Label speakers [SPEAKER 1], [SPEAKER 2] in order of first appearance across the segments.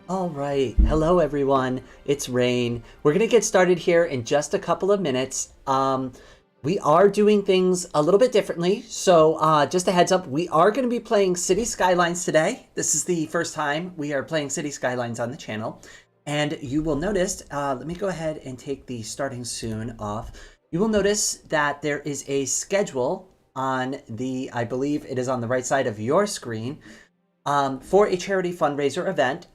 [SPEAKER 1] All right. Hello, everyone. It's Rain. We're going to get started here in just a couple of minutes. We are doing things a little bit differently. So just a heads up, we are going to be playing City Skylines today. This is the first time we are playing City Skylines on the channel. And you will notice, let me go ahead and take the starting soon off. You will notice that there is a schedule on the, I believe it is on the right side of your screen, for a charity fundraiser event.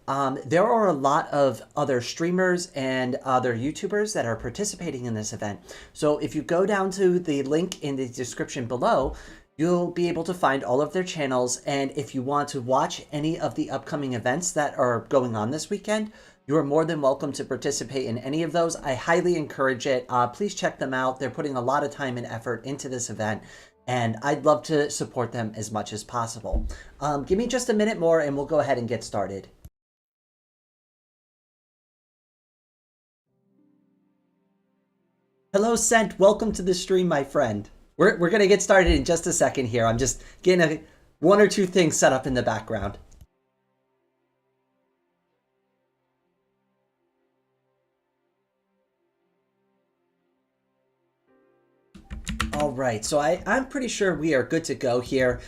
[SPEAKER 1] There are a lot of other streamers and other YouTubers that are participating in this event. So if you go down to the link in the description below, you'll be able to find all of their channels. And if you want to watch any of the upcoming events that are going on this weekend, you are more than welcome to participate in any of those. I highly encourage it. Please check them out. They're putting a lot of time and effort into this event, and I'd love to support them as much as possible. Give me just a minute more and we'll go ahead and get started. Hello, Sent. Welcome to the stream, my friend. We're going to get started in just a second here. I'm just getting one or two things set up in the background. All right, so I'm pretty sure we are good to go here.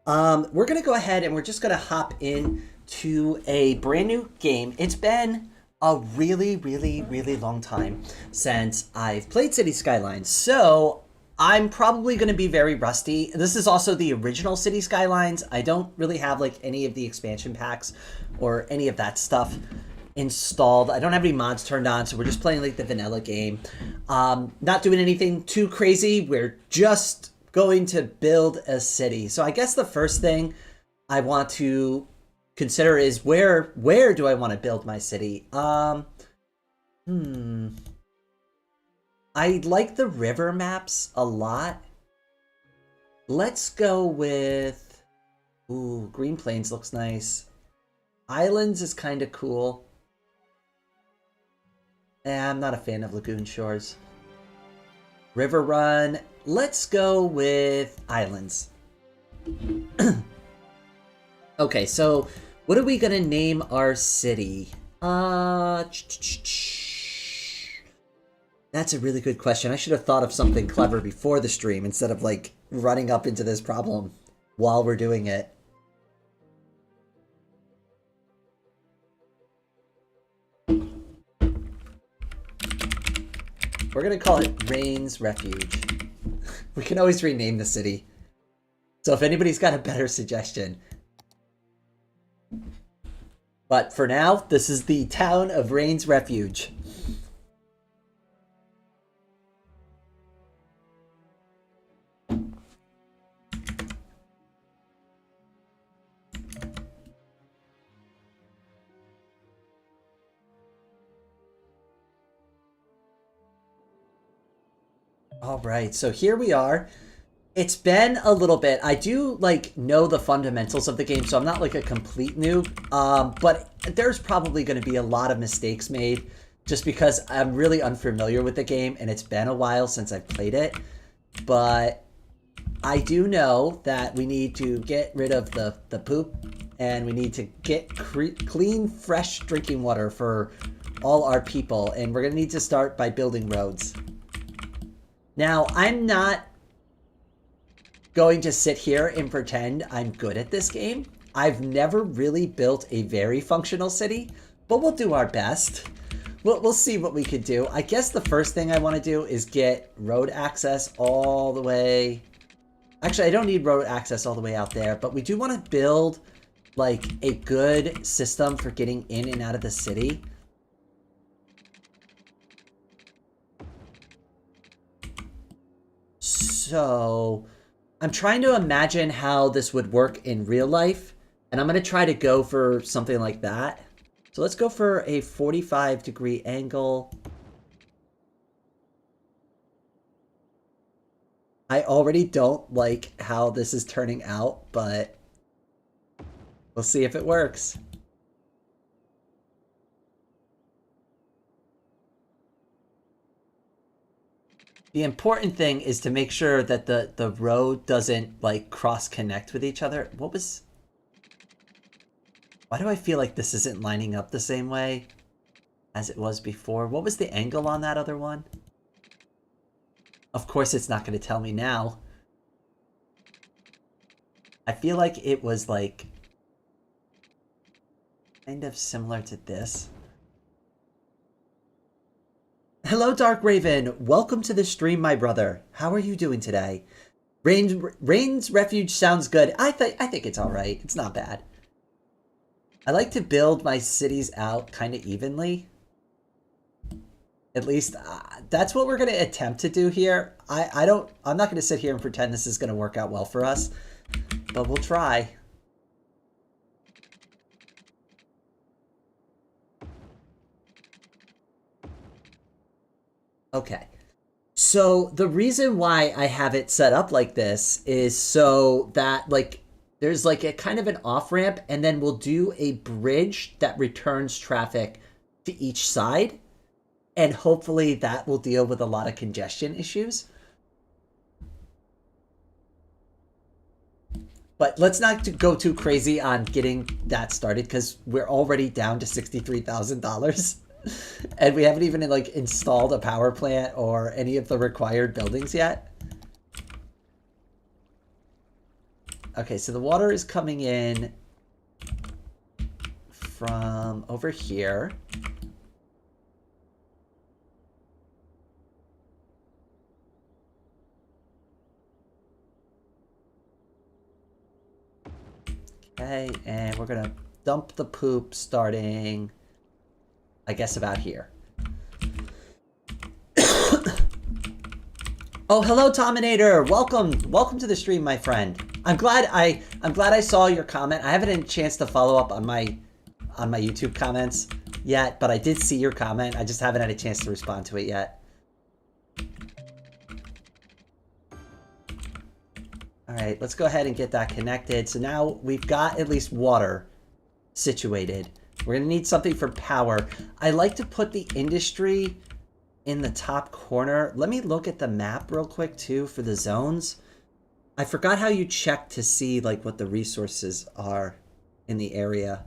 [SPEAKER 1] We're going to go ahead and we're just going to hop in to a brand new game. It's been a really, really, really long time since I've played City Skylines, so I'm probably going to be very rusty. This is also the original City Skylines. I don't really have like any of the expansion packs or any of that stuff installed. I don't have any mods turned on, so we're just playing like the vanilla game. Not doing anything too crazy. We're just going to build a city. So I guess the first thing I want to consider is where do I want to build my city? I like the river maps a lot. Let's go with, ooh, Green Plains looks nice. Islands is kind of cool. I'm not a fan of Lagoon Shores. River Run. Let's go with Islands. Okay, so what are we gonna name our city? That's a really good question. I should have thought of something clever before the stream instead of like running up into this problem while we're doing it. We're gonna call it Rain's Refuge. We can always rename the city. So if anybody's got a better suggestion. But for now, this is the town of Rain's Refuge. All right, so here we are. It's been a little bit. I do like know the fundamentals of the game, so I'm not like a complete noob. But there's probably going to be a lot of mistakes made just because I'm really unfamiliar with the game and it's been a while since I've played it. But I do know that we need to get rid of the poop and we need to get clean, fresh drinking water for all our people. And we're going to need to start by building roads. Now, I'm not going to sit here and pretend I'm good at this game. I've never really built a very functional city, but we'll do our best. We'll see what we could do. I guess the first thing I want to do is get road access all the way. Actually, I don't need road access all the way out there, but we do want to build like a good system for getting in and out of the city. So I'm trying to imagine how this would work in real life, and I'm going to try to go for something like that. So let's go for a 45-degree angle. I already don't like how this is turning out, but we'll see if it works. The important thing is to make sure that the road doesn't like cross connect with each other. What was... Why do I feel like this isn't lining up the same way as it was before? What was the angle on that other one? Of course it's not going to tell me now. I feel like it was like kind of similar to this. Hello, Dark Raven. Welcome to the stream, my brother. How are you doing today? Rain's Refuge sounds good. I think it's all right. It's not bad. I like to build my cities out kind of evenly. At least that's what we're going to attempt to do here. I'm not going to sit here and pretend this is going to work out well for us, but we'll try. Okay. So the reason why I have it set up like this is so that like there's like a kind of an off-ramp, and then we'll do a bridge that returns traffic to each side. And hopefully that will deal with a lot of congestion issues. But let's not go too crazy on getting that started, because we're already down to $63,000. And we haven't even like installed a power plant or any of the required buildings yet. Okay, so the water is coming in from over here. Okay, and we're gonna dump the poop starting, I guess, about here. Oh, hello, Tominator. Welcome to the stream, my friend. I'm glad I saw your comment. I haven't had a chance to follow up on my YouTube comments yet, but I did see your comment. I just haven't had a chance to respond to it yet. All right, let's go ahead and get that connected. So now we've got at least water situated. We're gonna need something for power. I like to put the industry in the top corner. Let me look at the map real quick too for the zones. I forgot how you check to see like what the resources are in the area.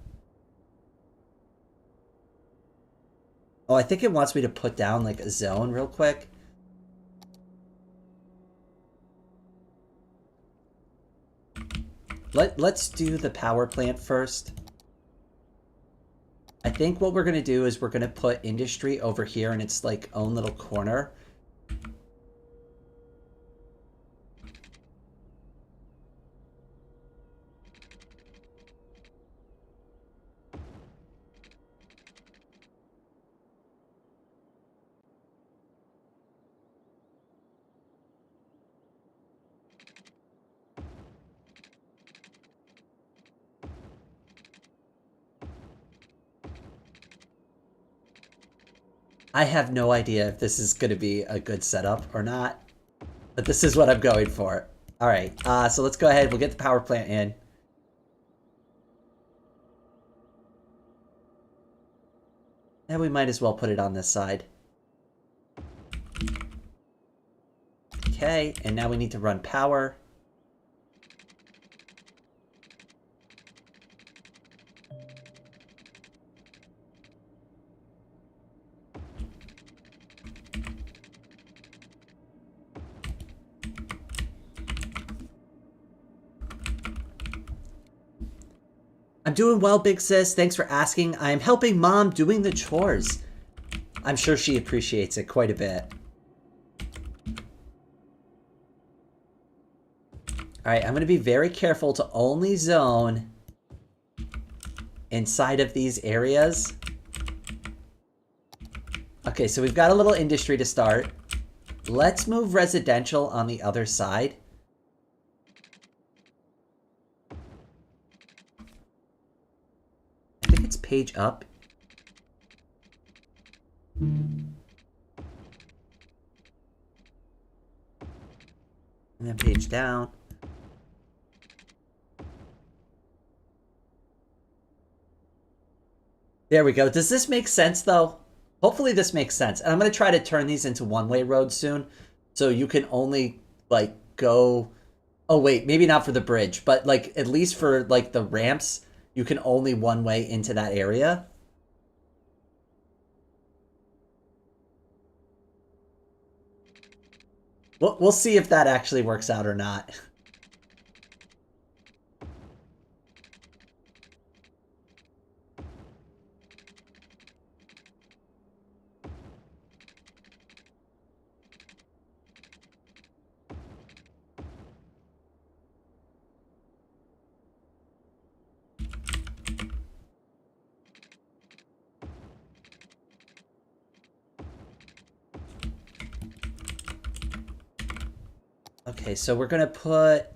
[SPEAKER 1] Oh, I think it wants me to put down like a zone real quick. Let's do the power plant first. I think what we're going to do is we're going to put industry over here in its like own little corner. I have no idea if this is going to be a good setup or not, but this is what I'm going for. All right, so let's go ahead. We'll get the power plant in. And we might as well put it on this side. Okay, and now we need to run power. I'm doing well, big sis. Thanks for asking. I'm helping mom doing the chores. I'm sure she appreciates it quite a bit. All right, I'm going to be very careful to only zone inside of these areas. Okay, so we've got a little industry to start. Let's move residential on the other side. I think it's page up. And then page down. There we go. Does this make sense, though? Hopefully this makes sense. And I'm going to try to turn these into one-way roads soon. So you can only, like, go... Oh, wait. Maybe not for the bridge. But, like, at least for, like, the ramps, you can only one way into that area. We'll see if that actually works out or not. Okay, so we're gonna put...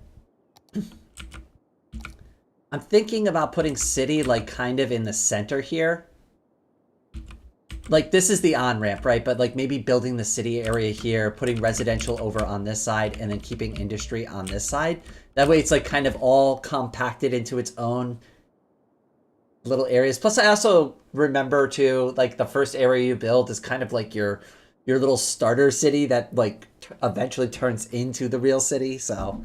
[SPEAKER 1] I'm thinking about putting city, like, kind of in the center here. Like, this is the on-ramp, right? But, like, maybe building the city area here, putting residential over on this side, and then keeping industry on this side. That way it's, like, kind of all compacted into its own little areas. Plus, I also remember, too, like, the first area you build is kind of like your little starter city that, like, eventually turns into the real city, so...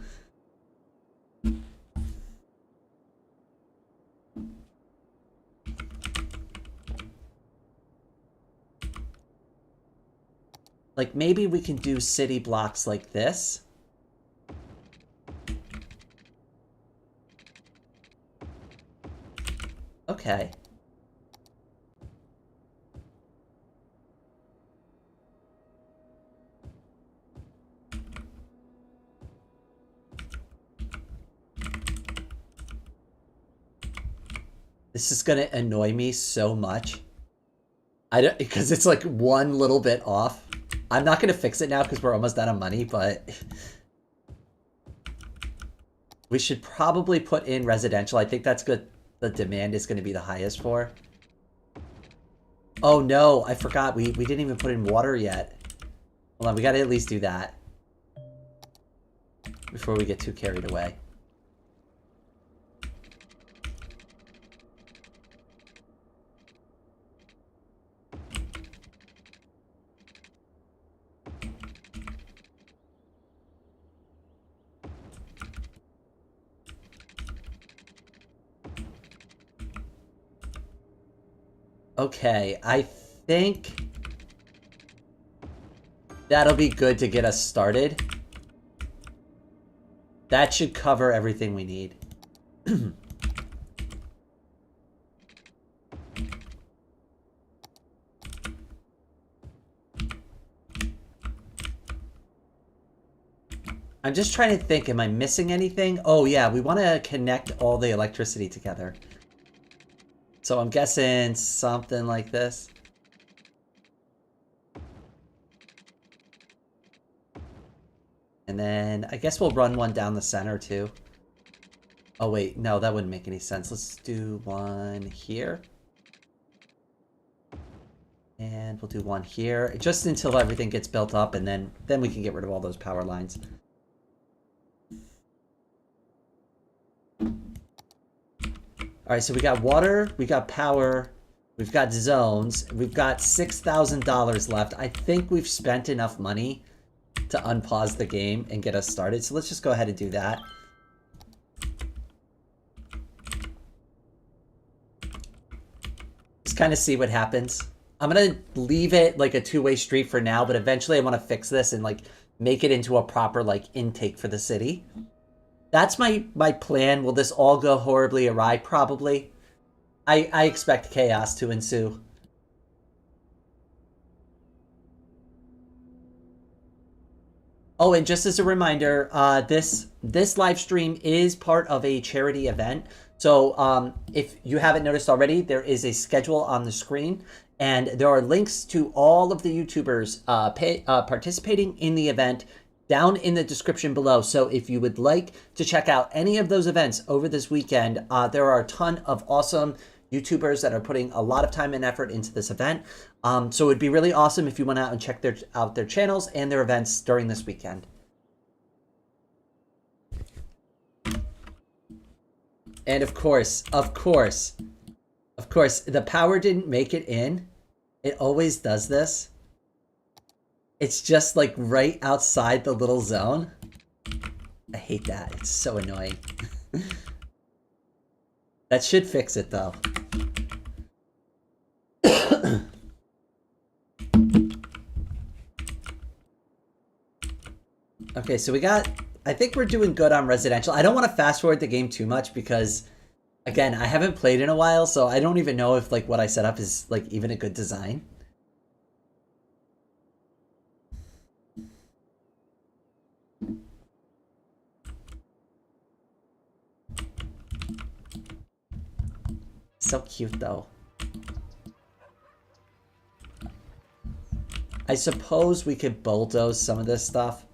[SPEAKER 1] Like, maybe we can do city blocks like this. Okay. This is gonna annoy me so much. Because it's like one little bit off. I'm not gonna fix it now because we're almost out of money, but we should probably put in residential. I think that's good. The demand is gonna be the highest for. Oh no, I forgot. We didn't even put in water yet. Hold on, we gotta at least do that before we get too carried away. Okay, I think that'll be good to get us started. That should cover everything we need. I'm just trying to think, am I missing anything? Oh yeah, we want to connect all the electricity together. So I'm guessing something like this. And then I guess we'll run one down the center too. Oh wait, no, that wouldn't make any sense. Let's do one here. And we'll do one here, just until everything gets built up, and then we can get rid of all those power lines. Alright, so we got water, we got power, we've got zones, we've got $6,000 left. I think we've spent enough money to unpause the game and get us started, so let's just go ahead and do that. Just kind of see what happens. I'm gonna leave it like a two-way street for now, but eventually I want to fix this and like make it into a proper like intake for the city. That's my plan. Will this all go horribly awry? Probably. I expect chaos to ensue. Oh, and just as a reminder, this live stream is part of a charity event. So if you haven't noticed already, there is a schedule on the screen, and there are links to all of the YouTubers participating in the event down in the description below. So if you would like to check out any of those events over this weekend, there are a ton of awesome YouTubers that are putting a lot of time and effort into this event. So it would be really awesome if you went out and checked out their channels and their events during this weekend. And of course, the power didn't make it in. It always does this. It's just like right outside the little zone. I hate that. It's so annoying. That should fix it, though. Okay, so we got... I think we're doing good on residential. I don't want to fast forward the game too much because, again, I haven't played in a while, so I don't even know if like what I set up is like even a good design. So cute, though. I suppose we could bulldoze some of this stuff.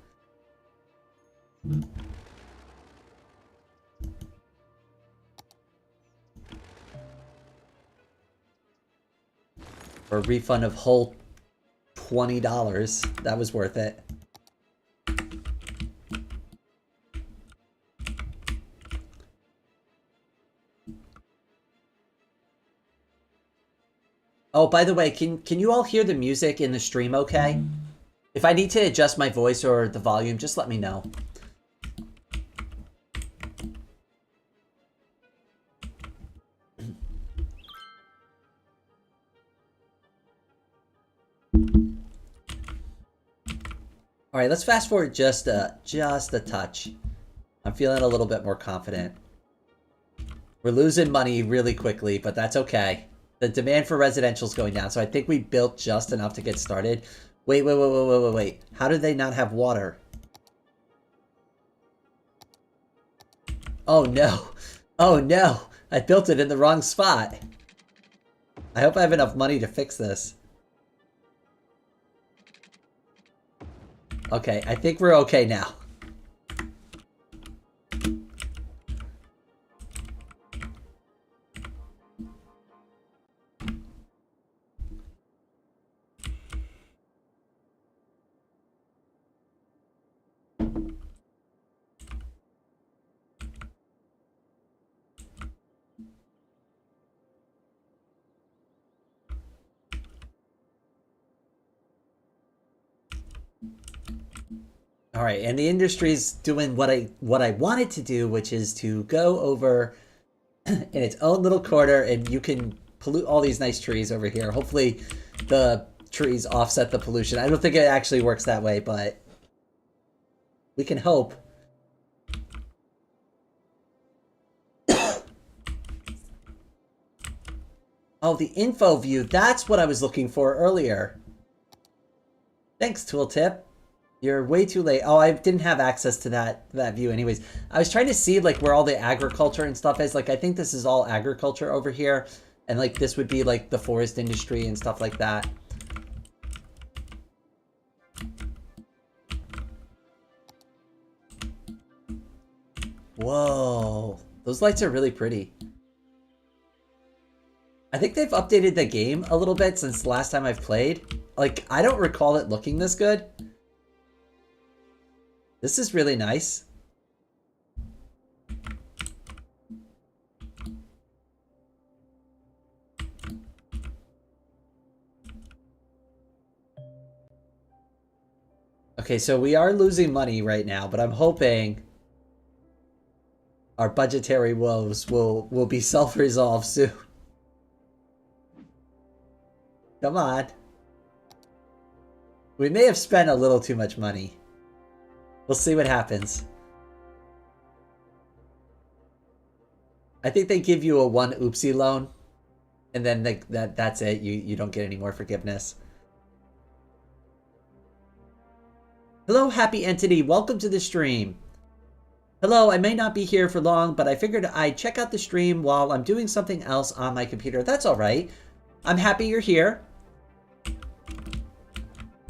[SPEAKER 1] For a refund of whole $20. That was worth it. Oh, by the way, can you all hear the music in the stream okay? If I need to adjust my voice or the volume, just let me know. All right, let's fast forward just a touch. I'm feeling a little bit more confident. We're losing money really quickly, but that's okay. The demand for residential is going down, so I think we built just enough to get started. Wait. How do they not have water? Oh no. Oh no. I built it in the wrong spot. I hope I have enough money to fix this. Okay, I think we're okay now. All right, and the industry's doing what I wanted to do, which is to go over in its own little corner, and you can pollute all these nice trees over here. Hopefully the trees offset the pollution. I don't think it actually works that way, but we can hope. Oh, the info view. That's what I was looking for earlier. Thanks, Tooltip. You're way too late. Oh, I didn't have access to that view anyways. I was trying to see like where all the agriculture and stuff is. Like, I think this is all agriculture over here. And like this would be like the forest industry and stuff like that. Whoa. Those lights are really pretty. I think they've updated the game a little bit since the last time I've played. Like, I don't recall it looking this good. This is really nice. Okay, so we are losing money right now, but I'm hoping our budgetary woes will be self-resolved soon. Come on. We may have spent a little too much money. We'll see what happens. I think they give you a one oopsie loan, and then that's it. You don't get any more forgiveness. Hello, Happy Entity. Welcome to the stream. Hello, I may not be here for long, but I figured I'd check out the stream while I'm doing something else on my computer. That's all right. I'm happy you're here.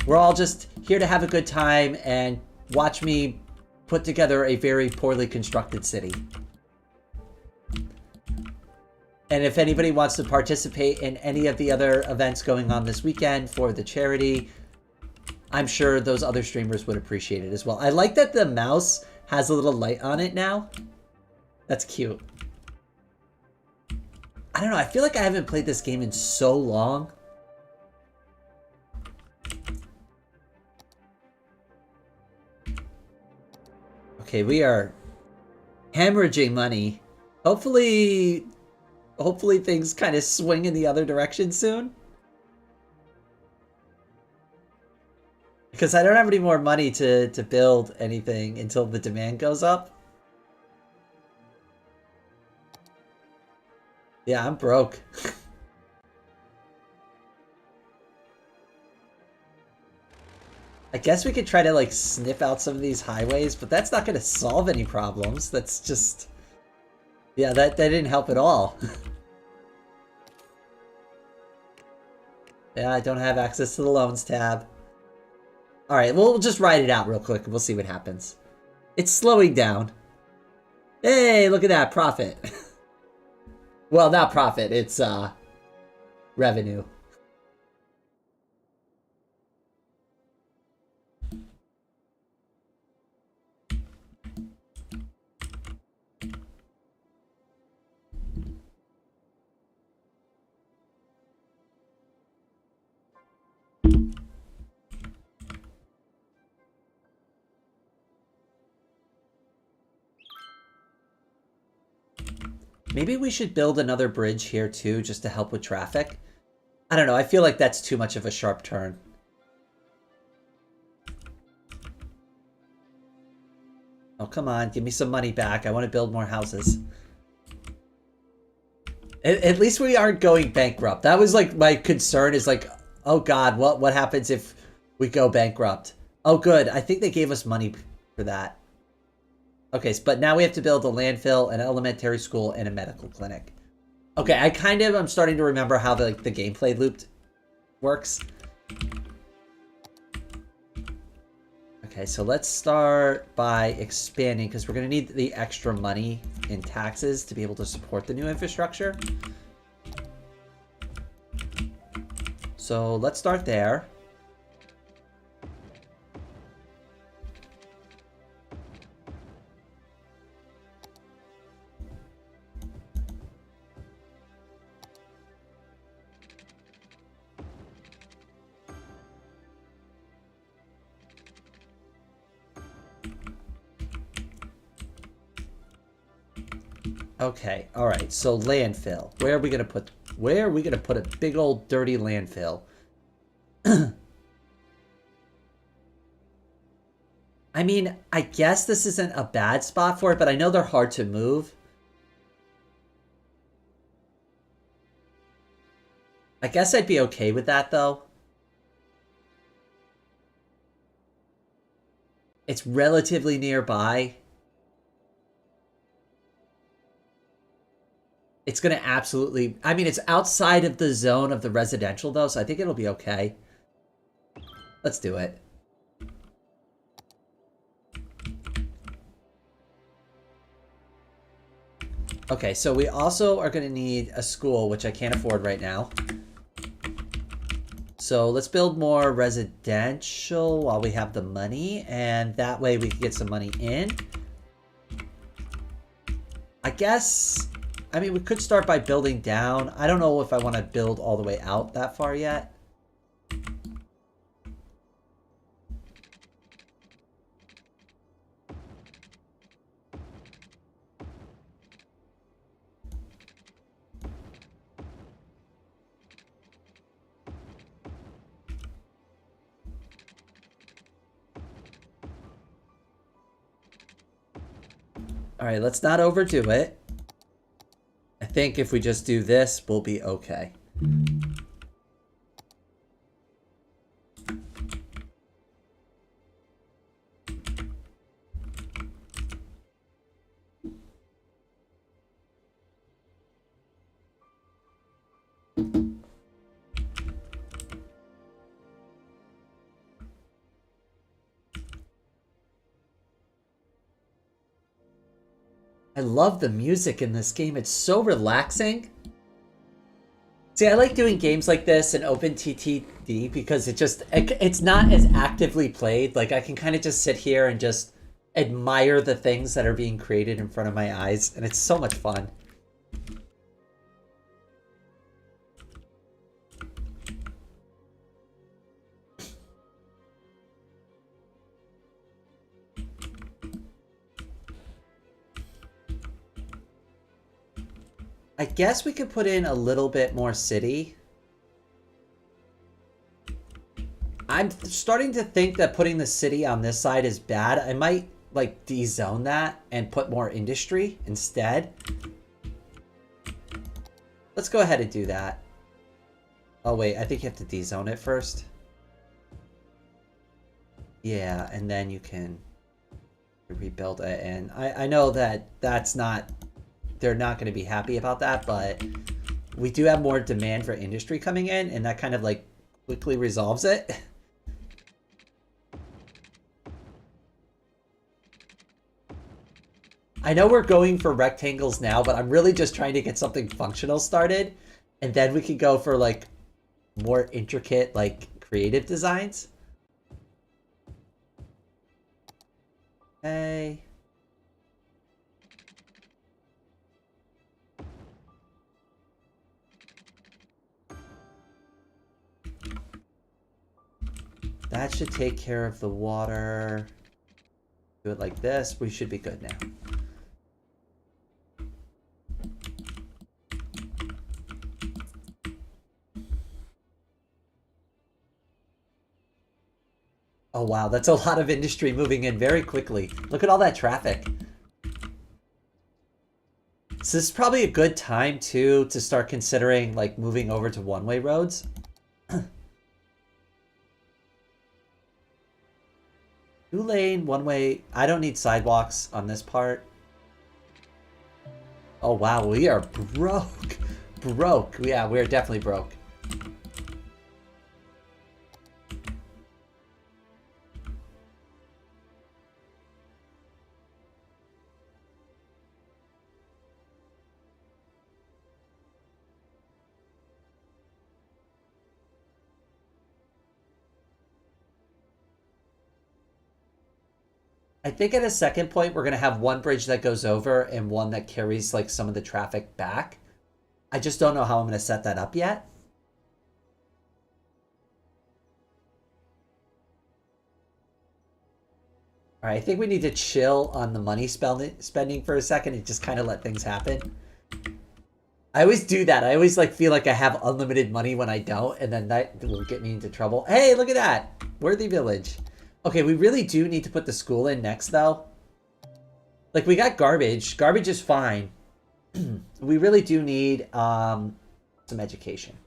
[SPEAKER 1] We're all just here to have a good time and watch me put together a very poorly constructed city. And if anybody wants to participate in any of the other events going on this weekend for the charity, I'm sure those other streamers would appreciate it as well. I like that the mouse has a little light on it now. That's cute. I don't know, I feel like I haven't played this game in so long. Okay, we are hemorrhaging money. Hopefully hopefully things kind of swing in the other direction soon. Because I don't have any more money to build anything until the demand goes up. Yeah, I'm broke. I guess we could try to like sniff out some of these highways, but that's not going to solve any problems. That's just... Yeah, that didn't help at all. Yeah, I don't have access to the loans tab. Alright, we'll just ride it out real quick and we'll see what happens. It's slowing down. Hey, look at that, profit. Well, not profit, it's revenue. Maybe we should build another bridge here too, just to help with traffic. I don't know, I feel like that's too much of a sharp turn. Oh, come on, give me some money back. I want to build more houses. At least we aren't going bankrupt. That was like my concern is like, oh God, what happens if we go bankrupt? Oh good, I think they gave us money for that. Okay, but now we have to build a landfill, an elementary school, and a medical clinic. Okay, I'm starting to remember how the gameplay loop works. Okay, so let's start by expanding because we're going to need the extra money in taxes to be able to support the new infrastructure. So let's start there. Okay, all right. So landfill. Where are we gonna put a big old dirty landfill? I mean, I guess this isn't a bad spot for it, but I know they're hard to move. I guess I'd be okay with that though. It's relatively nearby. It's going to absolutely... I mean, it's outside of the zone of the residential, though, so I think it'll be okay. Let's do it. Okay, so we also are going to need a school, which I can't afford right now. So let's build more residential while we have the money, and that way we can get some money in. I guess... I mean, we could start by building down. I don't know if I want to build all the way out that far yet. All right, let's not overdo it. I think if we just do this, we'll be okay. I love the music in this game. It's so relaxing. See, I like doing games like this in OpenTTD because it's not as actively played. Like, I can kind of just sit here and just admire the things that are being created in front of my eyes, and it's so much fun. I guess we could put in a little bit more city. I'm starting to think that putting the city on this side is bad. I might like de-zone that and put more industry instead. Let's go ahead and do that. Oh wait, I think you have to de-zone it first. Yeah, and then you can rebuild it. And I know that that's not, they're not going to be happy about that, but we do have more demand for industry coming in, and that kind of like quickly resolves it. I know we're going for rectangles now, but I'm really just trying to get something functional started, and then we can go for like more intricate, like creative designs. Okay. That should take care of the water. Do it like this. We should be good now. Oh wow, that's a lot of industry moving in very quickly. Look at all that traffic. So this is probably a good time too to start considering like moving over to one-way roads. Two-lane, one-way. I don't need sidewalks on this part. Oh wow, we are broke. Broke. Yeah, we're definitely broke. I think at a second point, we're going to have one bridge that goes over and one that carries like some of the traffic back. I just don't know how I'm going to set that up yet. All right, I think we need to chill on the money spending for a second and just kind of let things happen. I always do that. I always like feel like I have unlimited money when I don't, and then that will get me into trouble. Hey, look at that. Worthy Village. Okay, we really do need to put the school in next, though. Like, we got garbage. Garbage is fine. We really do need some education.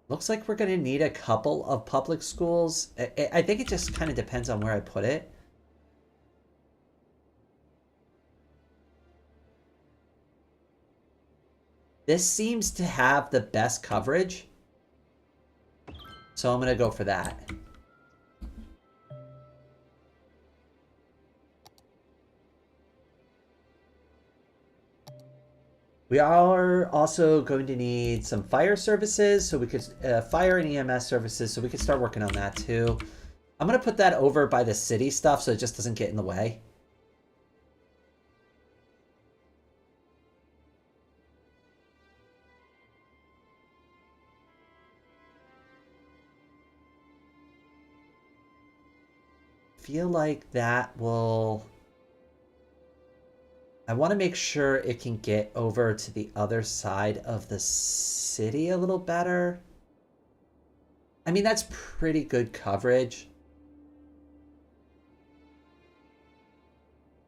[SPEAKER 1] Looks like we're going to need a couple of public schools. I think it just kind of depends on where I put it. This seems to have the best coverage. So I'm going to go for that. We are also going to need some fire services, so we could fire and EMS services, so we could start working on that too. I'm going to put that over by the city stuff so it just doesn't get in the way. Feel like that will... I want to make sure it can get over to the other side of the city a little better. I mean, that's pretty good coverage.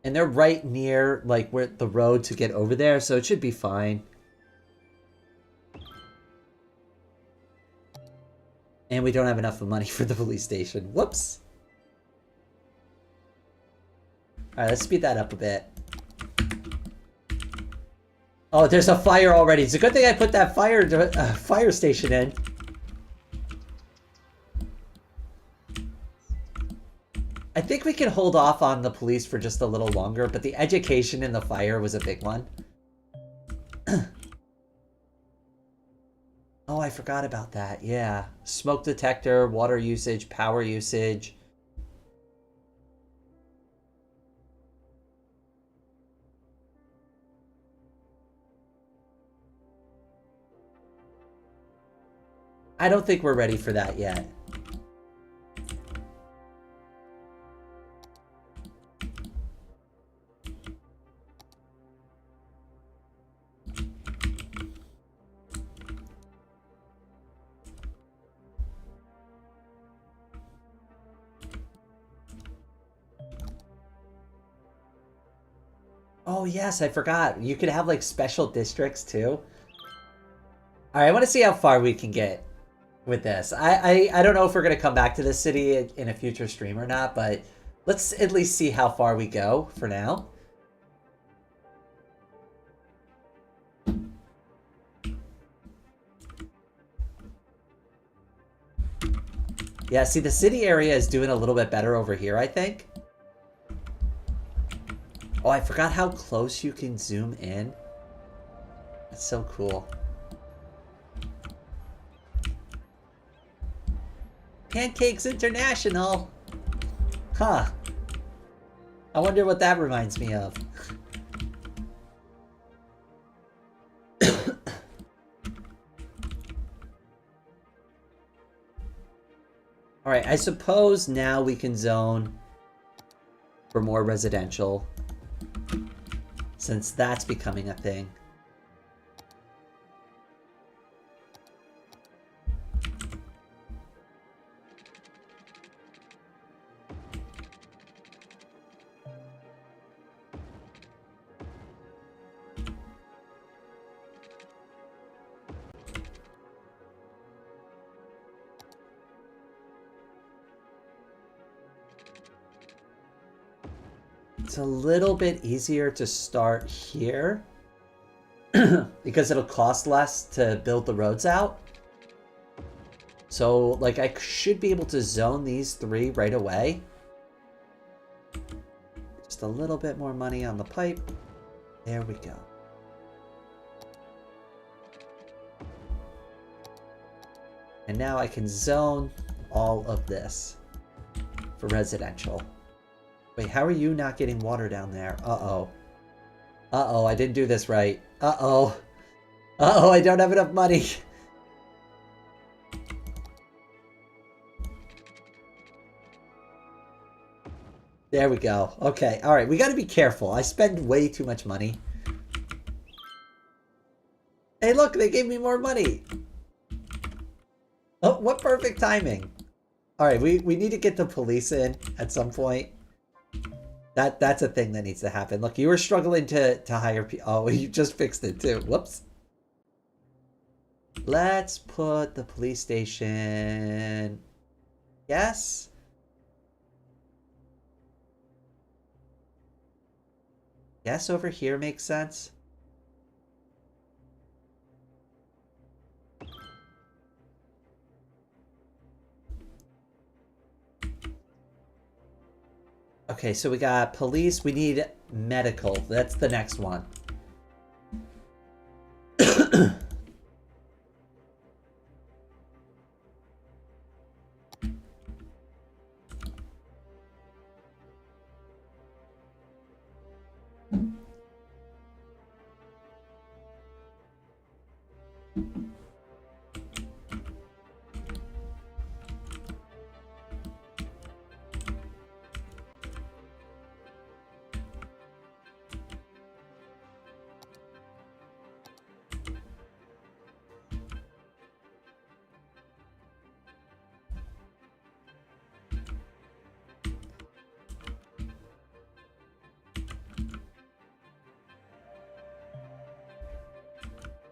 [SPEAKER 1] And they're right near, like, where the road to get over there, so it should be fine. And we don't have enough money for the police station. Whoops. Alright, let's speed that up a bit. Oh, there's a fire already. It's a good thing I put that fire station in. I think we can hold off on the police for just a little longer, but the education and the fire was a big one. Oh, I forgot about that. Yeah. Smoke detector, water usage, power usage. I don't think we're ready for that yet. Oh yes, I forgot. You could have like special districts too. Alright, I want to see how far we can get with this. I don't know if we're going to come back to this city in a future stream or not, but let's at least see how far we go for now. Yeah, see, the city area is doing a little bit better over here, I think. Oh, I forgot how close you can zoom in. That's so cool. Pancakes International! Huh. I wonder what that reminds me of. Alright, I suppose now we can zone for more residential, since that's becoming a thing. It's a little bit easier to start here because it'll cost less to build the roads out. So, like, I should be able to zone these 3 right away. Just a little bit more money on the pipe. There we go. And now I can zone all of this for residential. Wait, how are you not getting water down there? Uh-oh. Uh-oh, I didn't do this right. Uh-oh. Uh-oh, I don't have enough money. There we go. Okay, alright, we gotta be careful. I spend way too much money. Hey, look, they gave me more money. Oh, what perfect timing. Alright, we need to get the police in at some point. That's a thing that needs to happen. Look, you were struggling to hire people. Oh, you just fixed it too. Whoops. Let's put the police station... Yes? Yes, over here makes sense. Okay, so we got police. We need medical. That's the next one.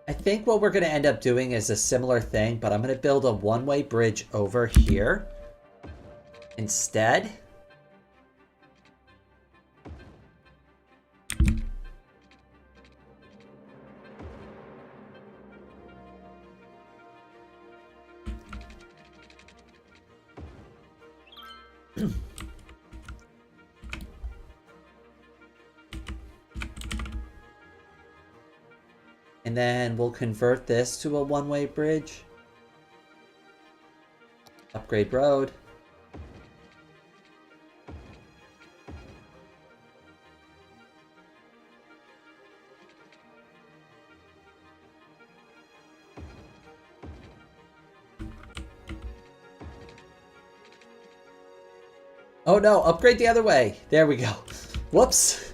[SPEAKER 1] I think what we're going to end up doing is a similar thing, but I'm going to build a one-way bridge over here instead. And then we'll convert this to a one-way bridge. Upgrade road. Oh no, upgrade the other way. There we go. Whoops.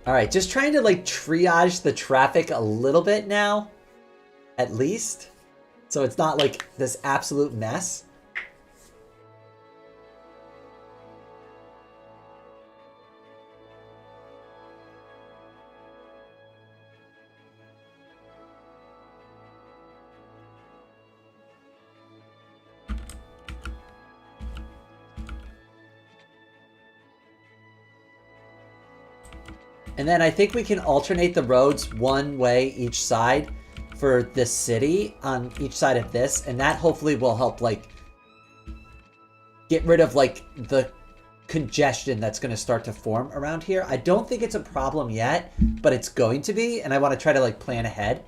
[SPEAKER 1] All right, just trying to like triage the traffic a little bit now, at least. So it's not like this absolute mess. And then I think we can alternate the roads one way each side for this city on each side of this. And that hopefully will help like get rid of like the congestion that's going to start to form around here. I don't think it's a problem yet, but it's going to be. And I want to try to like plan ahead.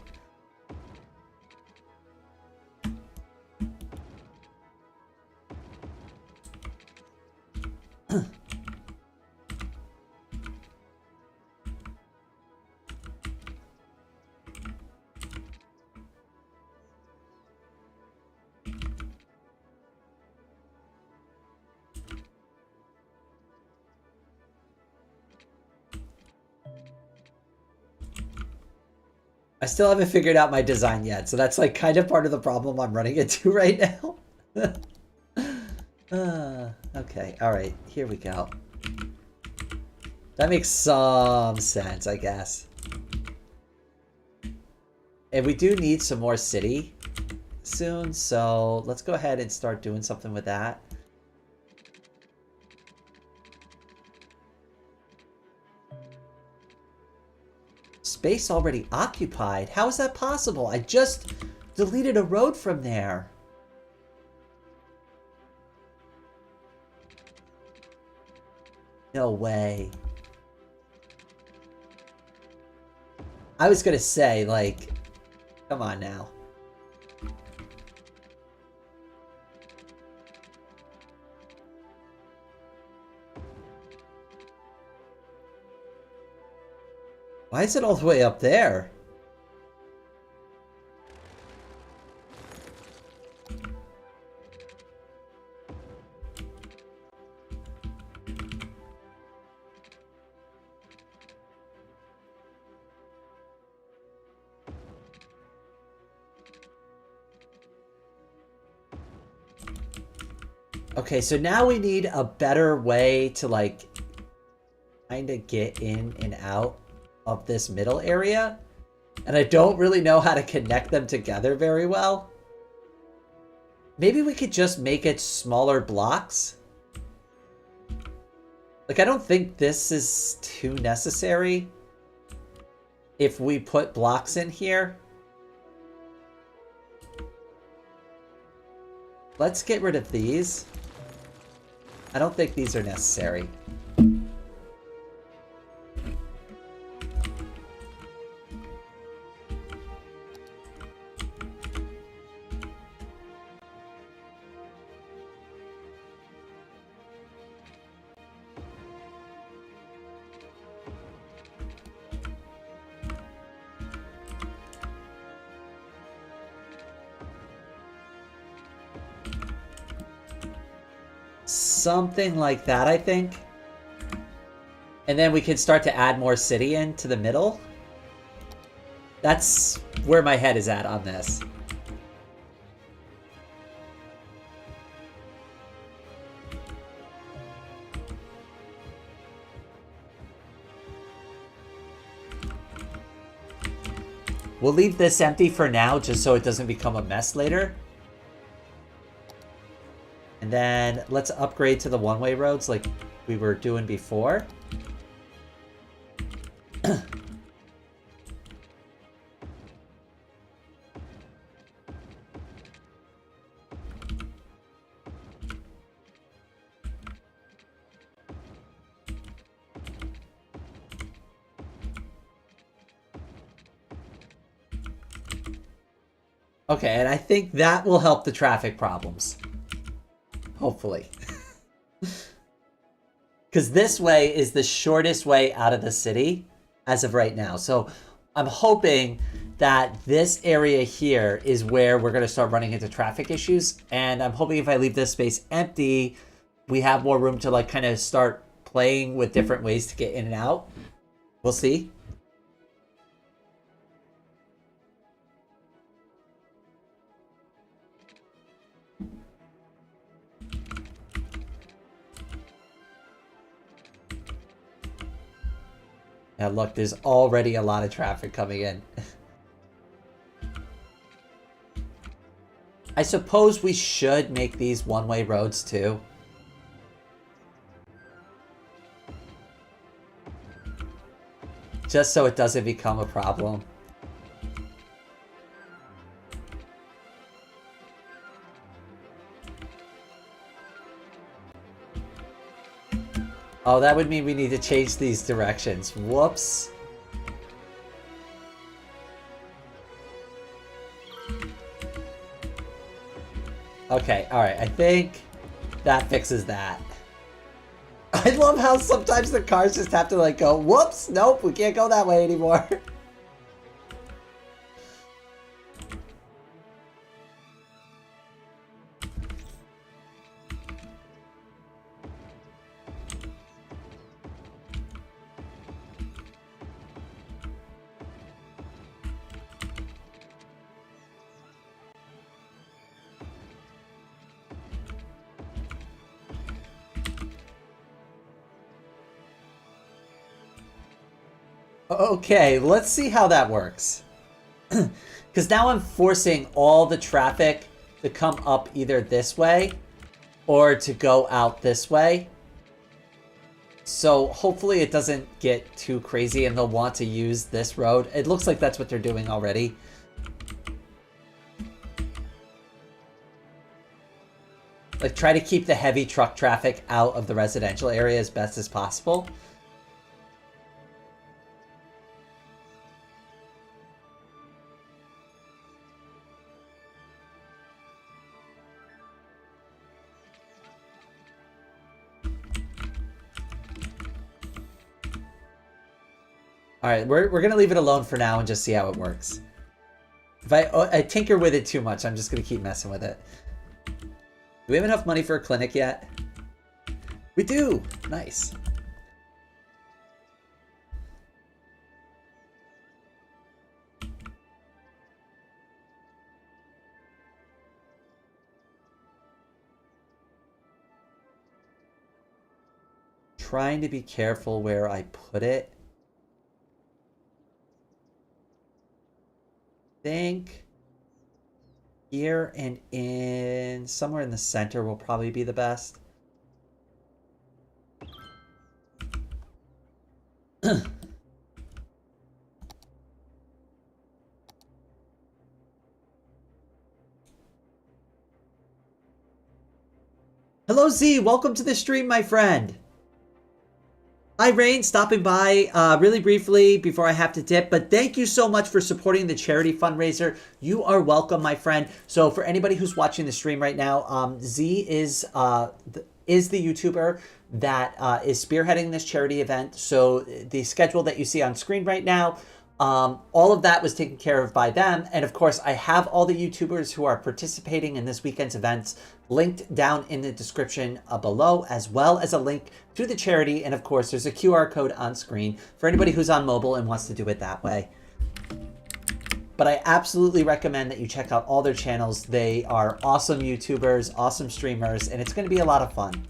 [SPEAKER 1] I still haven't figured out my design yet, so that's like kind of part of the problem I'm running into right now. Okay, all right, here we go. That makes some sense, I guess. And we do need some more city soon, so let's go ahead and start doing something with that. Space already occupied? How is that possible? I just deleted a road from there. No way. I was gonna say, like, come on now. Why is it all the way up there? Okay, so now we need a better way to like kind of get in and out of this middle area, and I don't really know how to connect them together very well. Maybe we could just make it smaller blocks. Like, I don't think this is too necessary if we put blocks in here. Let's get rid of these. I don't think these are necessary. Something like that, I think. And then we can start to add more city into the middle. That's where my head is at on this. We'll leave this empty for now just so it doesn't become a mess later. And then let's upgrade to the one-way roads like we were doing before. Okay, and I think that will help the traffic problems. Hopefully. Because this way is the shortest way out of the city as of right now. So I'm hoping that this area here is where we're going to start running into traffic issues. And I'm hoping if I leave this space empty, we have more room to like kind of start playing with different ways to get in and out. We'll see. Yeah, look, there's already a lot of traffic coming in. I suppose we should make these one-way roads too. Just so it doesn't become a problem. Oh, that would mean we need to change these directions. Whoops. Okay, alright, I think that fixes that. I love how sometimes the cars just have to like go, whoops, nope, we can't go that way anymore. Okay, let's see how that works. Because now I'm forcing all the traffic to come up either this way or to go out this way. So hopefully it doesn't get too crazy and they'll want to use this road. It looks like that's what they're doing already. Like, try to keep the heavy truck traffic out of the residential area as best as possible. Alright, we're going to leave it alone for now and just see how it works. If I tinker with it too much, I'm just going to keep messing with it. Do we have enough money for a clinic yet? We do! Nice. Trying to be careful where I put it. Think here and in somewhere in the center will probably be the best. Hello Z, welcome to the stream, my friend. Hi, Rain, stopping by really briefly before I have to dip, but thank you so much for supporting the charity fundraiser. You are welcome, my friend. So for anybody who's watching the stream right now, Z is the YouTuber that is spearheading this charity event. So the schedule that you see on screen right now, all of that was taken care of by them. And of course, I have all the YouTubers who are participating in this weekend's events linked down in the description below, as well as a link to the charity. And of course, there's a QR code on screen for anybody who's on mobile and wants to do it that way. But I absolutely recommend that you check out all their channels. They are awesome YouTubers, awesome streamers, and it's going to be a lot of fun.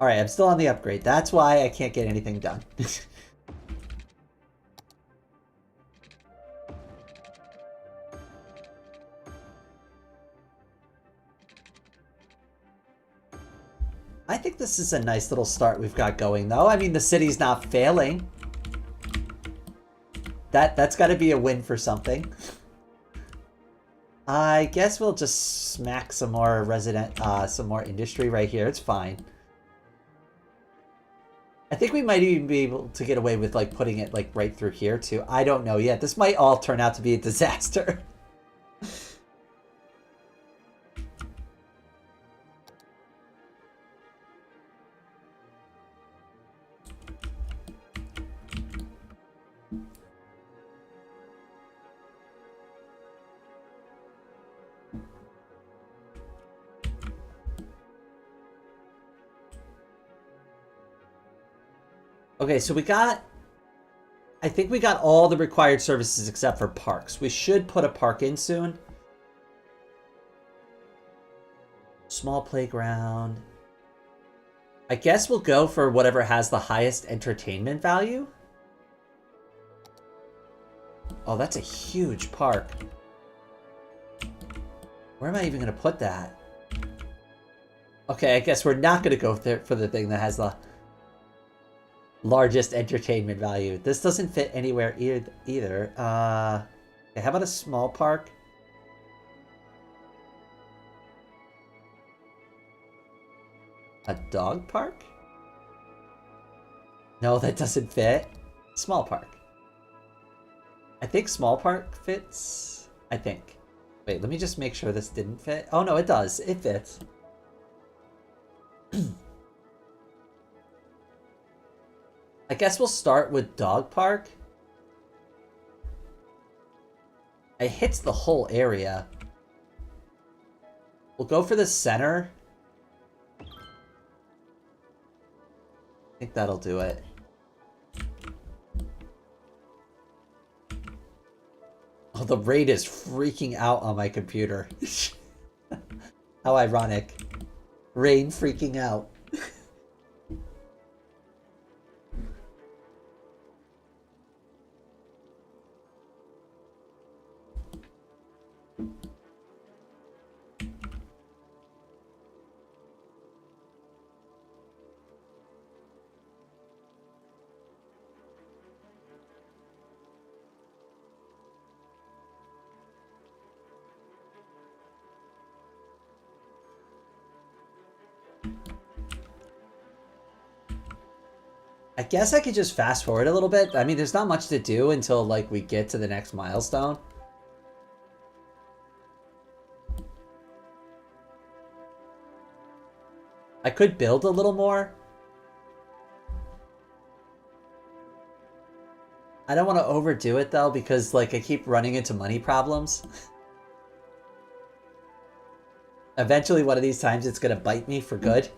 [SPEAKER 1] All right, I'm still on the upgrade. That's why I can't get anything done. I think this is a nice little start we've got going, though. I mean, the city's not failing. That's got to be a win for something. I guess we'll just smack some more some more industry right here. It's fine. I think we might even be able to get away with like putting it like right through here too. I don't know yet. This might all turn out to be a disaster. Okay, so I think we got all the required services except for parks. We should put a park in soon. Small playground. I guess we'll go for whatever has the highest entertainment value. Oh, that's a huge park. Where am I even going to put that? Okay, I guess we're not going to go for the thing that has the largest entertainment value. This doesn't fit anywhere either. Okay, how about a small park? A dog park? No, that doesn't fit. Small park. I think small park fits. I think. Wait, let me just make sure this didn't fit. Oh no, it does. It fits. I guess we'll start with dog park. It hits the whole area. We'll go for the center. I think that'll do it. Oh, the raid is freaking out on my computer. How ironic. Rain freaking out. I guess I could just fast forward a little bit. I mean, there's not much to do until, like, we get to the next milestone. I could build a little more. I don't want to overdo it, though, because, like, I keep running into money problems. Eventually, one of these times, it's going to bite me for good.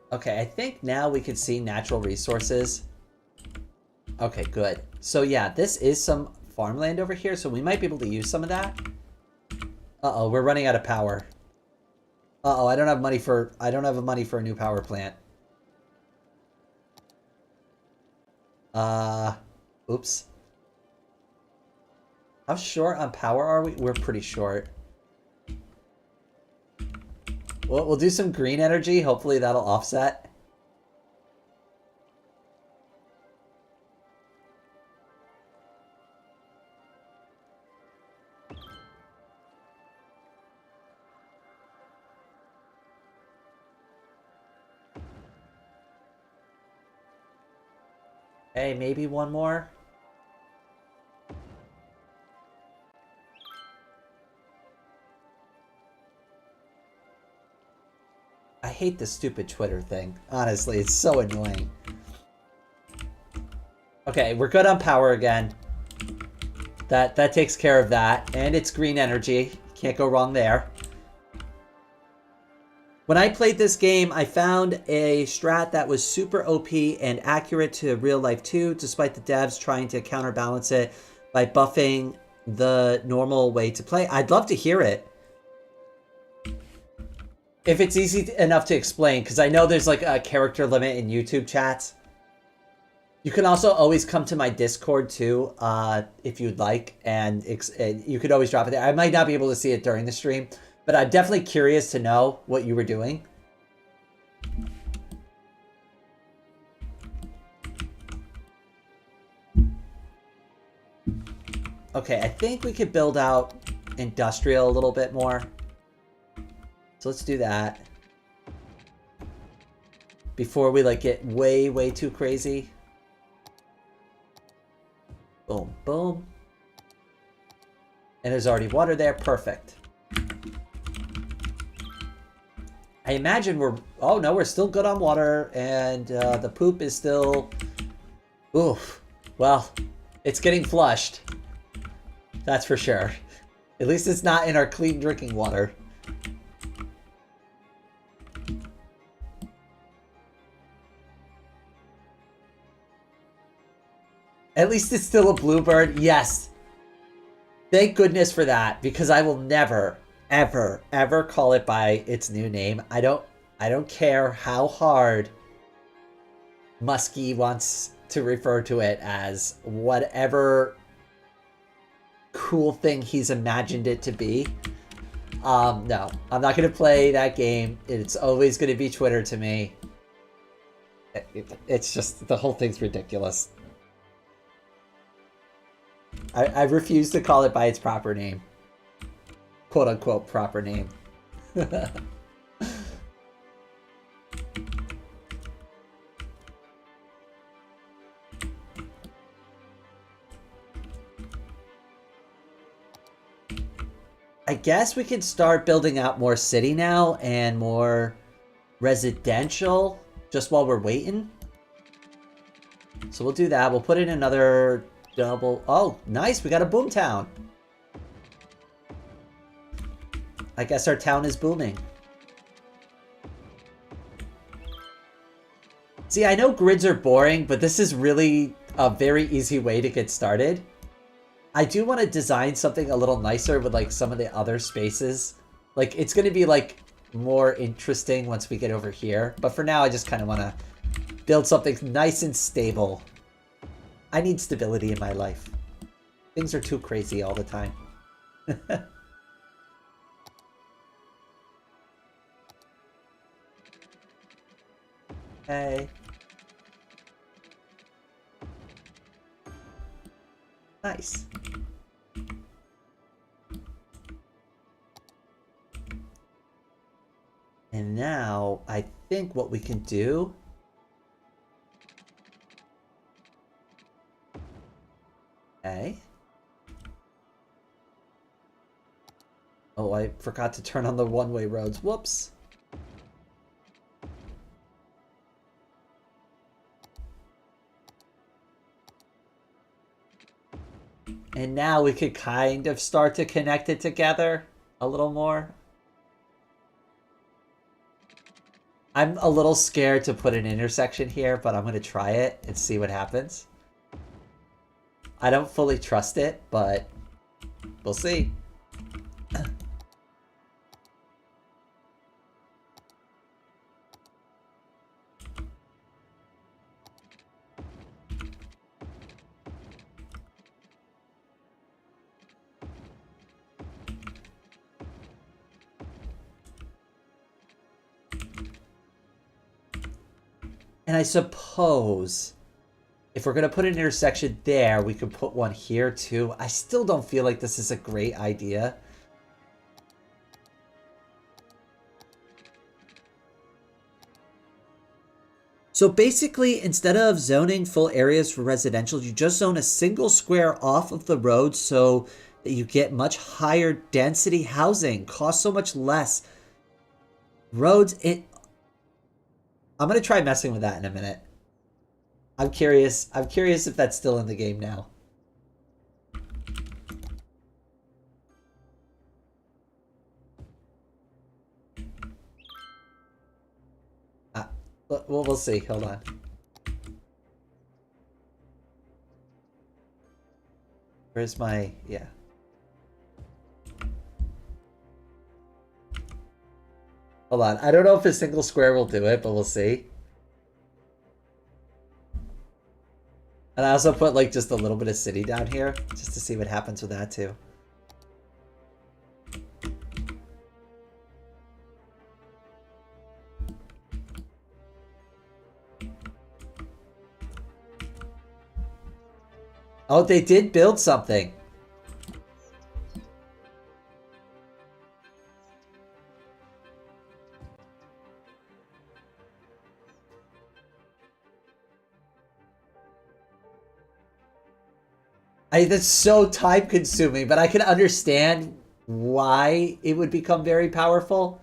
[SPEAKER 1] Okay, I think now we can see natural resources. Okay, good. So yeah, this is some farmland over here, so we might be able to use some of that. Uh-oh, we're running out of power. Uh-oh, I don't have money for a new power plant. Oops. How short on power are we? We're pretty short. We'll do some green energy. Hopefully that'll offset. Hey, maybe one more. I hate this stupid Twitter thing. Honestly, it's so annoying. Okay, we're good on power again. That takes care of that. And it's green energy. Can't go wrong there. When I played this game, I found a strat that was super OP and accurate to real life too, despite the devs trying to counterbalance it by buffing the normal way to play. I'd love to hear it. If it's easy enough to explain, because I know there's like a character limit in YouTube chats. You can also always come to my Discord too, if you'd like, and you could always drop it there. I might not be able to see it during the stream, but I'm definitely curious to know what you were doing. Okay, I think we could build out industrial a little bit more. So let's do that. Before we like get way too crazy. Boom, boom. And there's already water there. Perfect. I imagine we're... Oh, no, we're still good on water, and the poop is still... Oof. Well, it's getting flushed. That's for sure. At least it's not in our clean drinking water. At least it's still a bluebird. Yes. Thank goodness for that, because I will never, ever, ever call it by its new name. I don't care how hard Muskie wants to refer to it as whatever cool thing he's imagined it to be. No, I'm not going to play that game. It's always going to be Twitter to me. It's just, the whole thing's ridiculous. I refuse to call it by its proper name. Quote unquote proper name. I guess we can start building out more city now and more residential just while we're waiting. So we'll do that. We'll put in another double... Oh, nice. We got a boom town. I guess our town is booming. See, I know grids are boring, but this is really a very easy way to get started. I do want to design something a little nicer with like some of the other spaces. Like it's going to be like more interesting once we get over here. But for now, I just kind of want to build something nice and stable. I need stability in my life. Things are too crazy all the time. Hey. Nice. And now, I think what we can do... Okay. Oh, I forgot to turn on the one-way roads. Whoops. And now we could kind of start to connect it together a little more. I'm a little scared to put an intersection here, but I'm going to try it and see what happens. I don't fully trust it, but we'll see. And I suppose if we're going to put an intersection there, we could put one here too. I still don't feel like this is a great idea. So basically, instead of zoning full areas for residential, you just zone a single square off of the road so that you get much higher density housing. Costs so much less. Roads, I'm going to try messing with that in a minute. I'm curious if that's still in the game now. Well, we'll see. Hold on. Where's my... Yeah. Hold on. I don't know if a single square will do it, but we'll see. And I also put like just a little bit of city down here just to see what happens with that too. Oh, they did build something. That's so time consuming, but I can understand why it would become very powerful.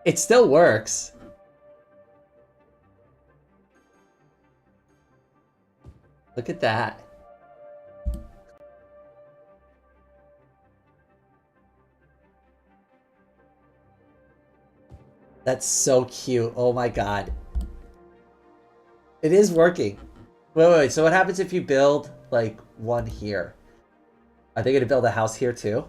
[SPEAKER 1] It still works. Look at that. That's so cute. Oh my god. It is working. Wait. So what happens if you build, like, one here? Are they going to build a house here too?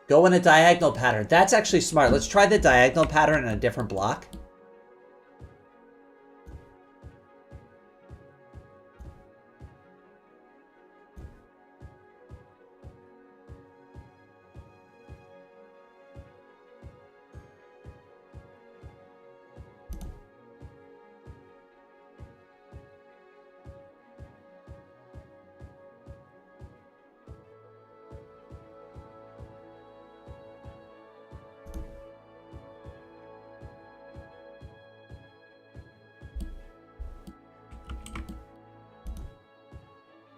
[SPEAKER 1] Go in a diagonal pattern. That's actually smart. Let's try the diagonal pattern in a different block.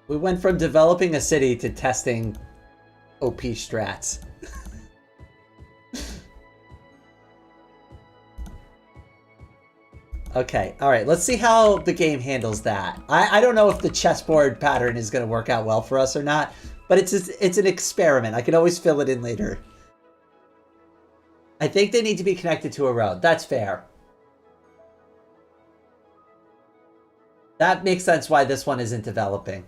[SPEAKER 1] We went from developing a city to testing OP strats. Okay, alright, let's see how the game handles that. I don't know if the chessboard pattern is going to work out well for us or not, but it's an experiment. I can always fill it in later. I think they need to be connected to a road. That's fair. That makes sense why this one isn't developing.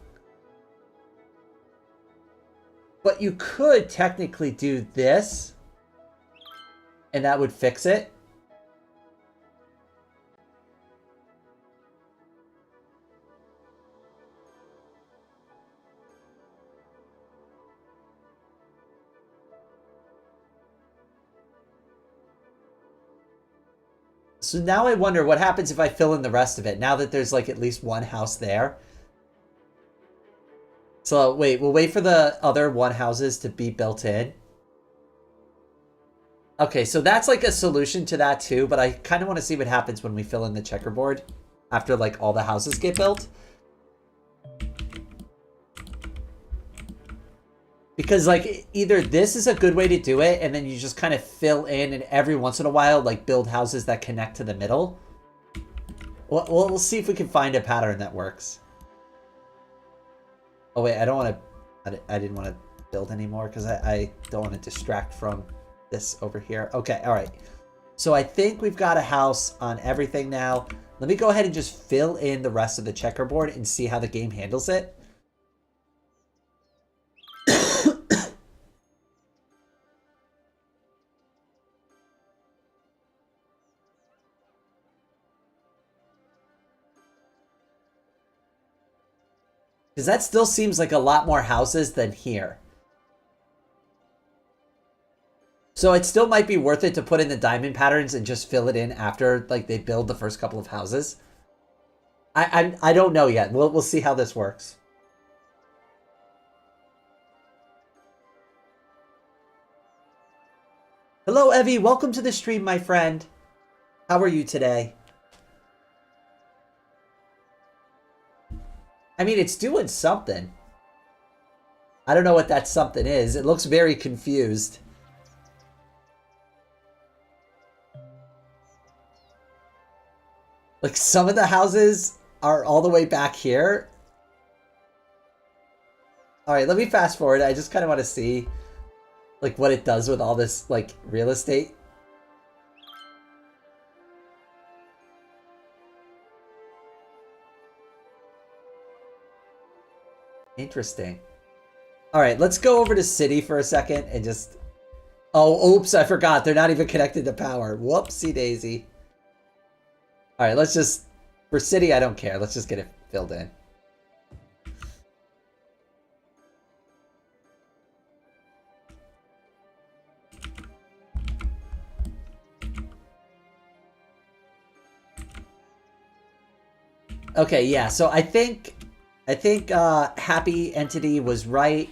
[SPEAKER 1] But you could technically do this, and that would fix it. So now I wonder what happens if I fill in the rest of it, now that there's like at least one house there. So wait, we'll wait for the other one houses to be built in. Okay, so that's like a solution to that too, but I kind of want to see what happens when we fill in the checkerboard after like all the houses get built. Because like either this is a good way to do it and then you just kind of fill in and every once in a while like build houses that connect to the middle. We'll see if we can find a pattern that works. Oh wait, I don't want to, I didn't want to build anymore because I don't want to distract from this over here. Okay, all right. So I think we've got a house on everything now. Let me go ahead and just fill in the rest of the checkerboard and see how the game handles it. Because that still seems like a lot more houses than here. So it still might be worth it to put in the diamond patterns and just fill it in after like they build the first couple of houses. I don't know yet. We'll see how this works. Hello, Evie. Welcome to the stream, my friend. How are you today? I mean, it's doing something. I don't know what that something is. It looks very confused. Like, some of the houses are all the way back here. Alright, let me fast forward. I just kind of want to see, like, what it does with all this, like, real estate. Interesting. Alright, let's go over to city for a second and just... Oh, oops, I forgot. They're not even connected to power. Whoopsie daisy. Alright, let's just... For city, I don't care. Let's just get it filled in. Okay, yeah. So I think Happy Entity was right.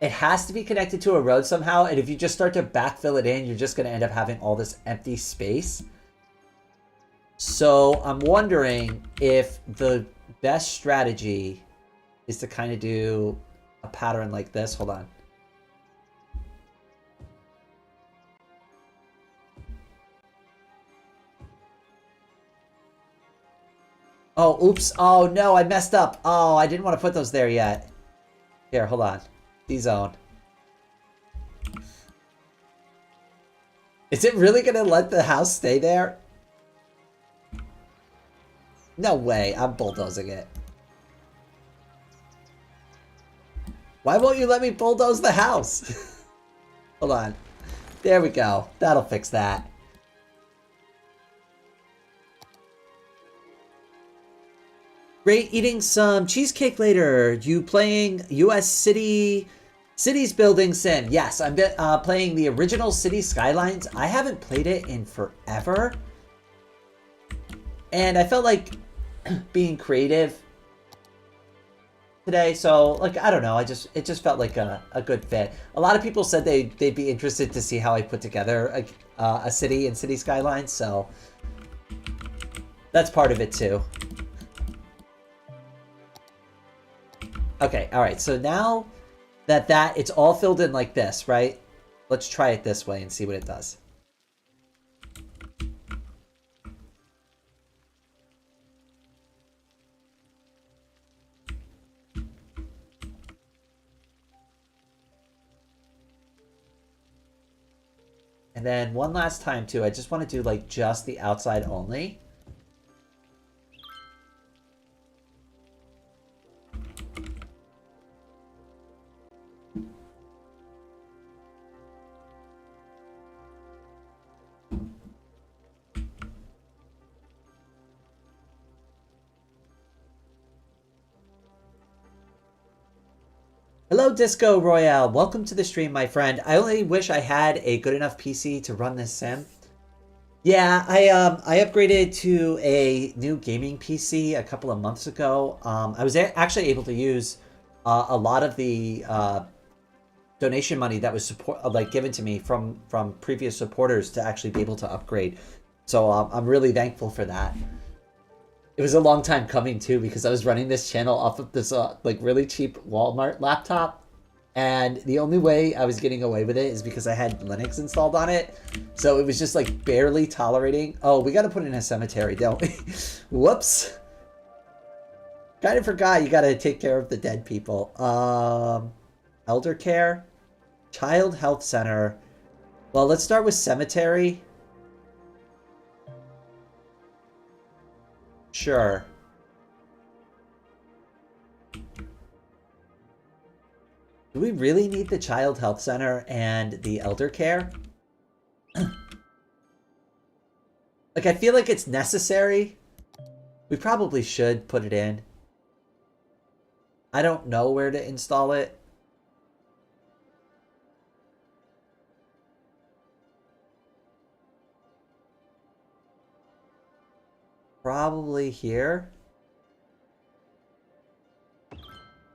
[SPEAKER 1] It has to be connected to a road somehow, and if you just start to backfill it in, you're just going to end up having all this empty space. So I'm wondering if the best strategy is to kind of do a pattern like this. Hold on. Oh, oops. Oh, no, I messed up. Oh, I didn't want to put those there yet. Here, hold on. D-zone. Is it really going to let the house stay there? No way. I'm bulldozing it. Why won't you let me bulldoze the house? Hold on. There we go. That'll fix that. Great eating some cheesecake later. You playing U.S. Cities Building Sim? Yes, I'm playing the original City Skylines. I haven't played it in forever. And I felt like being creative today, so like I don't know, it just felt like a good fit. A lot of people said they'd be interested to see how I put together a city in City Skylines, so that's part of it too. Okay, all right. So now that it's all filled in like this, right? Let's try it this way and see what it does. And then one last time too, I just want to do like just the outside only. Hello, Disco Royale. Welcome to the stream, my friend. I only wish I had a good enough PC to run this sim. Yeah, I upgraded to a new gaming PC a couple of months ago. I was actually able to use a lot of the donation money that was like given to me from previous supporters to actually be able to upgrade. So I'm really thankful for that. It was a long time coming too because I was running this channel off of this like really cheap Walmart laptop, and the only way I was getting away with it is because I had Linux installed on it. So it was just like barely tolerating. Oh, we got to put in a cemetery, don't we? Whoops. Kind of forgot you got to take care of the dead people. Elder care, child health center. Well, let's start with cemetery. Sure. Do we really need the child health center and the elder care? Like, I feel like it's necessary. We probably should put it in. I don't know where to install it. Probably here.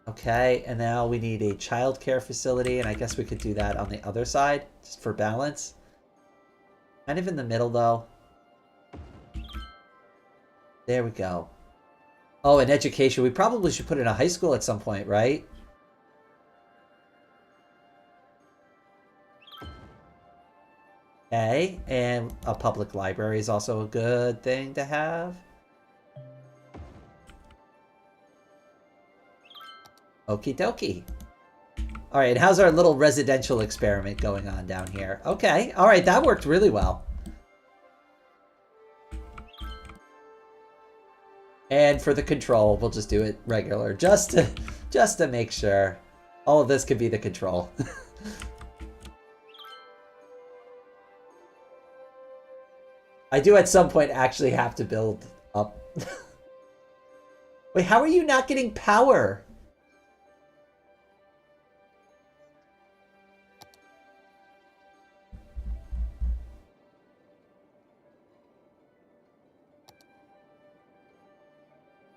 [SPEAKER 1] Okay, and now we need a child care facility, and I guess we could do that on the other side, just for balance. Kind of in the middle, though. There we go. Oh, and education. We probably should put in a high school at some point, right? Okay, and a public library is also a good thing to have. Okie dokie. All right, how's our little residential experiment going on down here? Okay, all right, that worked really well. And for the control, we'll just do it regular, just to make sure. All of this could be the control. I do at some point actually have to build up. Wait, how are you not getting power?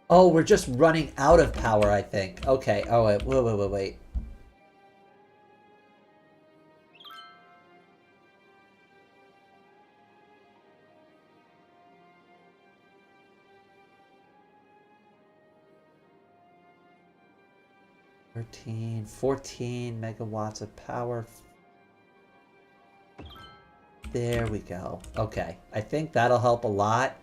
[SPEAKER 1] Oh, we're just running out of power, I think. Okay. Oh, wait. 14 megawatts of power. There we go. Okay. I think that'll help a lot.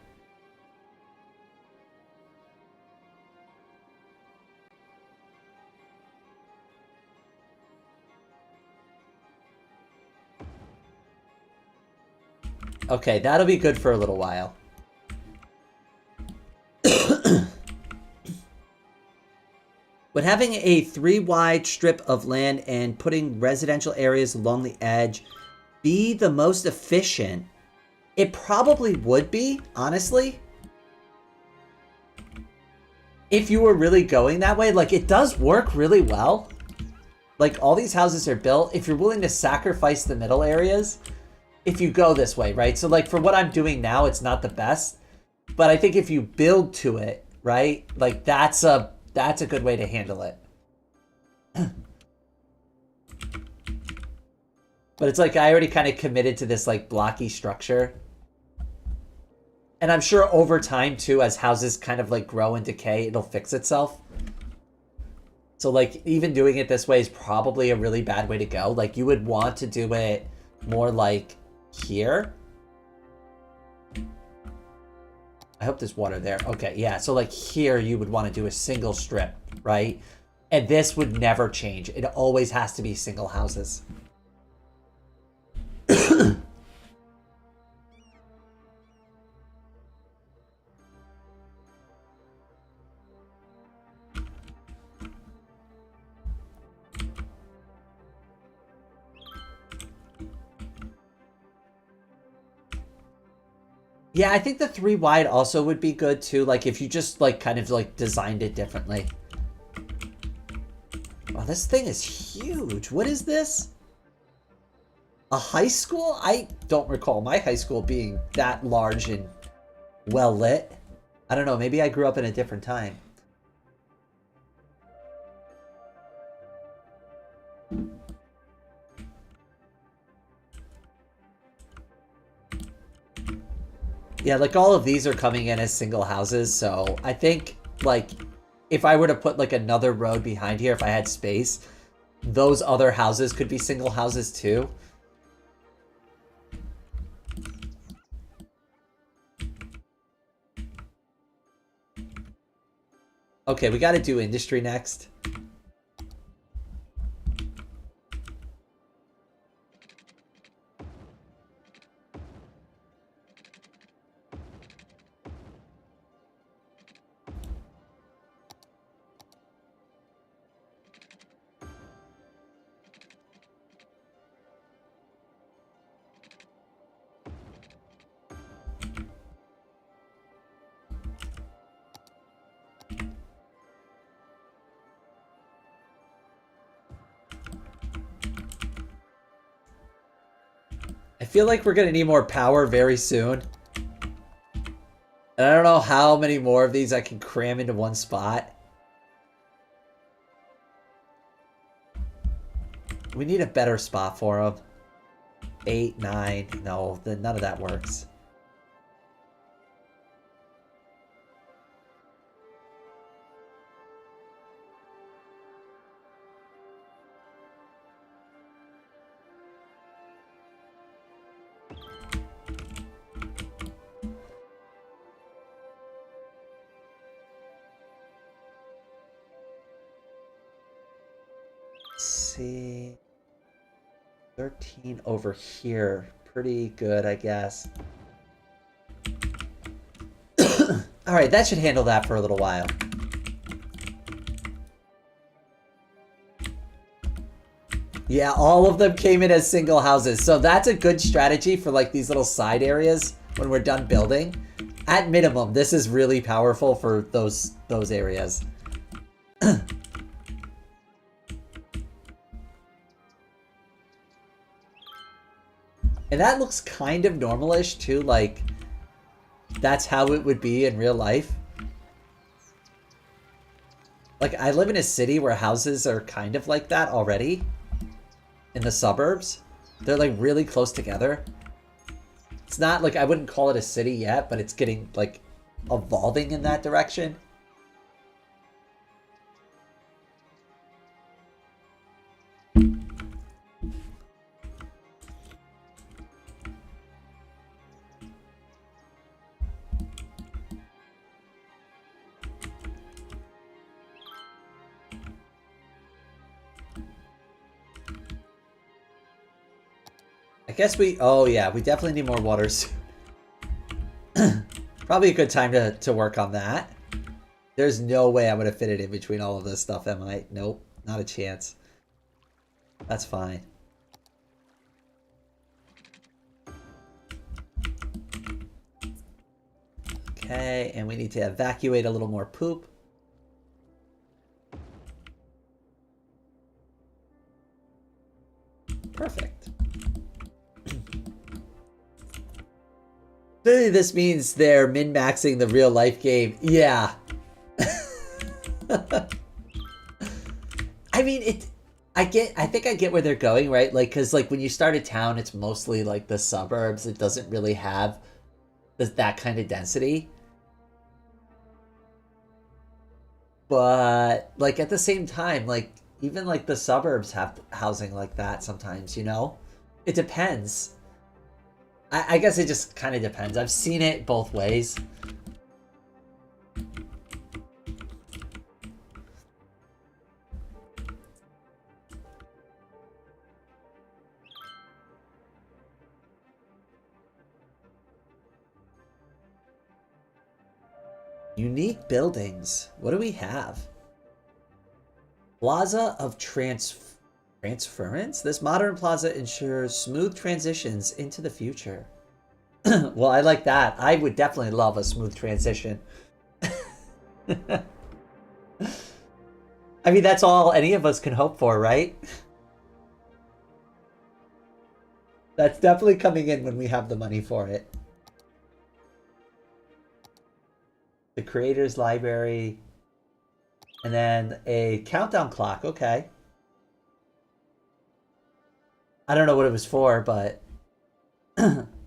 [SPEAKER 1] Okay, that'll be good for a little while. Would having a 3-wide strip of land and putting residential areas along the edge be the most efficient? It probably would be, honestly. If you were really going that way, like, it does work really well. Like, all these houses are built. If you're willing to sacrifice the middle areas, if you go this way, right? So, like, for what I'm doing now, it's not the best. But I think if you build to it, right? Like, that's a good way to handle it. But it's like I already kind of committed to this, like, blocky structure. And I'm sure over time, too, as houses kind of, like, grow and decay, it'll fix itself. So, like, even doing it this way is probably a really bad way to go. Like, you would want to do it more like here. I hope there's water there. Okay, yeah. So, like, here you would want to do a single strip, right? And this would never change. It always has to be single houses. Yeah, I think the 3 wide also would be good too. Like if you just like kind of like designed it differently. Wow, this thing is huge. What is this? A high school? I don't recall my high school being that large and well lit. I don't know. Maybe I grew up in a different time. Yeah, like all of these are coming in as single houses, so I think like if I were to put like another road behind here, if I had space, those other houses could be single houses too. Okay, we got to do industry next. I feel like we're gonna need more power very soon. And I don't know how many more of these I can cram into one spot. We need a better spot for them. 8, 9. No, none of that works. See, 13 over here. Pretty good, I guess. All right, that should handle that for a little while. Yeah, all of them came in as single houses. So that's a good strategy for like these little side areas when we're done building. At minimum, this is really powerful for those areas. And that looks kind of normalish too, like that's how it would be in real life. Like, I live in a city where houses are kind of like that already. In the suburbs. They're, like, really close together. It's not, like, I wouldn't call it a city yet, but it's getting, like, evolving in that direction. I guess oh yeah, we definitely need more water soon. Probably a good time to work on that. There's no way I'm gonna fit it in between all of this stuff, am I? Nope, not a chance. That's fine. Okay, and we need to evacuate a little more poop. Perfect. Clearly this means they're min-maxing the real life game. Yeah. I mean, I think I get where they're going, right? Like, cause like when you start a town, it's mostly like the suburbs. It doesn't really have that kind of density. But like at the same time, like even like the suburbs have housing like that sometimes, you know? It depends. I guess it just kind of depends. I've seen it both ways. Unique buildings. What do we have? Plaza of Transference? This modern plaza ensures smooth transitions into the future. Well, I like that. I would definitely love a smooth transition. I mean, that's all any of us can hope for, right? That's definitely coming in when we have the money for it. The creator's library. And then a countdown clock. Okay. I don't know what it was for, but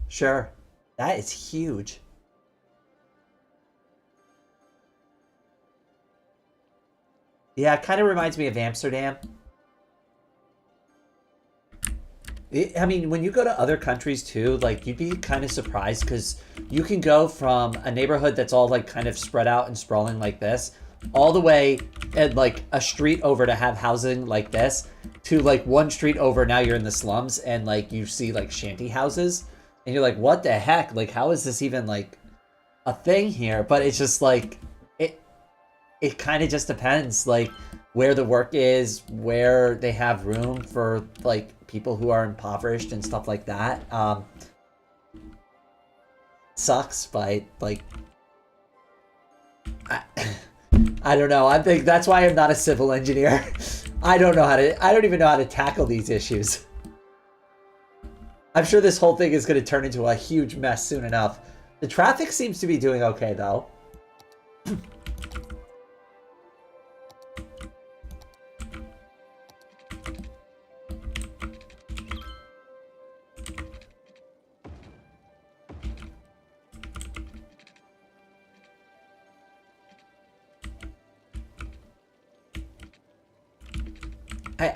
[SPEAKER 1] sure. That is huge. Yeah, it kind of reminds me of Amsterdam. I mean, when you go to other countries too, like you'd be kind of surprised because you can go from a neighborhood that's all like kind of spread out and sprawling like this, all the way at like a street over to have housing like this, to like one street over now you're in the slums and like you see like shanty houses and you're like, what the heck? Like, how is this even like a thing here? But it's just like it kind of just depends like where the work is, where they have room for like people who are impoverished and stuff like that. Sucks, but like I don't know. I think that's why I'm not a civil engineer. I don't even know how to tackle these issues. I'm sure this whole thing is going to turn into a huge mess soon enough. The traffic seems to be doing okay though.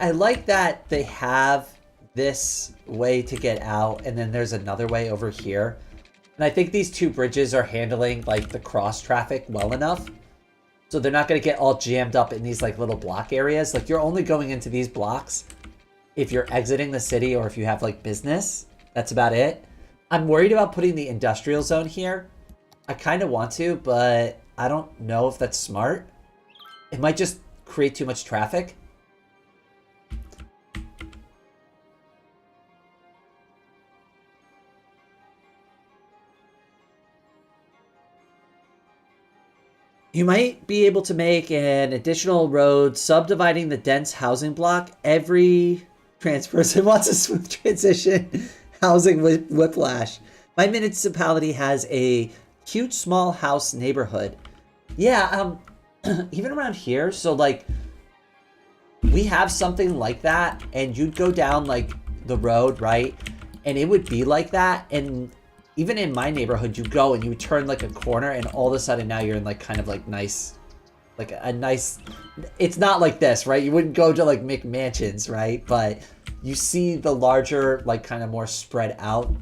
[SPEAKER 1] I like that they have this way to get out, and then there's another way over here. And I think these two bridges are handling like the cross traffic well enough. So they're not going to get all jammed up in these like little block areas. Like you're only going into these blocks if you're exiting the city or if you have like business. That's about it. I'm worried about putting the industrial zone here. I kind of want to, but I don't know if that's smart. It might just create too much traffic. You might be able to make an additional road subdividing the dense housing block. Every trans person wants a smooth transition. Housing whiplash. My municipality has a cute small house neighborhood. Yeah, even around here. So like we have something like that, and you'd go down like the road, right? And it would be like that. And even in my neighborhood, you go and you turn like a corner, and all of a sudden now you're in like kind of like nice, like a nice, it's not like this, right? You wouldn't go to like McMansions, right? But you see the larger, like kind of more spread out.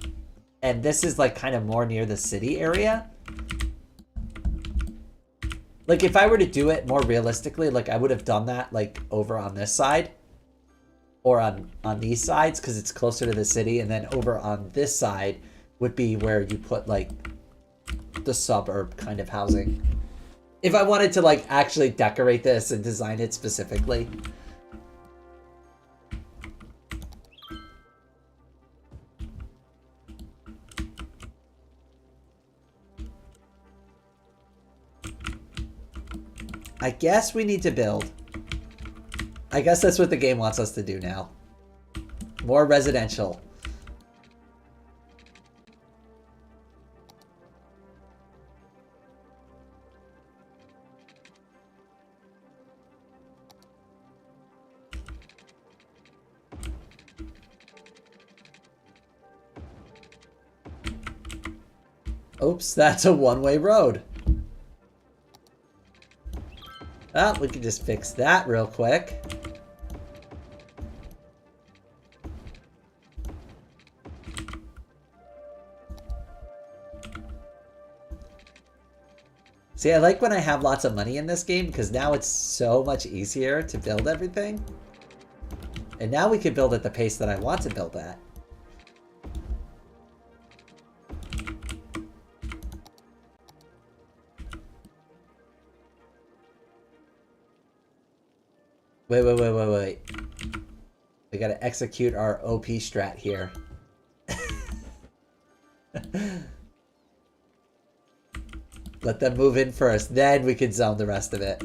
[SPEAKER 1] And this is like kind of more near the city area. Like if I were to do it more realistically, like I would have done that like over on this side or on these sides because it's closer to the city. And then over on this side would be where you put like the suburb kind of housing. If I wanted to like actually decorate this and design it specifically. I guess we need to build. I guess that's what the game wants us to do now. More residential. Oops, that's a one-way road. Oh, we can just fix that real quick. See, I like when I have lots of money in this game because now it's so much easier to build everything. And now we can build at the pace that I want to build at. Wait. We gotta execute our OP strat here. Let them move in first, then we can zone the rest of it.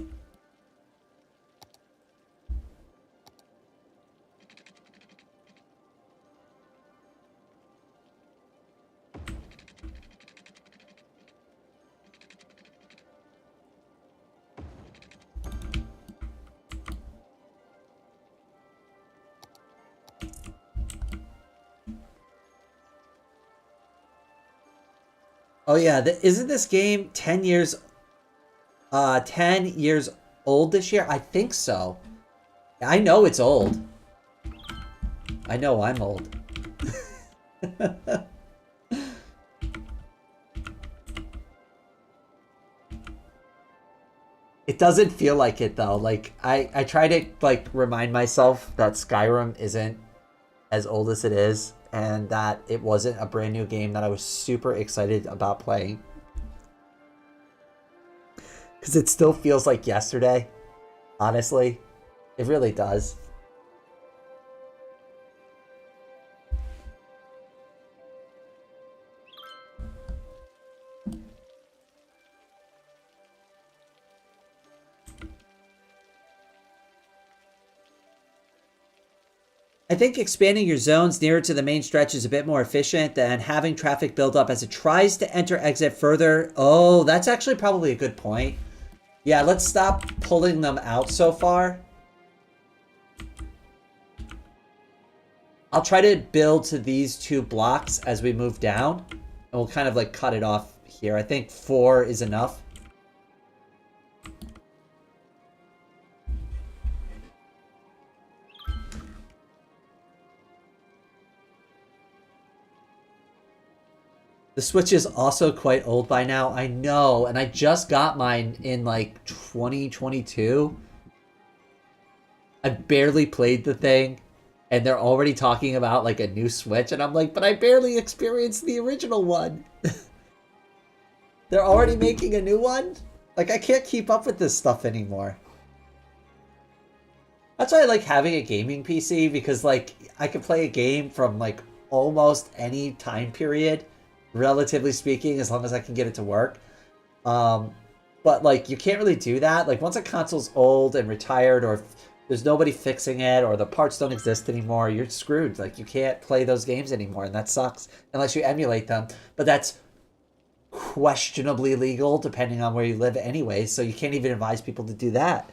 [SPEAKER 1] Oh yeah, isn't this game 10 years 10 years old this year? I think so. I know it's old. I know I'm old. It doesn't feel like it though. Like I try to like remind myself that Skyrim isn't as old as it is, and that it wasn't a brand new game that I was super excited about playing. Because it still feels like yesterday, honestly. It really does. I think expanding your zones nearer to the main stretch is a bit more efficient than having traffic build up as it tries to enter exit further. Oh, that's actually probably a good point. Yeah, let's stop pulling them out so far. I'll try to build to these 2 blocks as we move down. And we'll kind of like cut it off here. I think 4 is enough. The Switch is also quite old by now. I know, and I just got mine in like 2022. I barely played the thing, and they're already talking about like a new Switch, and I'm like, but I barely experienced the original one. They're already making a new one? Like, I can't keep up with this stuff anymore. That's why I like having a gaming PC, because like I can play a game from like almost any time period, relatively speaking, as long as I can get it to work. But like you can't really do that. Like once a console's old and retired, or if there's nobody fixing it, or the parts don't exist anymore, you're screwed. Like you can't play those games anymore, and that sucks unless you emulate them. But that's questionably legal depending on where you live anyway, so you can't even advise people to do that.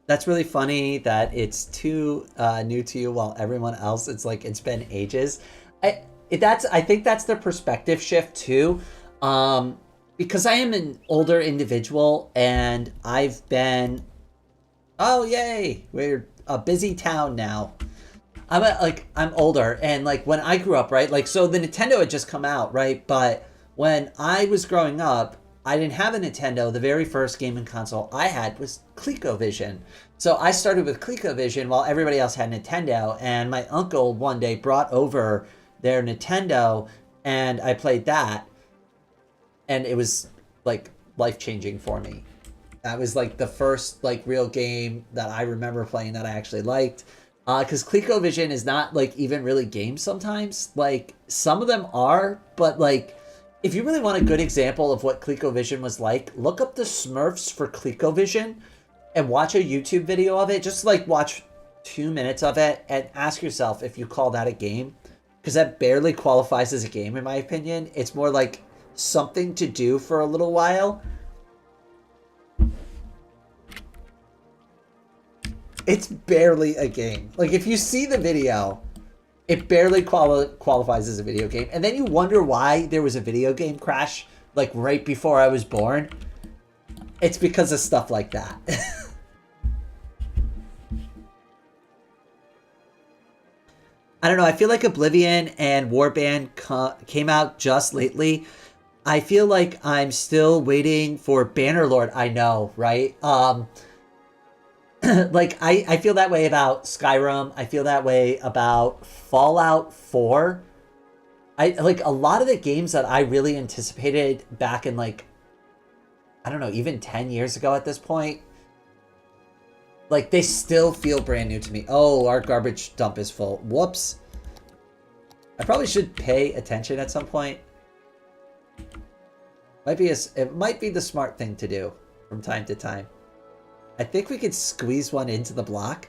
[SPEAKER 1] That's really funny that it's too new to you while everyone else, it's like it's been ages. I think that's the perspective shift too. Because I am an older individual and I've been, oh yay, we're a busy town now. I'm older, and like when I grew up, right? Like, so the Nintendo had just come out, right? But when I was growing up, I didn't have a Nintendo. The very first gaming console I had was ColecoVision. So I started with ColecoVision while everybody else had Nintendo, and my uncle one day brought over their Nintendo and I played that, and it was like life-changing for me. That was like the first like real game that I remember playing that I actually liked. Because ColecoVision is not like even really games sometimes. Like some of them are, but like if you really want a good example of what ColecoVision was like, look up the Smurfs for ColecoVision and watch a YouTube video of it. Just like watch 2 minutes of it and ask yourself if you call that a game. Because that barely qualifies as a game in my opinion. It's more like something to do for a little while. It's barely a game. Like if you see the video, it barely qualifies as a video game. And then you wonder why there was a video game crash like right before I was born. It's because of stuff like that. I don't know. I feel like Oblivion and Warband came out just lately. I feel like I'm still waiting for Bannerlord. I know, right? Like I feel that way about Skyrim. I feel that way about Fallout 4. I like a lot of the games that I really anticipated back in like, I don't know, even 10 years ago at this point. Like they still feel brand new to me. Oh, our garbage dump is full. Whoops. I probably should pay attention at some point. It might be the smart thing to do from time to time. I think we could squeeze one into the block.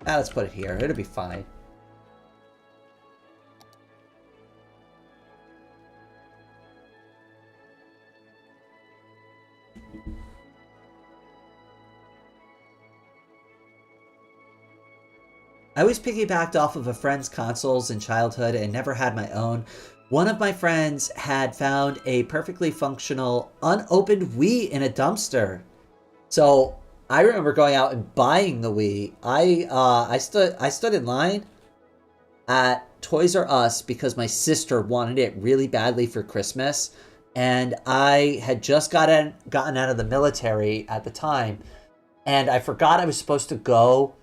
[SPEAKER 1] Let's put it here. It'll be fine. I always piggybacked off of a friend's consoles in childhood and never had my own. One of my friends had found a perfectly functional, unopened Wii in a dumpster. So I remember going out and buying the Wii. I stood in line at Toys R Us because my sister wanted it really badly for Christmas, and I had just gotten out of the military at the time, and I forgot I was supposed to go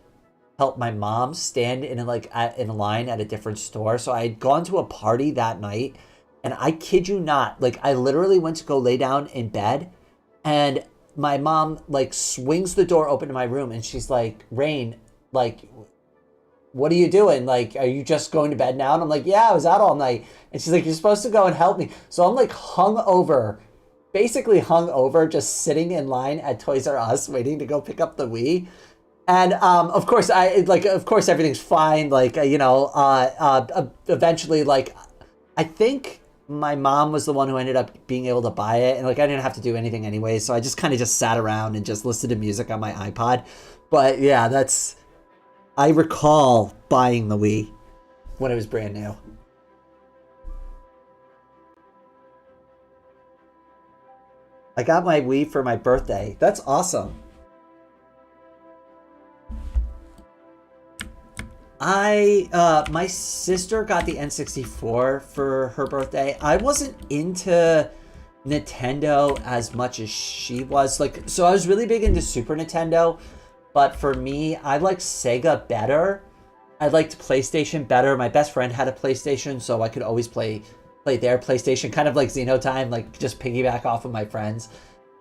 [SPEAKER 1] help my mom stand in a line at a different store. So I had gone to a party that night, and I kid you not, like I literally went to go lay down in bed, and my mom like swings the door open to my room and she's like, Rain, like, what are you doing? Like, are you just going to bed now? And I'm like, yeah, I was out all night. And she's like, you're supposed to go and help me. So I'm like basically hung over, just sitting in line at Toys R Us waiting to go pick up the Wii. And of course everything's fine. Like eventually, like I think my mom was the one who ended up being able to buy it, and like I didn't have to do anything anyway, so I just kind of just sat around and just listened to music on my iPod. But yeah, I recall buying the Wii when it was brand new. I got my Wii for my birthday. That's awesome. My sister got the N64 for her birthday. I wasn't into Nintendo as much as she was. Like, so I was really big into Super Nintendo, but for me, I liked Sega better. I liked PlayStation better. My best friend had a PlayStation, so I could always play their PlayStation, kind of like Xenotime, like just piggyback off of my friends.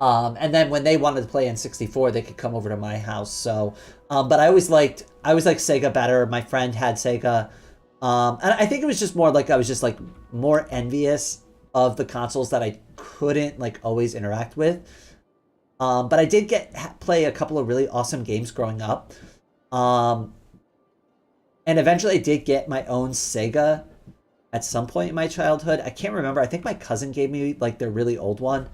[SPEAKER 1] And then when they wanted to play N64, they could come over to my house. So, but I always liked Sega better. My friend had Sega. And I think it was just more like I was just like more envious of the consoles that I couldn't like always interact with. But I did play a couple of really awesome games growing up. And eventually I did get my own Sega at some point in my childhood. I can't remember. I think my cousin gave me like their really old one.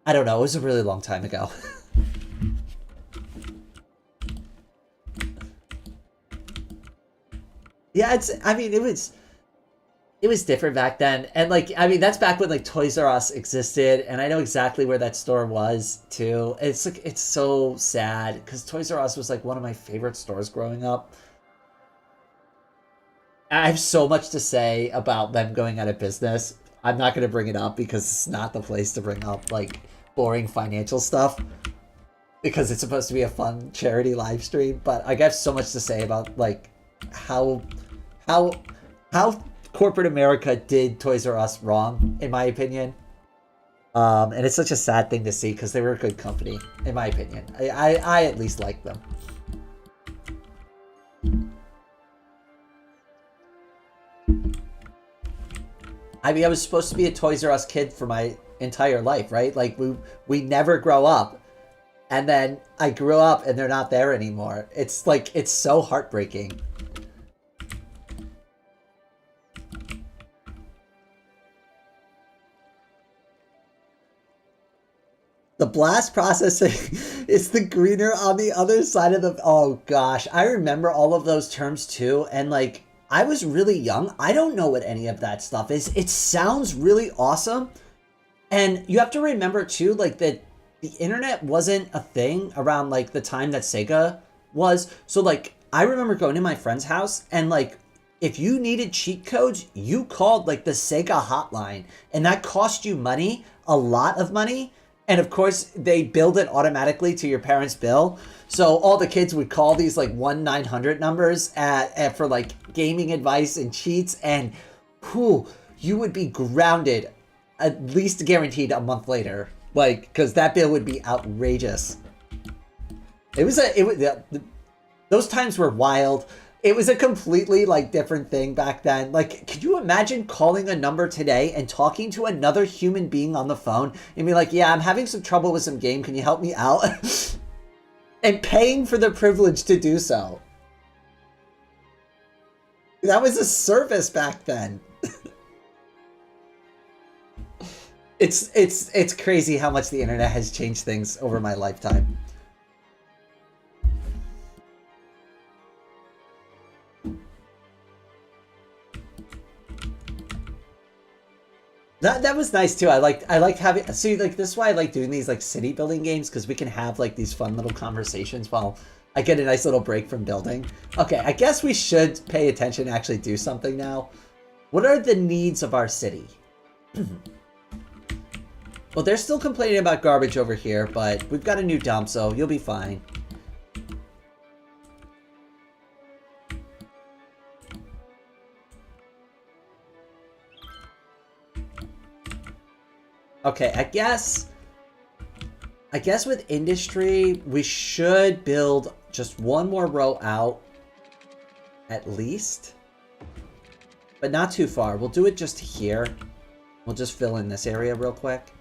[SPEAKER 1] I don't know. It was a really long time ago. Yeah, I mean, it was different back then. And like, I mean, that's back when like Toys R Us existed, and I know exactly where that store was too. It's like, it's so sad because Toys R Us was like one of my favorite stores growing up. I have so much to say about them going out of business. I'm not going to bring it up because it's not the place to bring up like boring financial stuff, because it's supposed to be a fun charity live stream. But I have so much to say about like how corporate America did Toys R Us wrong, in my opinion. And it's such a sad thing to see because they were a good company, in my opinion. I at least like them. I mean, I was supposed to be a Toys R Us kid for my entire life, right? Like, we never grow up. And then I grew up and they're not there anymore. It's like, it's so heartbreaking. The blast processing is the greener on the other side of the... Oh, gosh. I remember all of those terms, too. And, like, I was really young. I don't know what any of that stuff is. It sounds really awesome. And you have to remember, too, like, that the internet wasn't a thing around, like, the time that Sega was. So, like, I remember going to my friend's house and, like, if you needed cheat codes, you called, like, the Sega hotline. And that cost you money, a lot of money. And of course, they billed it automatically to your parents' bill. So all the kids would call these like 1-900 numbers for like gaming advice and cheats. And whew, you would be grounded at least guaranteed a month later. Like, because that bill would be outrageous. Those times were wild. It was a completely like different thing back then. Like, could you imagine calling a number today and talking to another human being on the phone and be like, yeah, I'm having some trouble with some game. Can you help me out? And paying for the privilege to do so. That was a service back then. It's crazy how much the internet has changed things over my lifetime. That was nice too. I liked having, see, like, this is why I like doing these like city building games, because we can have like these fun little conversations while I get a nice little break from building. Okay, I guess we should pay attention and actually do something now. What are the needs of our city? Well, they're still complaining about garbage over here, but we've got a new dump, so you'll be fine. Okay, I guess with industry, we should build just one more row out, at least. But not too far. We'll do it just here. We'll just fill in this area real quick.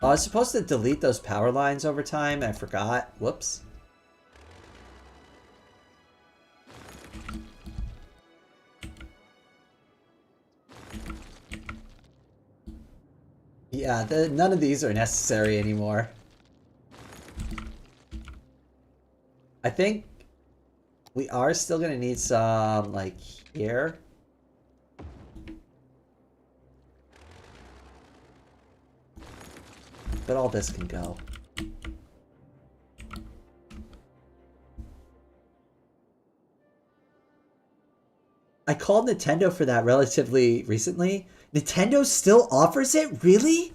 [SPEAKER 1] Oh, I was supposed to delete those power lines over time. I forgot. Whoops. Yeah, none of these are necessary anymore. I think we are still going to need some, like, here. But all this can go. I called Nintendo for that relatively recently. Nintendo still offers it? Really?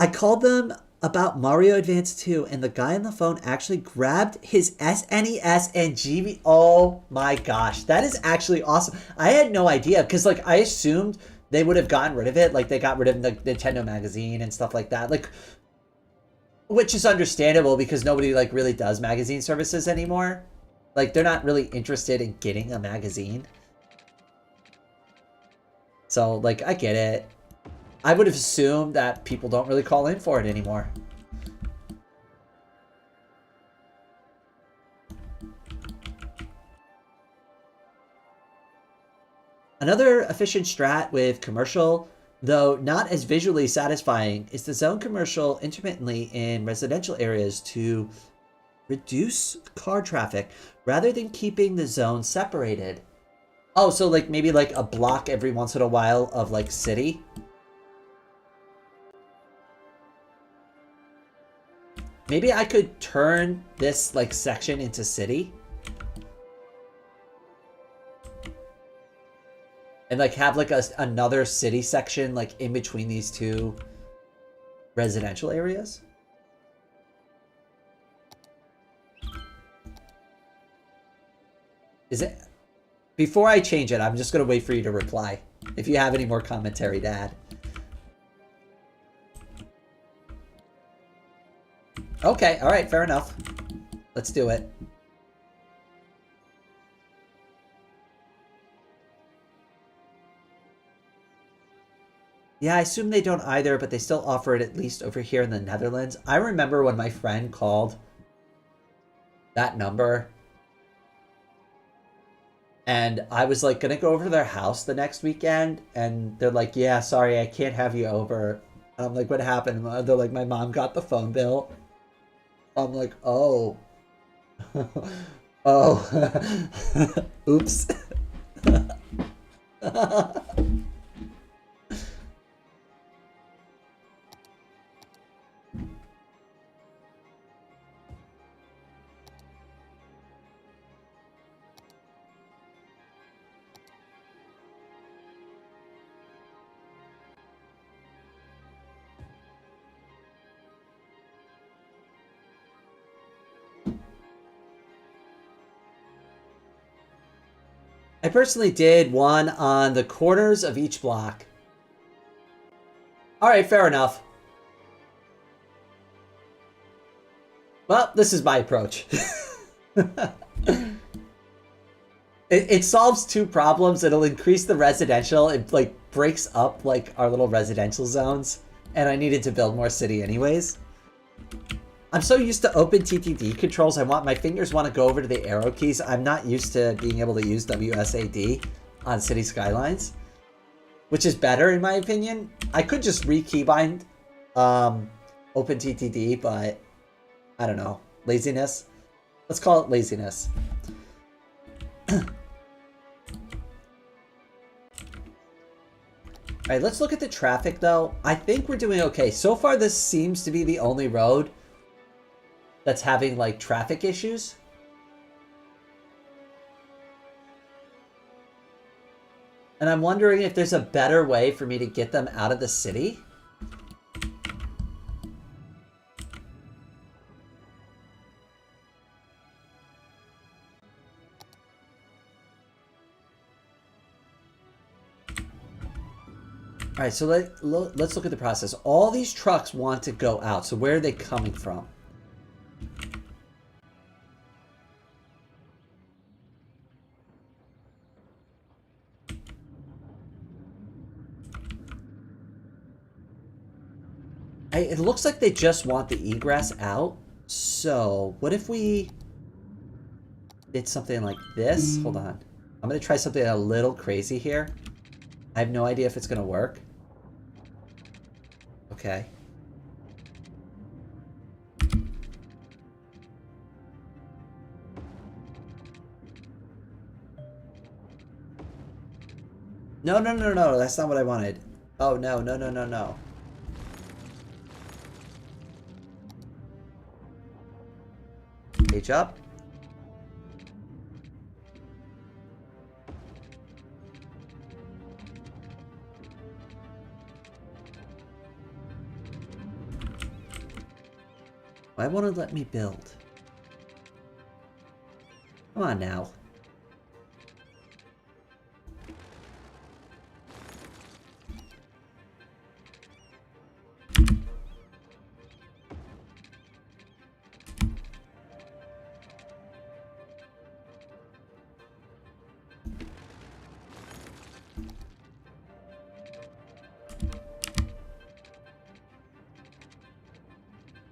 [SPEAKER 1] I called them about Mario Advance 2, and the guy on the phone actually grabbed his SNES and GB. Oh my gosh, that is actually awesome. I had no idea, because like I assumed they would have gotten rid of it. Like they got rid of the Nintendo magazine and stuff like that. Like, which is understandable because nobody like really does magazine services anymore. Like, they're not really interested in getting a magazine. So, like, I get it. I would have assumed that people don't really call in for it anymore. Another efficient strat with commercial, though not as visually satisfying, is to zone commercial intermittently in residential areas to reduce car traffic rather than keeping the zones separated. Oh, so like maybe like a block every once in a while of like city. Maybe I could turn this like section into city. And like have like another city section like in between these two residential areas. Is it? Before I change it, I'm just going to wait for you to reply. If you have any more commentary to add. Okay, alright, fair enough. Let's do it. Yeah, I assume they don't either, but they still offer it at least over here in the Netherlands. I remember when my friend called that number, and I was like gonna go over to their house the next weekend, and they're like, yeah, sorry, I can't have you over. I'm like, what happened? They're like, my mom got the phone bill. I'm like, oh. Oh. Oops. I personally did one on the corners of each block. Alright, fair enough. Well, this is my approach. It solves two problems. It'll increase the residential. It like breaks up like our little residential zones. And I needed to build more city anyways. I'm so used to OpenTTD controls. My fingers want to go over to the arrow keys. I'm not used to being able to use WSAD on City Skylines, which is better in my opinion. I could just re-keybind OpenTTD, but I don't know. Laziness? Let's call it laziness. Alright, let's look at the traffic though. I think we're doing okay. So far this seems to be the only road that's having like traffic issues. And I'm wondering if there's a better way for me to get them out of the city. All right, so let's look at the process. All these trucks want to go out. So where are they coming from? It looks like they just want the egress out. So what if we did something like this? Hold on. I'm going to try something a little crazy here. I have no idea if it's going to work. Okay. No, no, no, no. That's not what I wanted. Oh, no, no, no, no, no. Page up. Why won't it let me build? Come on now.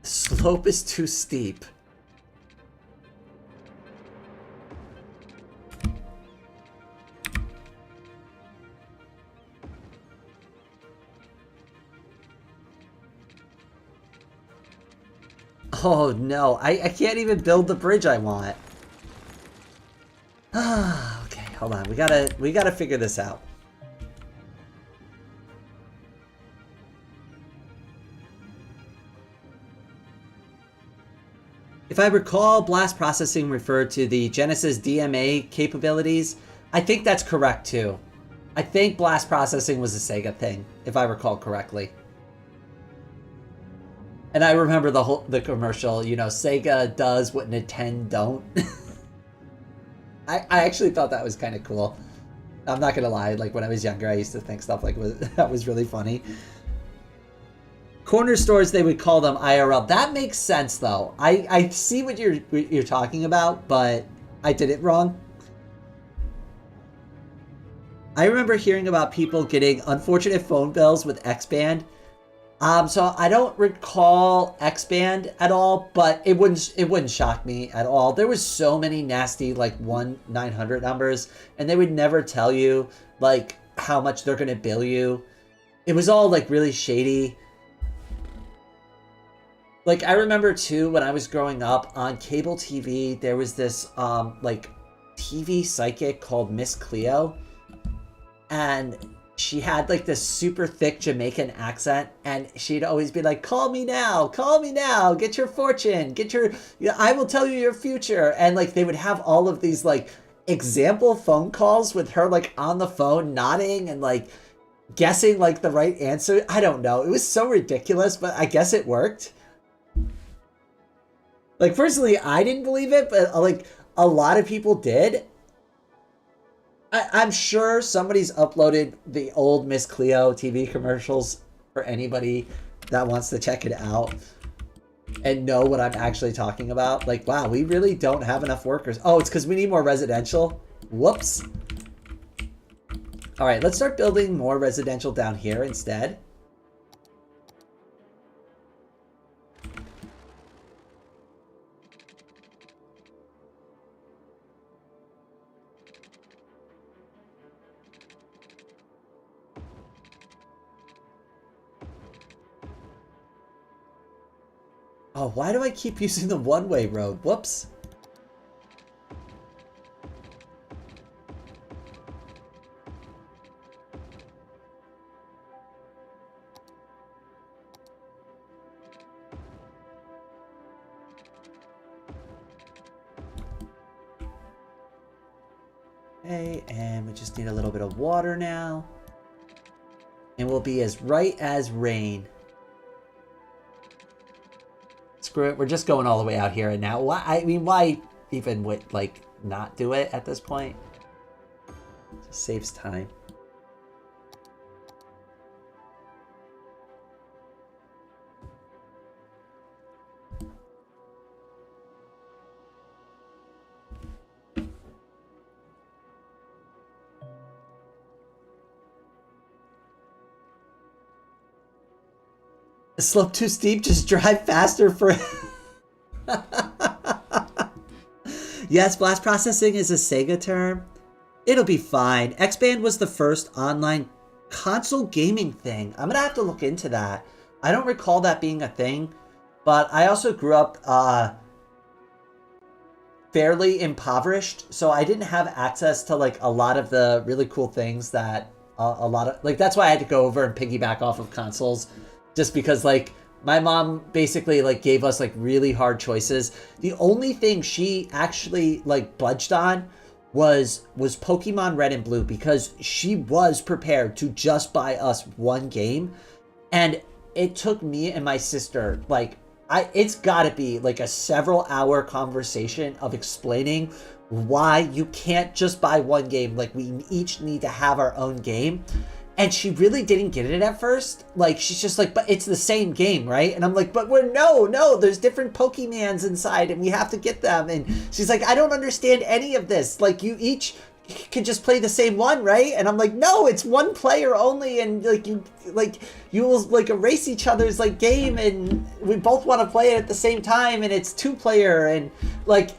[SPEAKER 1] Slope is too steep. Oh no, I can't even build the bridge I want. Okay, hold on. We gotta figure this out. If I recall, blast processing referred to the Genesis DMA capabilities. I think that's correct too. I think blast processing was a Sega thing, if I recall correctly. And I remember the commercial, you know, Sega does what Nintendo don't. I actually thought that was kind of cool. I'm not gonna lie, like when I was younger, I used to think stuff like that was really funny. Corner stores, they would call them IRL. That makes sense though. I see what you're talking about, but I did it wrong. I remember hearing about people getting unfortunate phone bills with X-Band. So I don't recall X-Band at all, but it wouldn't shock me at all. There was so many nasty like 1-900 numbers, and they would never tell you like how much they're gonna bill you. It was all like really shady. Like I remember too when I was growing up on cable TV, there was this like TV psychic called Miss Cleo, and she had like this super thick Jamaican accent, and she'd always be like, call me now, get your fortune, I will tell you your future. And like they would have all of these like example phone calls with her like on the phone nodding and like guessing like the right answer. I don't know. It was so ridiculous, but I guess it worked. Like personally, I didn't believe it, but like a lot of people did. I'm sure somebody's uploaded the old Miss Cleo TV commercials for anybody that wants to check it out and know what I'm actually talking about. Like, wow, we really don't have enough workers. Oh, it's because we need more residential. Whoops. All right, let's start building more residential down here instead. Oh, why do I keep using the one-way road? Whoops. Okay, and we just need a little bit of water now. And we'll be as right as rain. Screw it, we're just going all the way out here and now. Why? I mean, why even like not do it at this point? It just saves time. Slope too steep, just drive faster for Yes, blast processing is a Sega term. It'll be fine. X-Band was the first online console gaming thing. I'm gonna have to look into that. I don't recall that being a thing, but I also grew up fairly impoverished, so I didn't have access to like a lot of the really cool things that a lot of like that's why I had to go over and piggyback off of consoles. Just because like my mom basically like gave us like really hard choices. The only thing she actually like budged on was Pokemon Red and Blue, because she was prepared to just buy us one game. And it took me and my sister like it's got to be like a several hour conversation of explaining why you can't just buy one game. Like we each need to have our own game. And she really didn't get it at first. Like, she's just like, but it's the same game, right? And I'm like, but no, there's different Pokemons inside and we have to get them. And she's like, I don't understand any of this. Like, you each can just play the same one, right? And I'm like, no, it's one player only, and you will like erase each other's like game, and we both want to play it at the same time, and it's 2-player, and like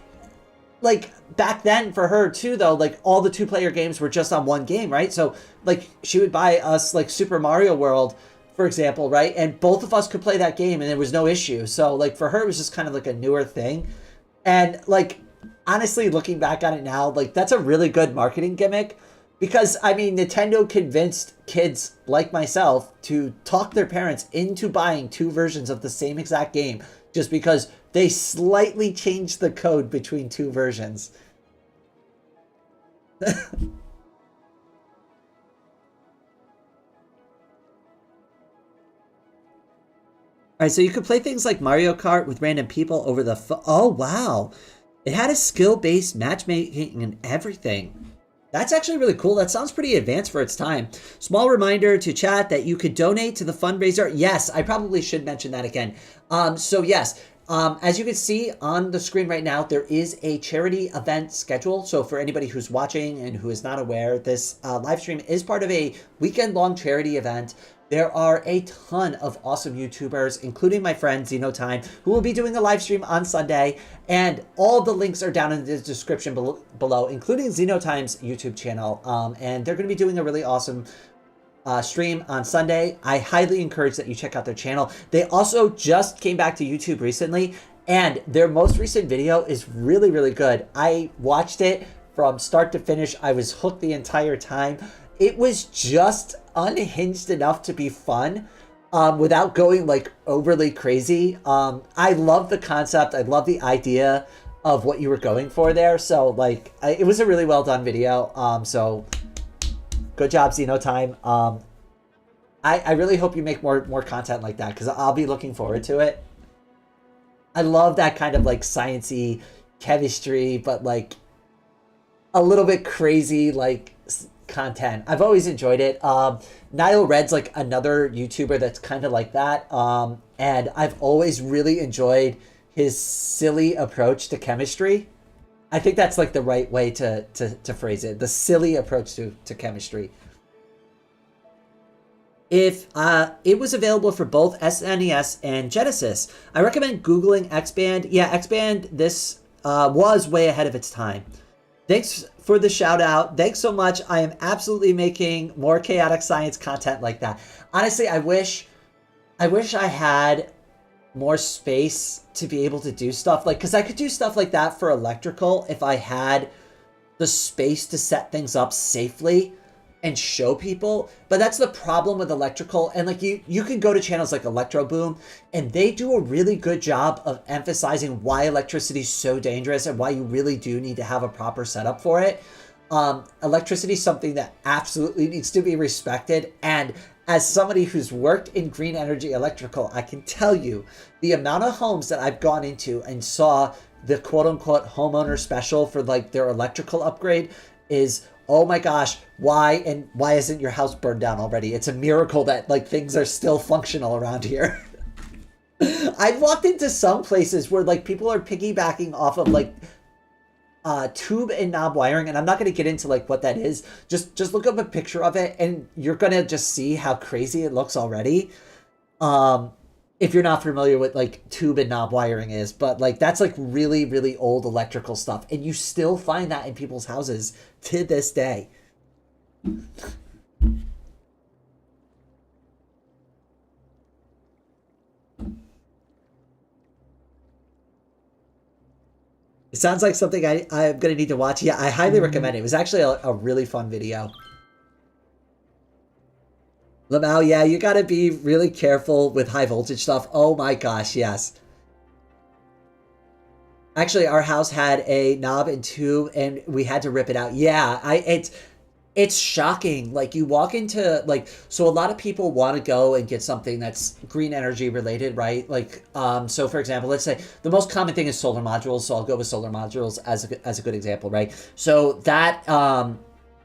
[SPEAKER 1] back then for her too, though, like all the 2-player games were just on one game, right? So like she would buy us like Super Mario World, for example, right? And both of us could play that game and there was no issue. So like for her, it was just kind of like a newer thing. And like, honestly, looking back on it now, like that's a really good marketing gimmick, because I mean, Nintendo convinced kids like myself to talk their parents into buying 2 versions of the same exact game just because they slightly changed the code between 2 versions. All right, so you could play things like Mario Kart with random people over the phone. Oh, wow. It had a skill-based matchmaking and everything. That's actually really cool. That sounds pretty advanced for its time. Small reminder to chat that you could donate to the fundraiser. Yes, I probably should mention that again. So yes, as you can see on the screen right now, there is a charity event schedule. So for anybody who's watching and who is not aware, this live stream is part of a weekend-long charity event. There are a ton of awesome YouTubers, including my friend Xenotime, who will be doing a live stream on Sunday. And all the links are down in the description below, including Xenotime's YouTube channel. And they're going to be doing a really awesome stream on Sunday. I highly encourage that you check out their channel. They also just came back to YouTube recently, and their most recent video is really, really good. I watched it from start to finish. I was hooked the entire time. It was just unhinged enough to be fun without going like overly crazy. I love the concept. I love the idea of what you were going for there. So like, it was a really well done video. So good job, Xenotime. I really hope you make more content like that, because I'll be looking forward to it. I love that kind of like sciencey chemistry, but like a little bit crazy like content. I've always enjoyed it. Nile Red's like another YouTuber that's kind of like that. And I've always really enjoyed his silly approach to chemistry. I think that's like the right way to phrase it. The silly approach to chemistry. If it was available for both SNES and Genesis, I recommend Googling X-Band. Yeah, X-Band, this was way ahead of its time. Thanks for the shout out. Thanks so much. I am absolutely making more chaotic science content like that. Honestly, I wish I had more space to be able to do stuff like, because I could do stuff like that for electrical if I had the space to set things up safely and show people. But that's the problem with electrical. And like you can go to channels like Electro Boom, and they do a really good job of emphasizing why electricity is so dangerous and why you really do need to have a proper setup for it. Electricity is something that absolutely needs to be respected. And as somebody who's worked in green energy electrical, I can tell you the amount of homes that I've gone into and saw the quote unquote homeowner special for like their electrical upgrade is, oh my gosh, why isn't your house burned down already? It's a miracle that like things are still functional around here. I've walked into some places where like people are piggybacking off of like tube and knob wiring, and I'm not going to get into like what that is. Just look up a picture of it and you're going to just see how crazy it looks already. If you're not familiar with like tube and knob wiring is, but like that's like really, really old electrical stuff. And you still find that in people's houses to this day. It sounds like something I'm going to need to watch. Yeah, I highly recommend it. It was actually a really fun video. Lamau, yeah, you got to be really careful with high voltage stuff. Oh my gosh, yes. Actually, our house had a knob and tube, and we had to rip it out. Yeah, it's shocking. Like you walk into like, so a lot of people want to go and get something that's green energy related, right? Like, so for example, let's say the most common thing is solar modules. So I'll go with solar modules as a good example, right? So that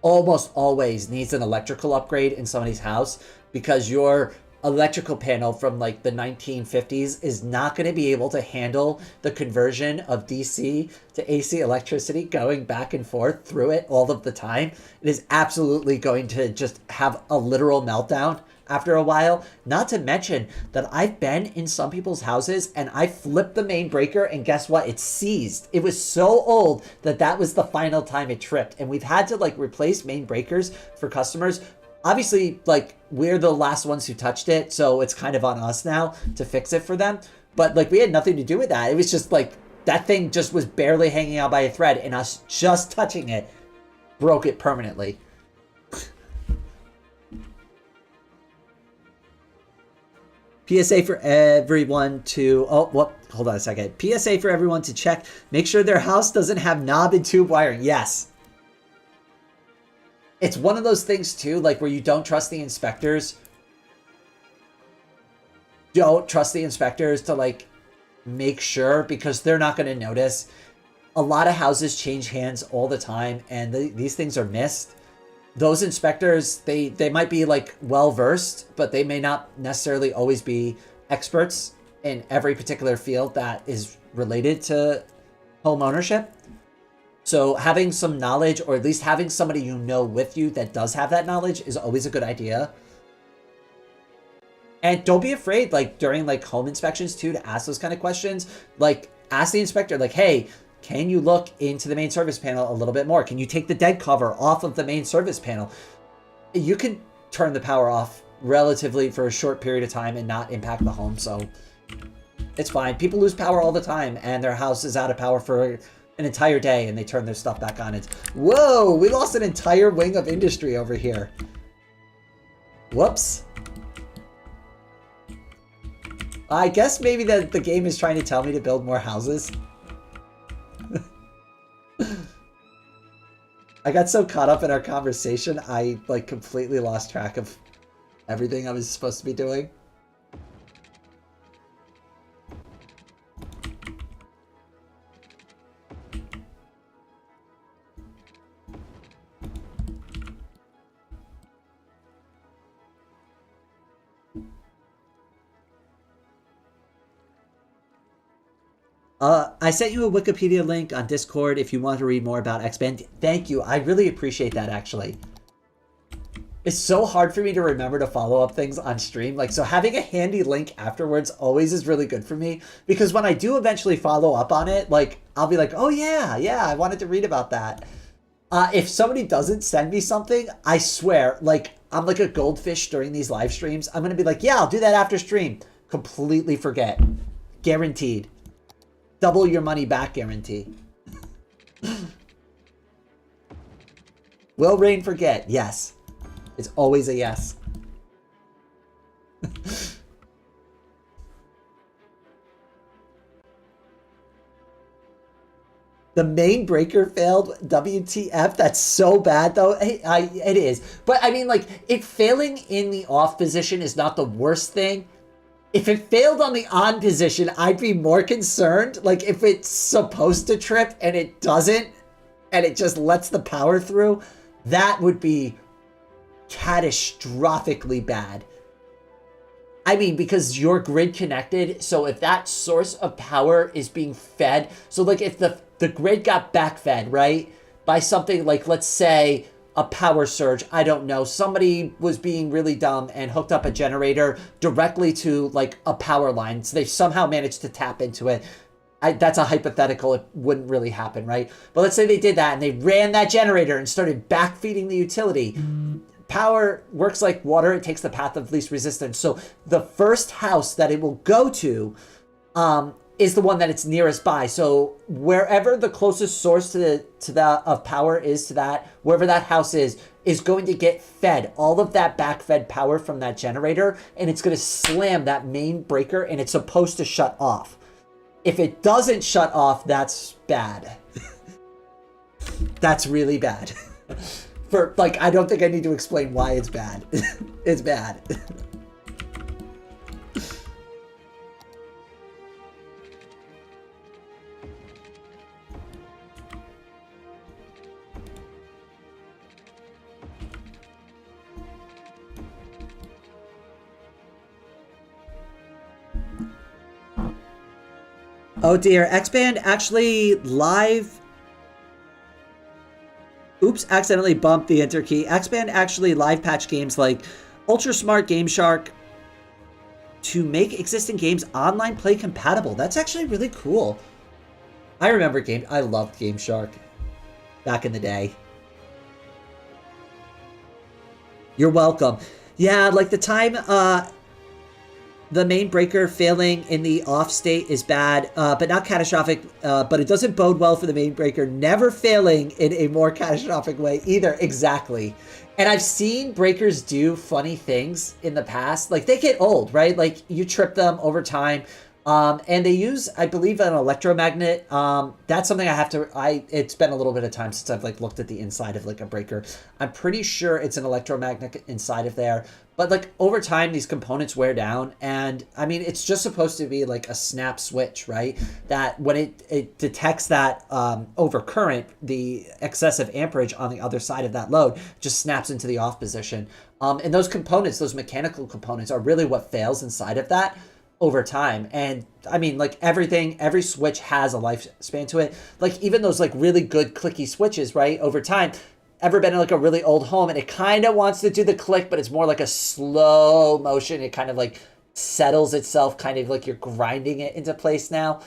[SPEAKER 1] almost always needs an electrical upgrade in somebody's house because your electrical panel from like the 1950s is not going to be able to handle the conversion of DC to AC electricity going back and forth through it all of the time. It is absolutely going to just have a literal meltdown after a while. Not to mention that I've been in some people's houses and I flipped the main breaker and guess what? It seized. It was so old that that was the final time it tripped. And we've had to like replace main breakers for customers. Obviously, like, we're the last ones who touched it, so it's kind of on us now to fix it for them. But, like, we had nothing to do with that. It was just, like, that thing just was barely hanging out by a thread, and us just touching it broke it permanently. PSA for everyone to... Oh, what? Hold on a second. PSA for everyone to check. Make sure their house doesn't have knob and tube wiring. Yes. It's one of those things, too, like, where you don't trust the inspectors. Don't trust the inspectors to, like, make sure, because they're not going to notice. A lot of houses change hands all the time, and these things are missed. Those inspectors, they might be, like, well-versed, but they may not necessarily always be experts in every particular field that is related to home ownership. So having some knowledge, or at least having somebody you know with you that does have that knowledge, is always a good idea. And don't be afraid, like, during, like, home inspections, too, to ask those kind of questions. Like, ask the inspector, like, hey, can you look into the main service panel a little bit more? Can you take the dead cover off of the main service panel? You can turn the power off relatively for a short period of time and not impact the home, so it's fine. People lose power all the time, and their house is out of power for an entire day, and they turn their stuff back on. It's, whoa, we lost an entire wing of industry over here. Whoops. I guess maybe that the game is trying to tell me to build more houses. I got so caught up in our conversation, I like completely lost track of everything I was supposed to be doing. I sent you a Wikipedia link on Discord if you want to read more about X-Band. Thank you. I really appreciate that, actually. It's so hard for me to remember to follow up things on stream. Like, so having a handy link afterwards always is really good for me. Because when I do eventually follow up on it, like, I'll be like, oh yeah, I wanted to read about that. If somebody doesn't send me something, I swear, like, I'm like a goldfish during these live streams. I'm going to be like, yeah, I'll do that after stream. Completely forget. Guaranteed. Double your money back guarantee. Will Rain forget? Yes. It's always a yes. The main breaker failed. WTF? That's so bad, though. It is. But, I mean, like, it failing in the off position is not the worst thing. If it failed on the on position, I'd be more concerned. Like, if it's supposed to trip and it doesn't, and it just lets the power through, that would be catastrophically bad. I mean, because you're grid connected, so if that source of power is being fed, so like if the grid got backfed, right, by something like, let's say, a power surge, I don't know, somebody was being really dumb and hooked up a generator directly to like a power line, so they somehow managed to tap into it. That's a hypothetical, it wouldn't really happen, right? But let's say they did that and they ran that generator and started backfeeding the utility. Power works like water, it takes the path of least resistance. So the first house that it will go to is the one that it's nearest by. So wherever the closest source to that of power is to that, wherever that house is going to get fed all of that backfed power from that generator, and it's going to slam that main breaker, and it's supposed to shut off. If it doesn't shut off, that's bad. That's really bad. For, like, I don't think I need to explain why it's bad. It's bad. Oh dear, X-Band actually live... Oops, accidentally bumped the enter key. X-Band actually live patch games like Ultra Smart Game Shark to make existing games online play compatible. That's actually really cool. I remember I loved Game Shark back in the day. You're welcome. Yeah, like the time the main breaker failing in the off state is bad, but not catastrophic, but it doesn't bode well for the main breaker never failing in a more catastrophic way either. Exactly. And I've seen breakers do funny things in the past. Like, they get old, right? Like, you trip them over time. And they use, I believe, an electromagnet. That's something I have to, it's been a little bit of time since I've like looked at the inside of like a breaker. I'm pretty sure it's an electromagnet inside of there. But like over time, these components wear down. And I mean, it's just supposed to be like a snap switch, right? That when it detects that over current, the excessive amperage on the other side of that load just snaps into the off position. And those components, those mechanical components are really what fails inside of that over time. And I mean, like every switch has a lifespan to it. Like even those like really good clicky switches, right? Over time, ever been in like a really old home and it kind of wants to do the click, but it's more like a slow motion. It kind of like settles itself, kind of like you're grinding it into place now.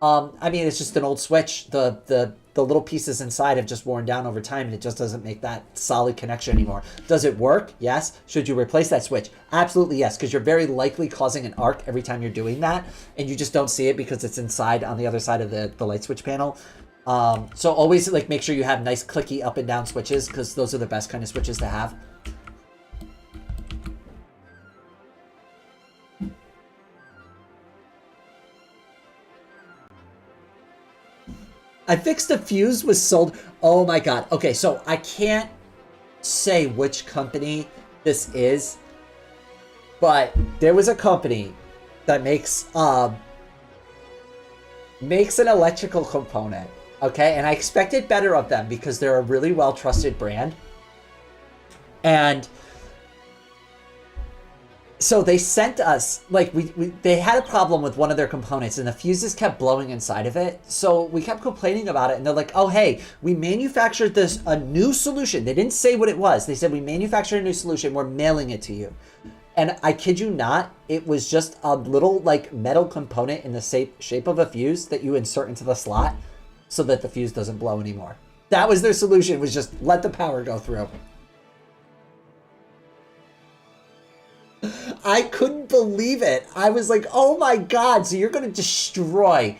[SPEAKER 1] I mean, it's just an old switch. The little pieces inside have just worn down over time and it just doesn't make that solid connection anymore. Does it work? Yes. Should you replace that switch? Absolutely yes, because you're very likely causing an arc every time you're doing that and you just don't see it because it's inside on the other side of the light switch panel. So always like make sure you have nice clicky up and down switches because those are the best kind of switches to have. I fixed a fuse was sold. Oh my God. Okay, so I can't say which company this is, but there was a company that makes an electrical component. Okay, and I expected better of them because they're a really well trusted brand. And so they sent us, like, they had a problem with one of their components and the fuses kept blowing inside of it. So we kept complaining about it and they're like, oh, hey, we manufactured a new solution. They didn't say what it was. They said, we manufactured a new solution. We're mailing it to you. And I kid you not, it was just a little like metal component in the shape of a fuse that you insert into the slot so that the fuse doesn't blow anymore. That was their solution, was just let the power go through. I couldn't believe it. I was like, oh my God, so you're going to destroy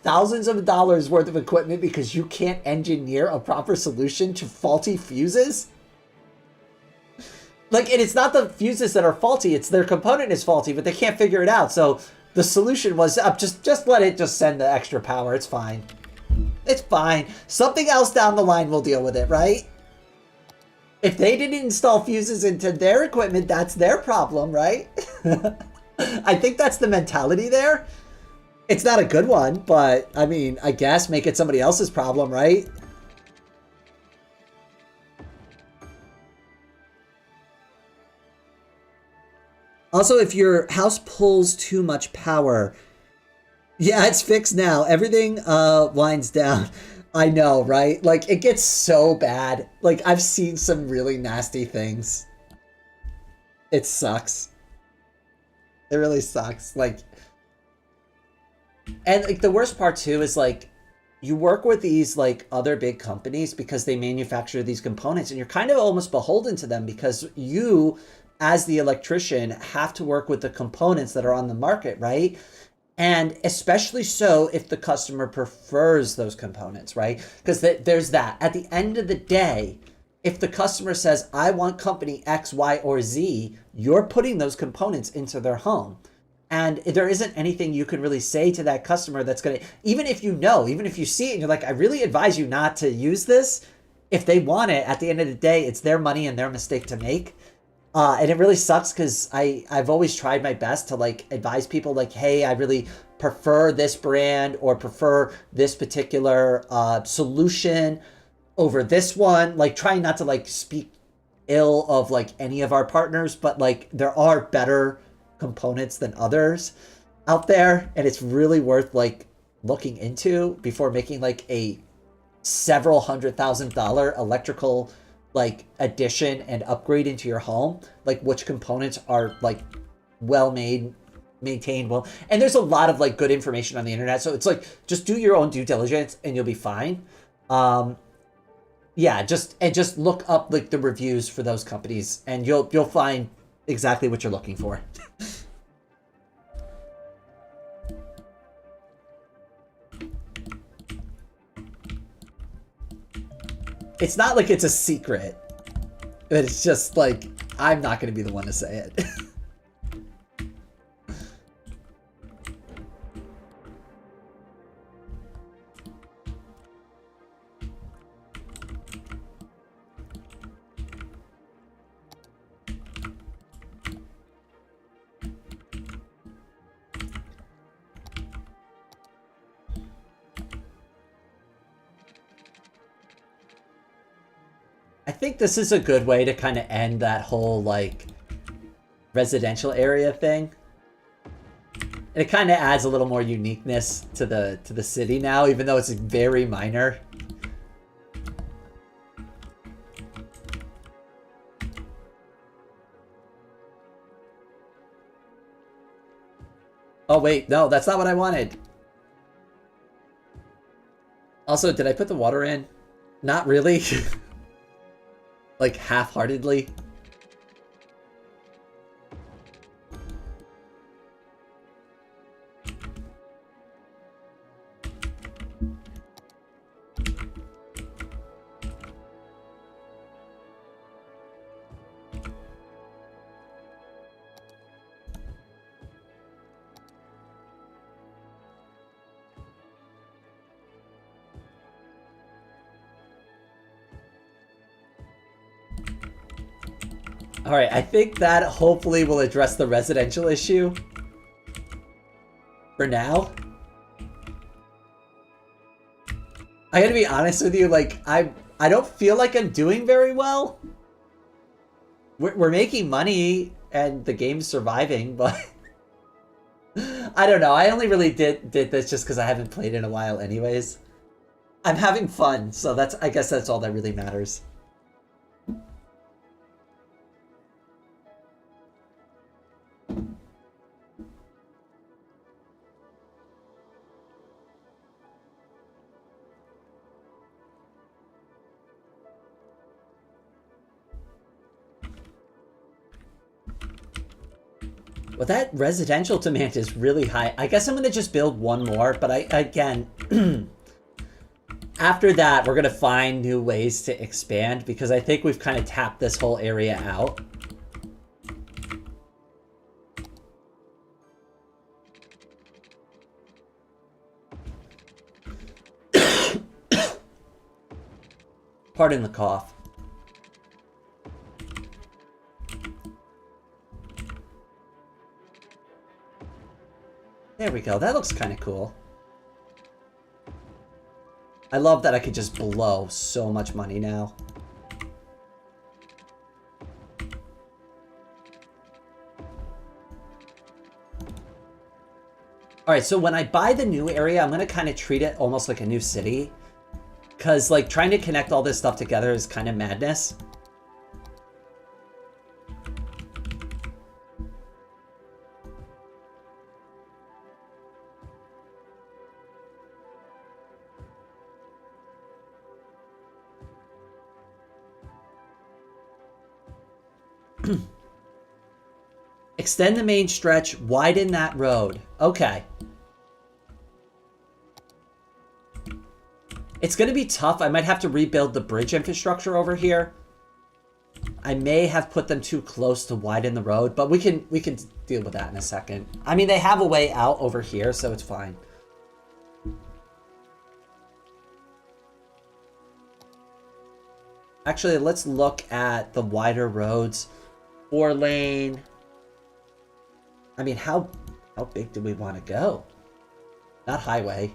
[SPEAKER 1] thousands of dollars worth of equipment because you can't engineer a proper solution to faulty fuses? Like, and it's not the fuses that are faulty, it's their component is faulty, but they can't figure it out. So the solution was just let it just send the extra power. It's fine. It's fine. Something else down the line will deal with it, right? If they didn't install fuses into their equipment, that's their problem, right? I think that's the mentality there. It's not a good one, but I mean, I guess make it somebody else's problem, right? Also, if your house pulls too much power, yeah, it's fixed now. Everything winds down. I know, right? Like, it gets so bad. Like, I've seen some really nasty things. It sucks. It really sucks. Like, and like the worst part too is like, you work with these like other big companies because they manufacture these components and you're kind of almost beholden to them because you, as the electrician, have to work with the components that are on the market, right? And especially so if the customer prefers those components, right? Because there's that. At the end of the day, if the customer says, I want company X, Y, or Z, you're putting those components into their home. And there isn't anything you can really say to that customer that's going to, even if you see it and you're like, I really advise you not to use this. If they want it, at the end of the day, it's their money and their mistake to make. And it really sucks because I've always tried my best to like advise people like, hey, I really prefer this brand or prefer this particular solution over this one. Like trying not to like speak ill of like any of our partners, but like there are better components than others out there. And it's really worth like looking into before making like a several $100,000 electrical like addition and upgrade into your home, like which components are like well made, maintained well. And there's a lot of like good information on the internet, so it's like just do your own due diligence and you'll be fine. Yeah, just look up like the reviews for those companies and you'll find exactly what you're looking for. It's not like it's a secret, but it's just like I'm not going to be the one to say it. I think this is a good way to kind of end that whole like residential area thing. It kind of adds a little more uniqueness to the city now, even though it's very minor. Oh wait, no, that's not what I wanted. Also, did I put the water in? Not really. Like half-heartedly. All right, I think that hopefully will address the residential issue. For now. I gotta be honest with you, like, I don't feel like I'm doing very well. We're making money and the game's surviving, but I don't know. I only really did this just because I haven't played in a while anyways. I'm having fun, so I guess that's all that really matters. Well, that residential demand is really high. I guess I'm going to just build one more, but again, after that, we're going to find new ways to expand because I think we've kind of tapped this whole area out. Pardon the cough. There we go. That looks kind of cool. I love that I could just blow so much money now. Alright, so when I buy the new area, I'm going to kind of treat it almost like a new city. Because, like, trying to connect all this stuff together is kind of madness. Extend the main stretch, widen that road. Okay. It's going to be tough. I might have to rebuild the bridge infrastructure over here. I may have put them too close to widen the road, but we can deal with that in a second. I mean, they have a way out over here, so it's fine. Actually, let's look at the wider roads. 4-lane. I mean, how big do we want to go? Not highway.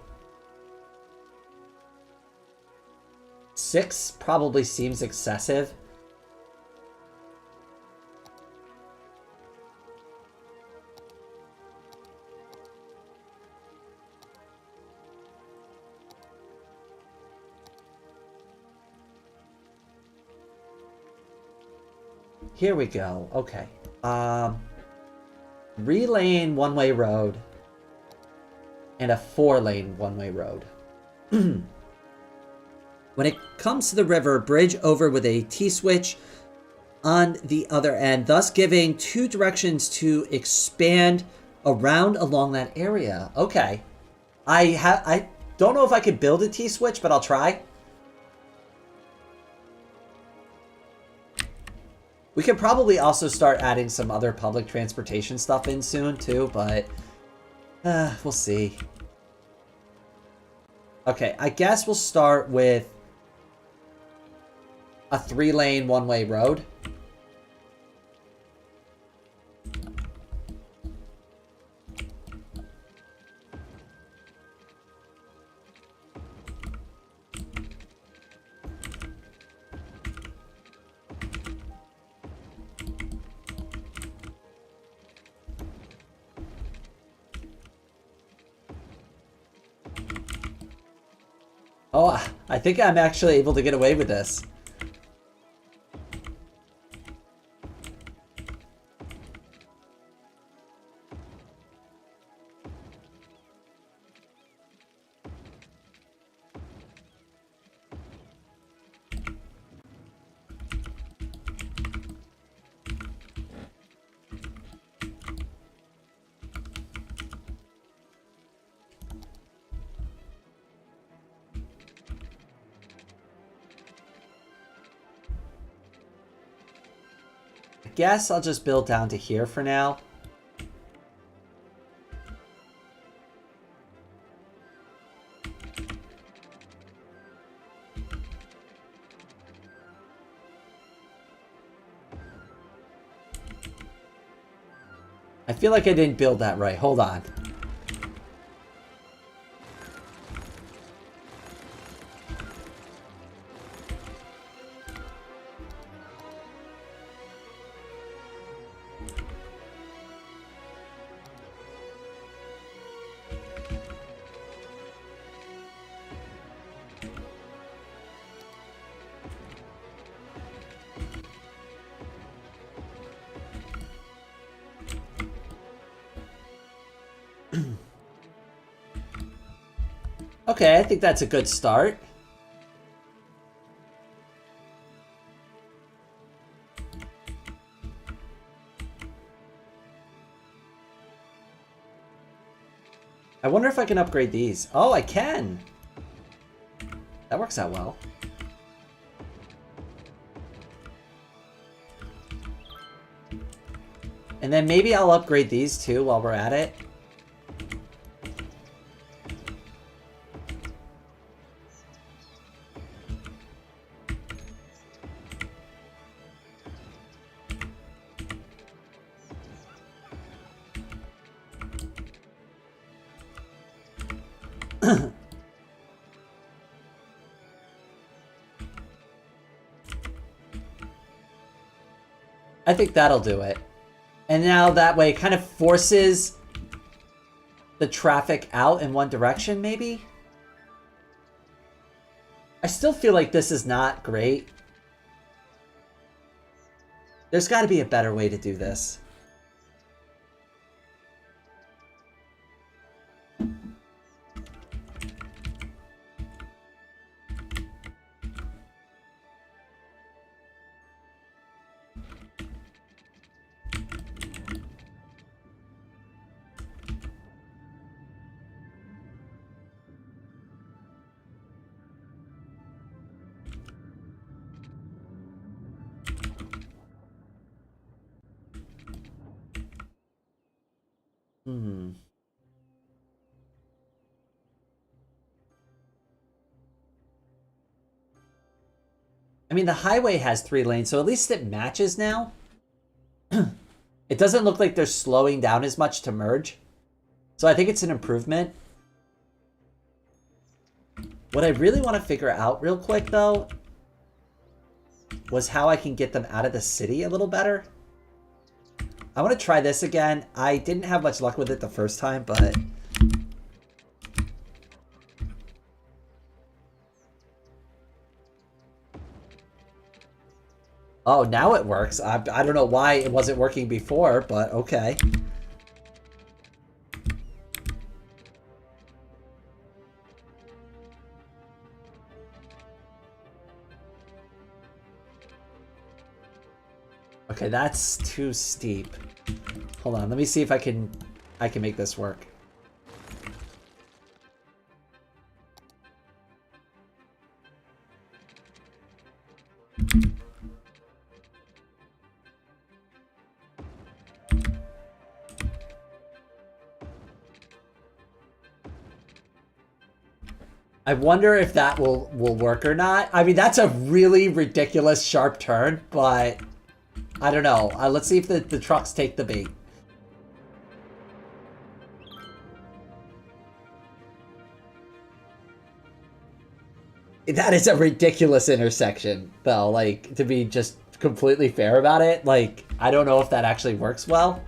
[SPEAKER 1] 6 probably seems excessive. Here we go. Okay. 3-lane one-way road and a 4-lane one-way road. When it comes to the river, bridge over with a T-switch on the other end, thus giving 2 directions to expand around along that area. Okay. I don't know if I could build a T-switch, but I'll try. We could probably also start adding some other public transportation stuff in soon too, but we'll see. Okay, I guess we'll start with a 3-lane one-way road. Oh, I think I'm actually able to get away with this. Guess I'll just build down to here for now. I feel like I didn't build that right. Hold on. Okay, I think that's a good start. I wonder if I can upgrade these. Oh, I can! That works out well. And then maybe I'll upgrade these too while we're at it. I think that'll do it. And now that way it kind of forces the traffic out in one direction, maybe? I still feel like this is not great. There's got to be a better way to do this. I mean, the highway has 3 lanes, so at least it matches now. It doesn't look like they're slowing down as much to merge. So I think it's an improvement. What I really want to figure out real quick, though, was how I can get them out of the city a little better. I want to try this again. I didn't have much luck with it the first time, but... Oh, now it works. I don't know why it wasn't working before, but okay. Okay, that's too steep. Hold on, let me see if I can make this work. I wonder if that will work or not. I mean, that's a really ridiculous sharp turn, but I don't know. Let's see if the trucks take the bait. That is a ridiculous intersection, though. Like, to be just completely fair about it, like, I don't know if that actually works well.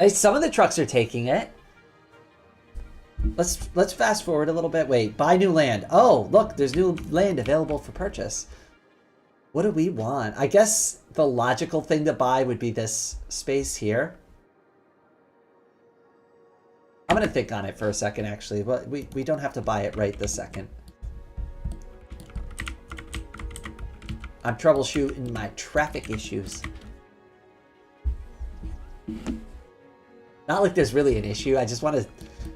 [SPEAKER 1] Some of the trucks are taking it. Let's fast forward a little bit. Wait, buy new land. Oh, look, there's new land available for purchase. What do we want? I guess the logical thing to buy would be this space here. I'm gonna think on it for a second, actually, but we don't have to buy it right this second. I'm troubleshooting my traffic issues. Not like there's really an issue. I just want to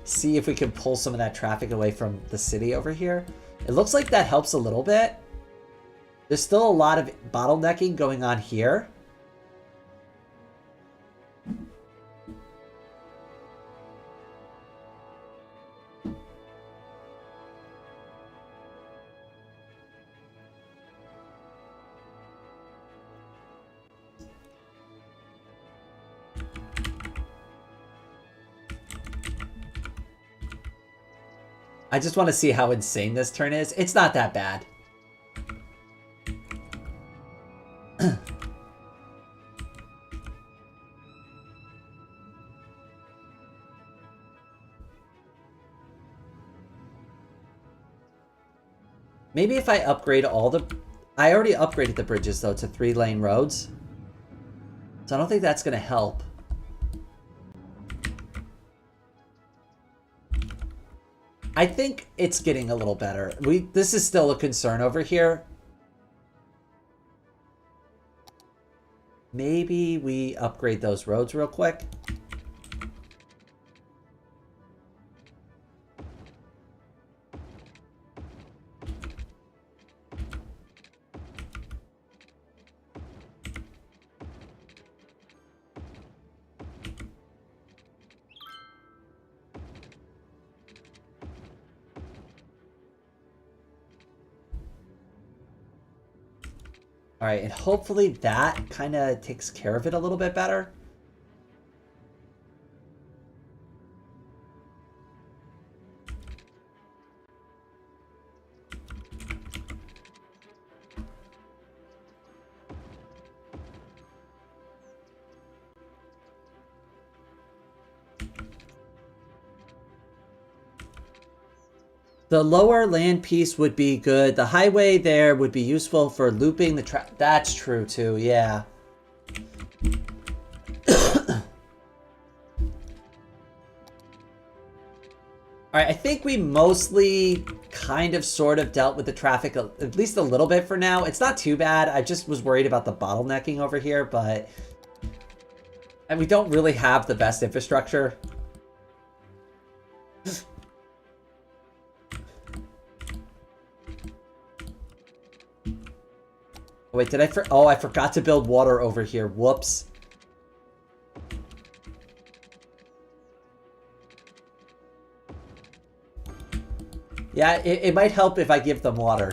[SPEAKER 1] see if we can pull some of that traffic away from the city over here. It looks like that helps a little bit. There's still a lot of bottlenecking going on here. I just want to see how insane this turn is. It's not that bad. Maybe if I upgrade all the... I already upgraded the bridges, though, to 3-lane roads. So I don't think that's going to help. I think it's getting a little better. This is still a concern over here. Maybe we upgrade those roads real quick. All right, and hopefully that kind of takes care of it a little bit better. The lower land piece would be good. The highway there would be useful for looping the track. That's true too, yeah. Alright, I think we mostly kind of sort of dealt with the traffic at least a little bit for now. It's not too bad. I just was worried about the bottlenecking over here, but... And we don't really have the best infrastructure. Wait, did I oh, I forgot to build water over here. Whoops. Yeah, it might help if I give them water.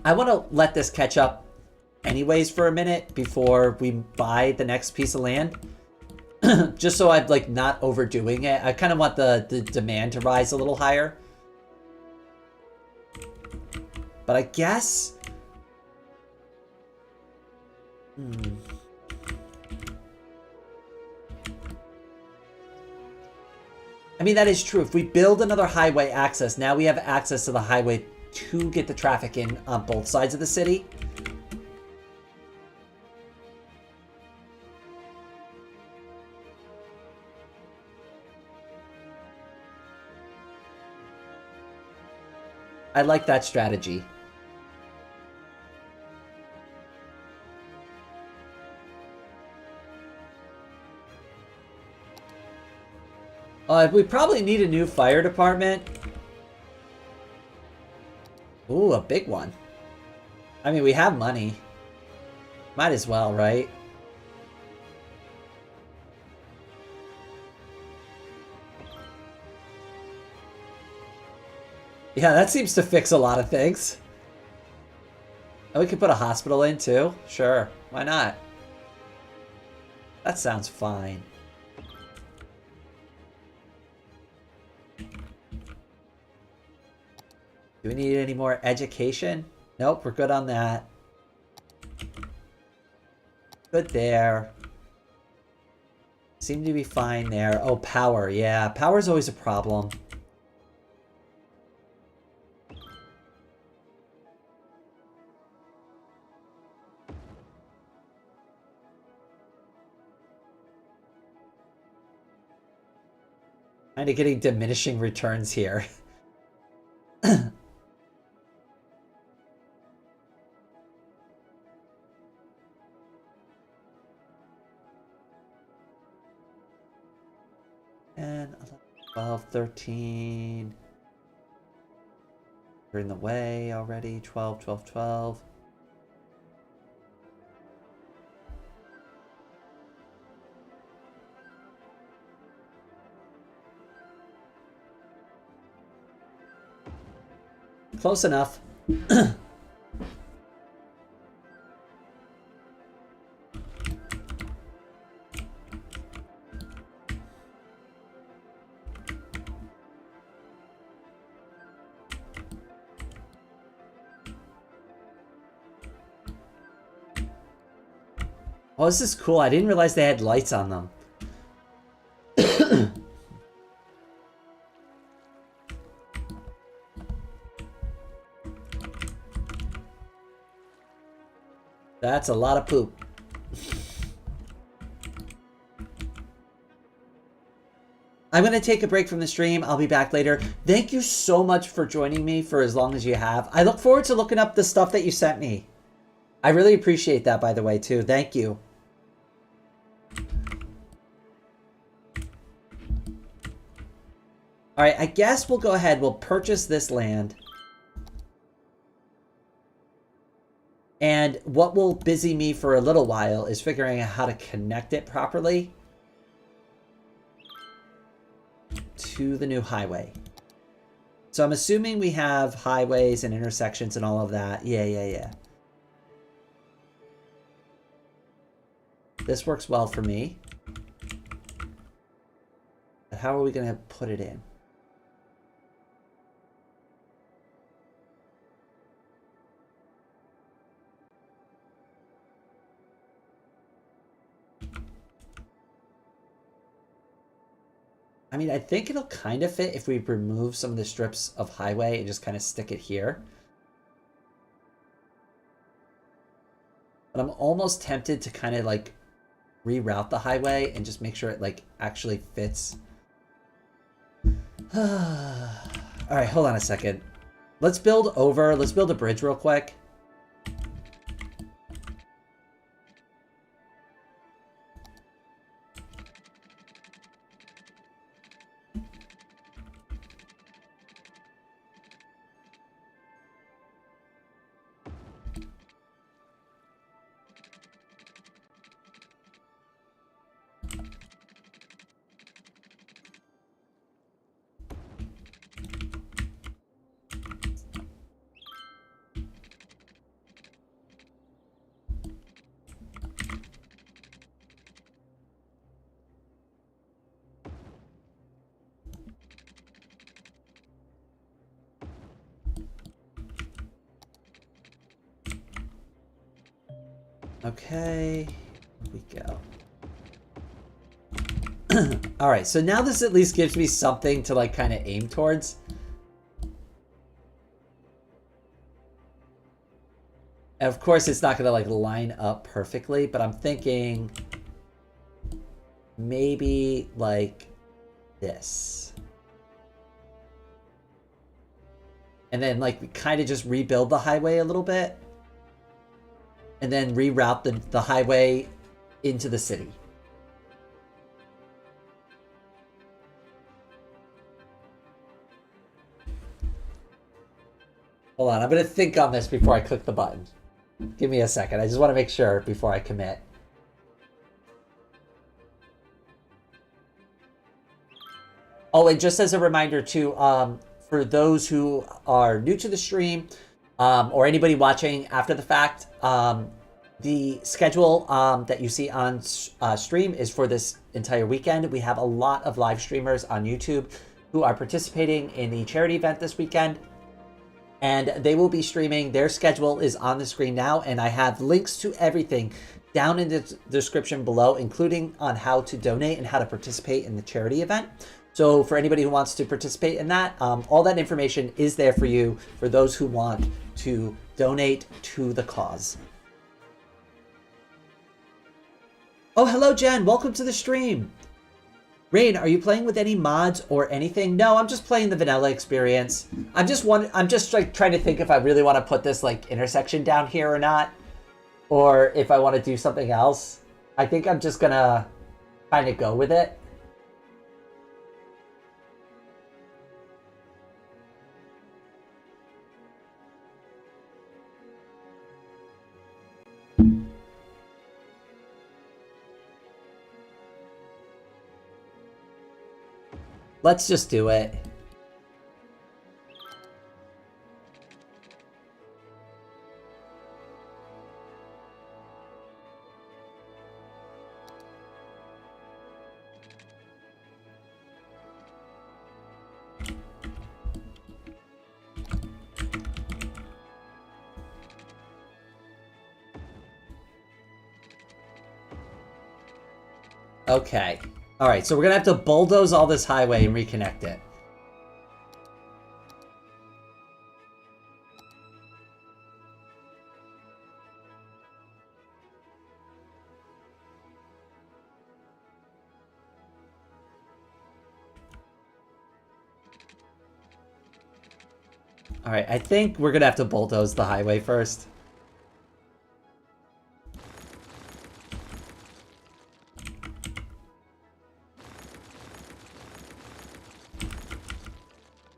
[SPEAKER 1] I want to let this catch up anyways for a minute before we buy the next piece of land. Just so I'm like not overdoing it. I kind of want the demand to rise a little higher. But I guess... I mean, that is true. If we build another highway access, now we have access to the highway to get the traffic in on both sides of the city. I like that strategy. We probably need a new fire department. Ooh, a big one. I mean, we have money. Might as well, right? Yeah, that seems to fix a lot of things. And we could put a hospital in too. Sure, why not? That sounds fine. Do we need any more education? Nope, we're good on that. Good there. Seem to be fine there. Oh, power. Yeah, power's always a problem. Kind of getting diminishing returns here. And 12, 13. We're in the way already. 12, 12, 12. Close enough. Oh, this is cool. I didn't realize they had lights on them. That's a lot of poop. I'm going to take a break from the stream. I'll be back later. Thank you so much for joining me for as long as you have. I look forward to looking up the stuff that you sent me. I really appreciate that, by the way, too. Thank you. All right, I guess we'll go ahead. We'll purchase this land. And what will busy me for a little while is figuring out how to connect it properly to the new highway. So I'm assuming we have highways and intersections and all of that. Yeah. This works well for me. But how are we going to put it in? I mean, I think it'll kind of fit if we remove some of the strips of highway and just kind of stick it here. But I'm almost tempted to kind of like reroute the highway and just make sure it like actually fits. All right, hold on a second. Let's build a bridge real quick. Okay, here we go. All right, so now this at least gives me something to like kind of aim towards. And of course, it's not going to like line up perfectly, but I'm thinking maybe like this. And then like we kind of just rebuild the highway a little bit. And then reroute the highway into the city. Hold on, I'm going to think on this before I click the button. Give me a second. I just want to make sure before I commit. Oh, and just as a reminder too, for those who are new to the stream, or anybody watching after the fact, the schedule that you see on stream is for this entire weekend. We have a lot of live streamers on YouTube who are participating in the charity event this weekend. And they will be streaming. Their schedule is on the screen now, and I have links to everything down in the description below, including on how to donate and how to participate in the charity event. So for anybody who wants to participate in that, all that information is there for you, for those who want to donate to the cause. Oh, hello, Jen. Welcome to the stream. Rain, are you playing with any mods or anything? No, I'm just playing the vanilla experience. I'm just like trying to think if I really want to put this like intersection down here or not, or if I want to do something else. I think I'm just gonna kind of go with it. Let's just do it. Okay. All right, so we're gonna have to bulldoze all this highway and reconnect it. All right, I think we're gonna have to bulldoze the highway first.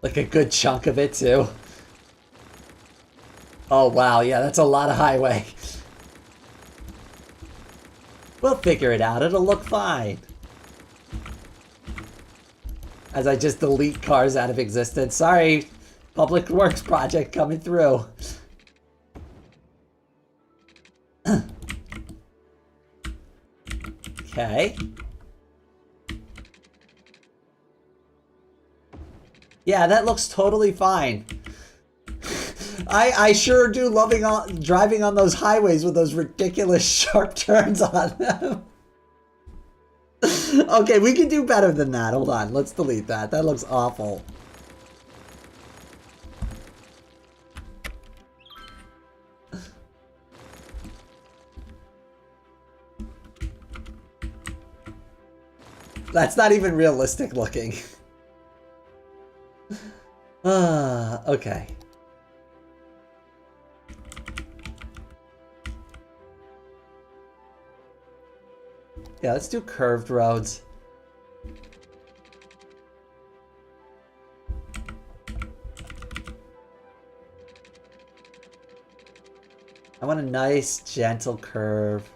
[SPEAKER 1] Like a good chunk of it, too. Oh, wow. Yeah, that's a lot of highway. We'll figure it out. It'll look fine. As I just delete cars out of existence. Sorry, Public Works project coming through. Okay. Yeah, that looks totally fine. I sure do driving on those highways with those ridiculous sharp turns on them. Okay, we can do better than that. Hold on, let's delete that. That looks awful. That's not even realistic looking. Okay. Yeah, let's do curved roads. I want a nice, gentle curve.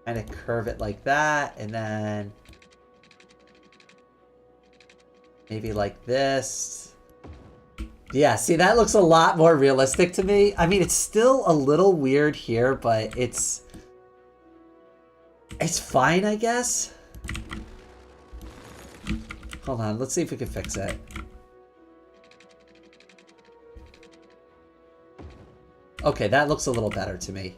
[SPEAKER 1] Kind of curve it like that, and then maybe like this. Yeah, see, that looks a lot more realistic to me. I mean, it's still a little weird here, but it's fine, I guess. Hold on, let's see if we can fix it. Okay, that looks a little better to me.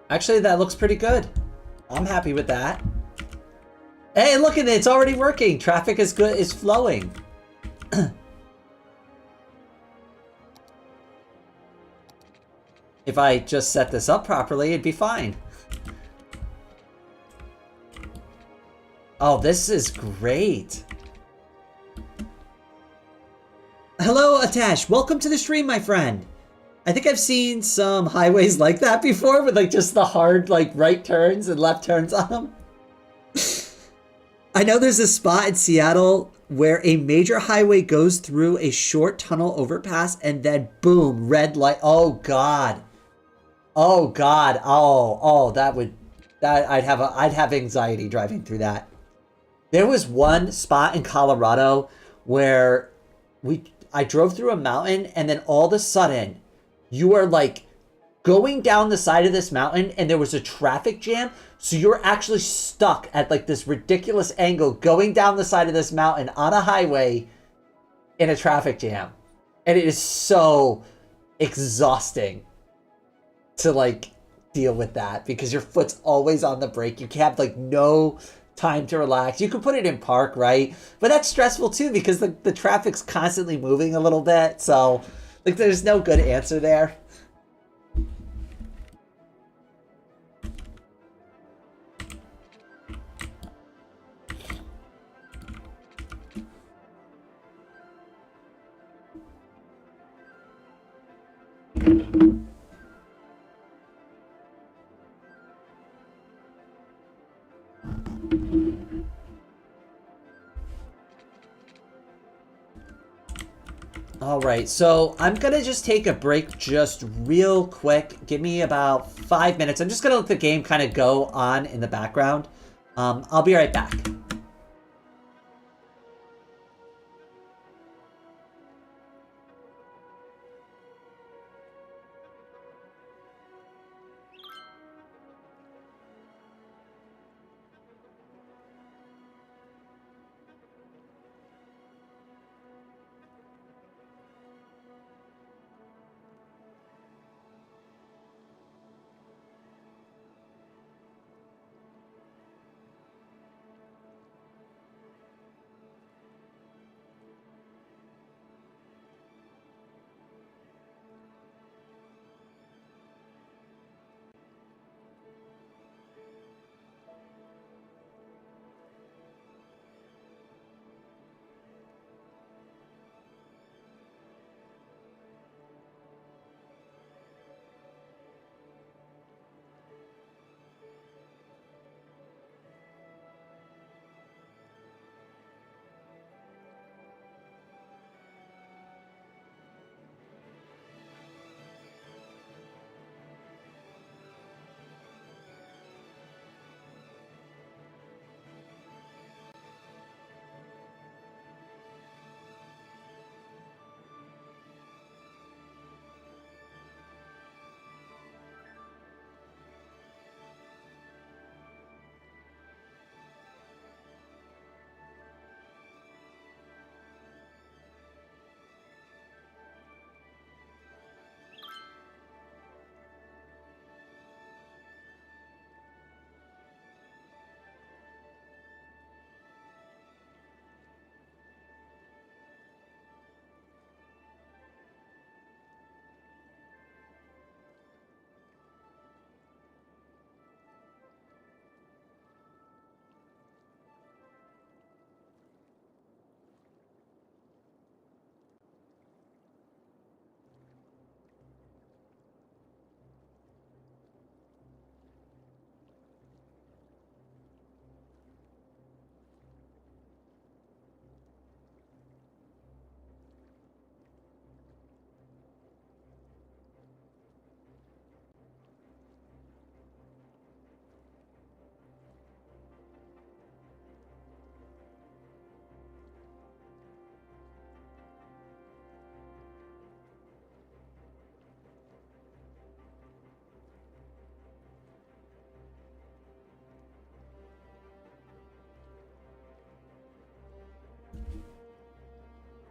[SPEAKER 1] Actually, that looks pretty good. I'm happy with that. Hey, look at it, it's already working. Traffic is good, is flowing. If I just set this up properly, it'd be fine. Oh, this is great. Hello, Atash. Welcome to the stream, my friend. I think I've seen some highways like that before with like just the hard like right turns and left turns on them. I know there's a spot in Seattle where a major highway goes through a short tunnel overpass and then boom, red light. Oh God. Oh God. I'd have anxiety driving through that. There was one spot in Colorado where I drove through a mountain and then all of a sudden you are like going down the side of this mountain and there was a traffic jam. So you're actually stuck at like this ridiculous angle going down the side of this mountain on a highway in a traffic jam. And it is so exhausting to like deal with that because your foot's always on the brake. You have like no time to relax. You can put it in park, right? But that's stressful too because the traffic's constantly moving a little bit. So like there's no good answer there. All right, so I'm gonna just take a break just real quick. Give me about 5 minutes. I'm just gonna let the game kind of go on in the background. I'll be right back.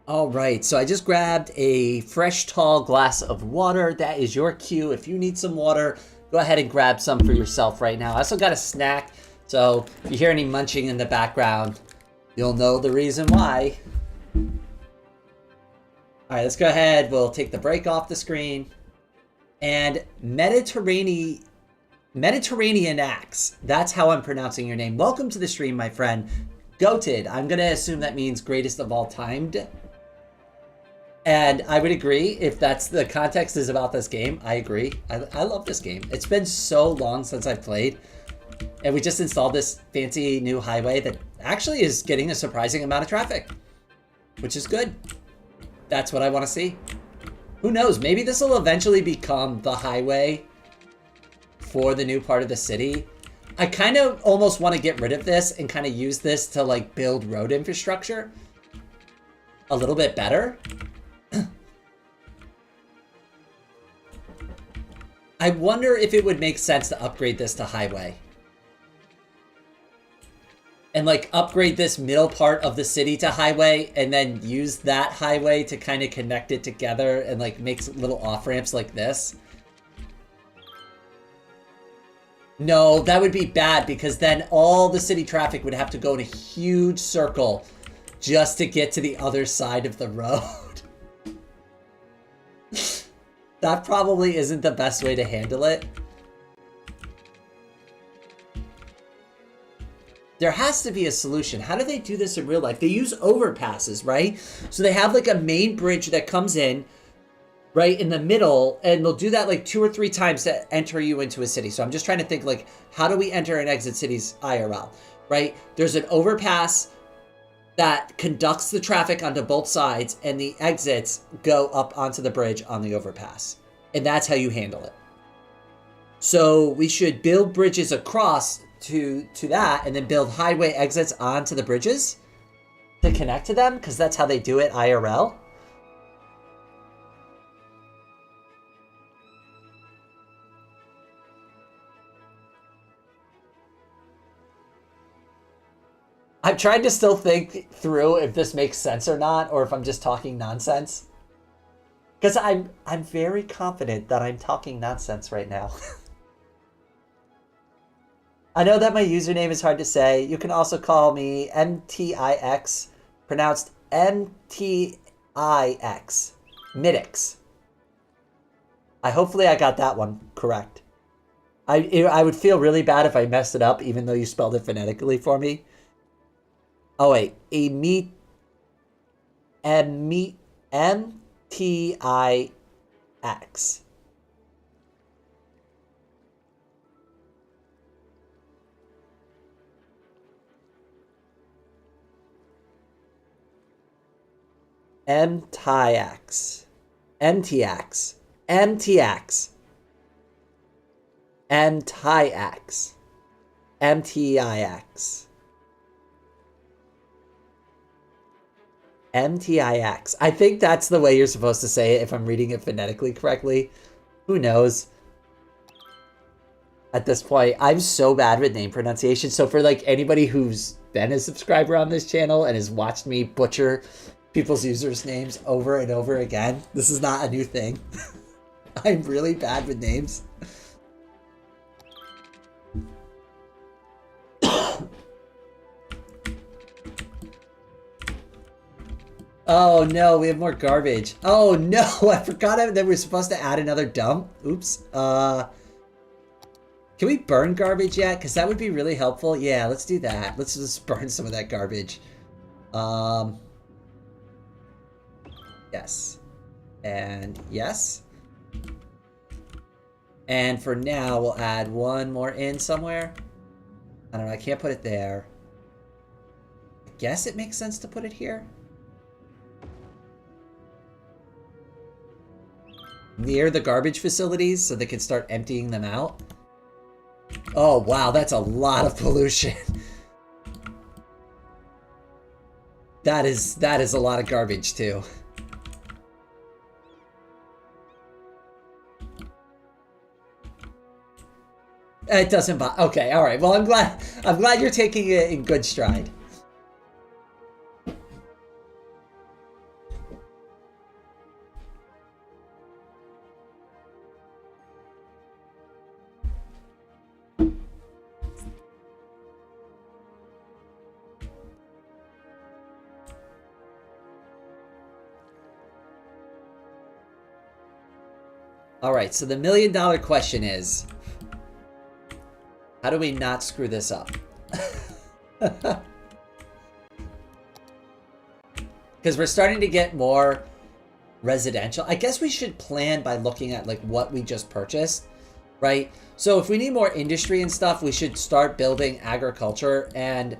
[SPEAKER 1] All right, so I just grabbed a fresh, tall glass of water. That is your cue. If you need some water, go ahead and grab some for yourself right now. I also got a snack, so if you hear any munching in the background, you'll know the reason why. All right, let's go ahead. We'll take the break off the screen. And Mediterranean Axe. That's how I'm pronouncing your name. Welcome to the stream, my friend. Goated. I'm going to assume that means greatest of all time. And I would agree if that's the context is about this game. I agree. I love this game. It's been so long since I've played. And we just installed this fancy new highway that actually is getting a surprising amount of traffic, which is good. That's what I want to see. Who knows? Maybe this will eventually become the highway for the new part of the city. I kind of almost want to get rid of this and kind of use this to like build road infrastructure a little bit better. I wonder if it would make sense to upgrade this to highway. And like upgrade this middle part of the city to highway and then use that highway to kind of connect it together and like make little off-ramps like this. No, that would be bad because then all the city traffic would have to go in a huge circle just to get to the other side of the road. That probably isn't the best way to handle it. There has to be a solution. How do they do this in real life? They use overpasses, right? So they have like a main bridge that comes in right in the middle, and they'll do that like 2 or 3 times to enter you into a city. So I'm just trying to think like, how do we enter and exit cities IRL, right? There's an overpass that conducts the traffic onto both sides, and the exits go up onto the bridge on the overpass. And that's how you handle it. So we should build bridges across to that, and then build highway exits onto the bridges to connect to them, because that's how they do it IRL. I'm trying to still think through if this makes sense or not, or if I'm just talking nonsense. Because I'm very confident that I'm talking nonsense right now. I know that my username is hard to say. You can also call me MTIX, pronounced MTIX, Midix. Hopefully I got that one correct. I would feel really bad if I messed it up, even though you spelled it phonetically for me. Oh wait, MTIX. MTIX. MTIX. MTIX. MTIX. MTIX. MTIX. I think that's the way you're supposed to say it if I'm reading it phonetically correctly. Who knows? At this point, I'm so bad with name pronunciation. So for like anybody who's been a subscriber on this channel and has watched me butcher people's users' names over and over again, this is not a new thing. I'm really bad with names. Oh no, we have more garbage. Oh no, I forgot that we're supposed to add another dump. Oops. Can we burn garbage yet? Because that would be really helpful. Yeah, let's do that. Let's just burn some of that garbage. Yes. And yes. And for now, we'll add one more in somewhere. I don't know, I can't put it there. I guess it makes sense to put it here. Near the garbage facilities so they can start emptying them out. Oh wow, that's a lot of pollution. That is a lot of garbage too. It doesn't bother. Okay, all right. Well, I'm glad you're taking it in good stride. All right, so the $1,000,000 question is, how do we not screw this up? Because we're starting to get more residential. I guess we should plan by looking at like what we just purchased, right? So if we need more industry and stuff, we should start building agriculture and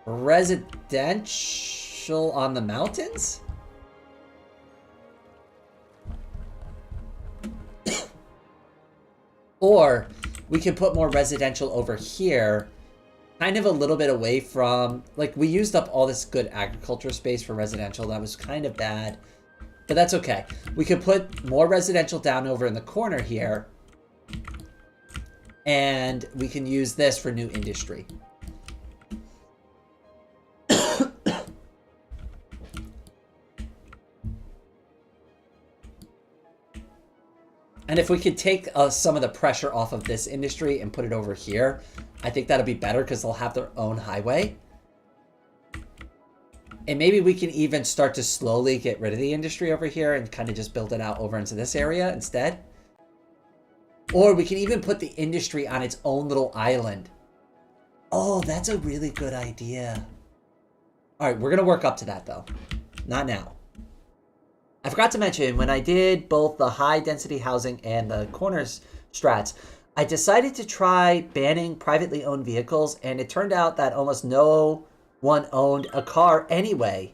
[SPEAKER 1] residential on the mountains. Or we can put more residential over here, kind of a little bit away from, like, we used up all this good agriculture space for residential. That was kind of bad, but that's okay. We could put more residential down over in the corner here, and we can use this for new industry. And if we could take some of the pressure off of this industry and put it over here, I think that'll be better because they'll have their own highway. And maybe we can even start to slowly get rid of the industry over here and kind of just build it out over into this area instead. Or we can even put the industry on its own little island. Oh, that's a really good idea. All right, we're going to work up to that though. Not now. I forgot to mention, when I did both the high density housing and the corners strats, I decided to try banning privately owned vehicles, and it turned out that almost no one owned a car anyway.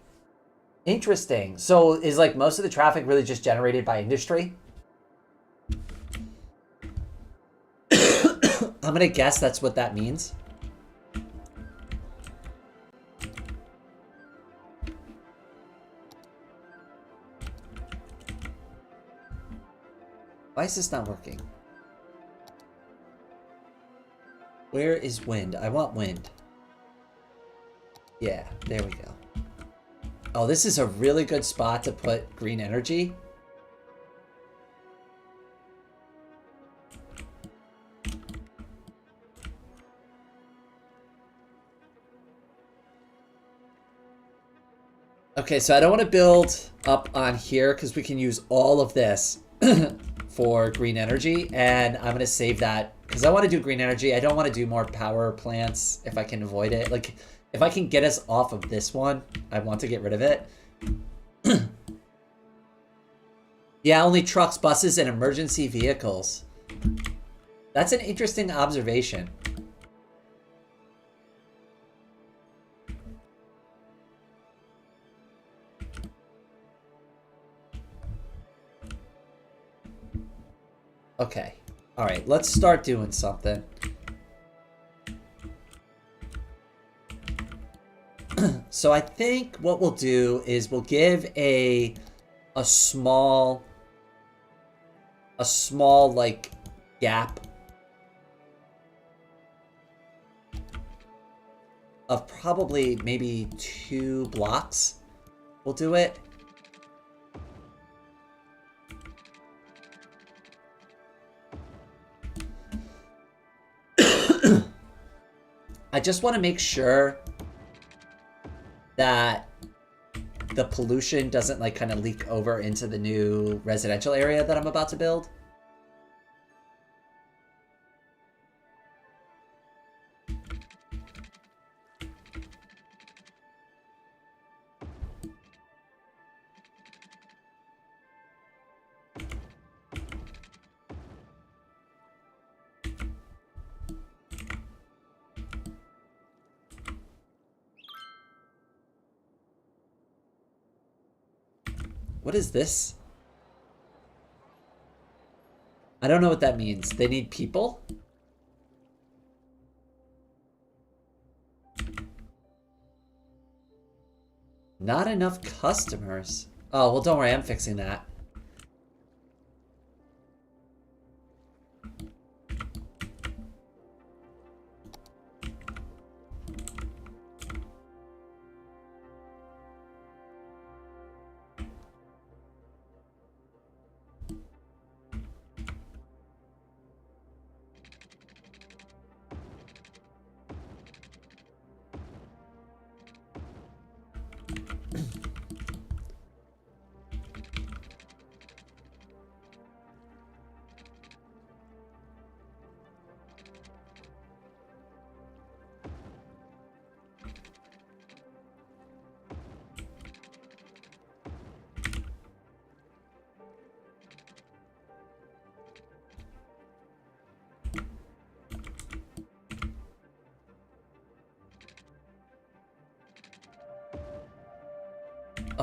[SPEAKER 1] Interesting. So is like most of the traffic really just generated by industry? I'm gonna guess that's what that means. Why is this not working? Where is wind? I want wind. Yeah, there we go. Oh, this is a really good spot to put green energy. Okay, so I don't want to build up on here because we can use all of this for green energy, and I'm going to save that because I want to do green energy. I don't want to do more power plants if I can avoid it. Like, if I can get us off of this one, I want to get rid of it. Yeah, only trucks, buses, and emergency vehicles. That's an interesting observation. Okay. All right, let's start doing something. So I think what we'll do is we'll give a small like gap of probably maybe 2 blocks. We'll do it. I just want to make sure that the pollution doesn't like kind of leak over into the new residential area that I'm about to build. What is this? I don't know what that means. They need people? Not enough customers. Oh, well, don't worry. I'm fixing that.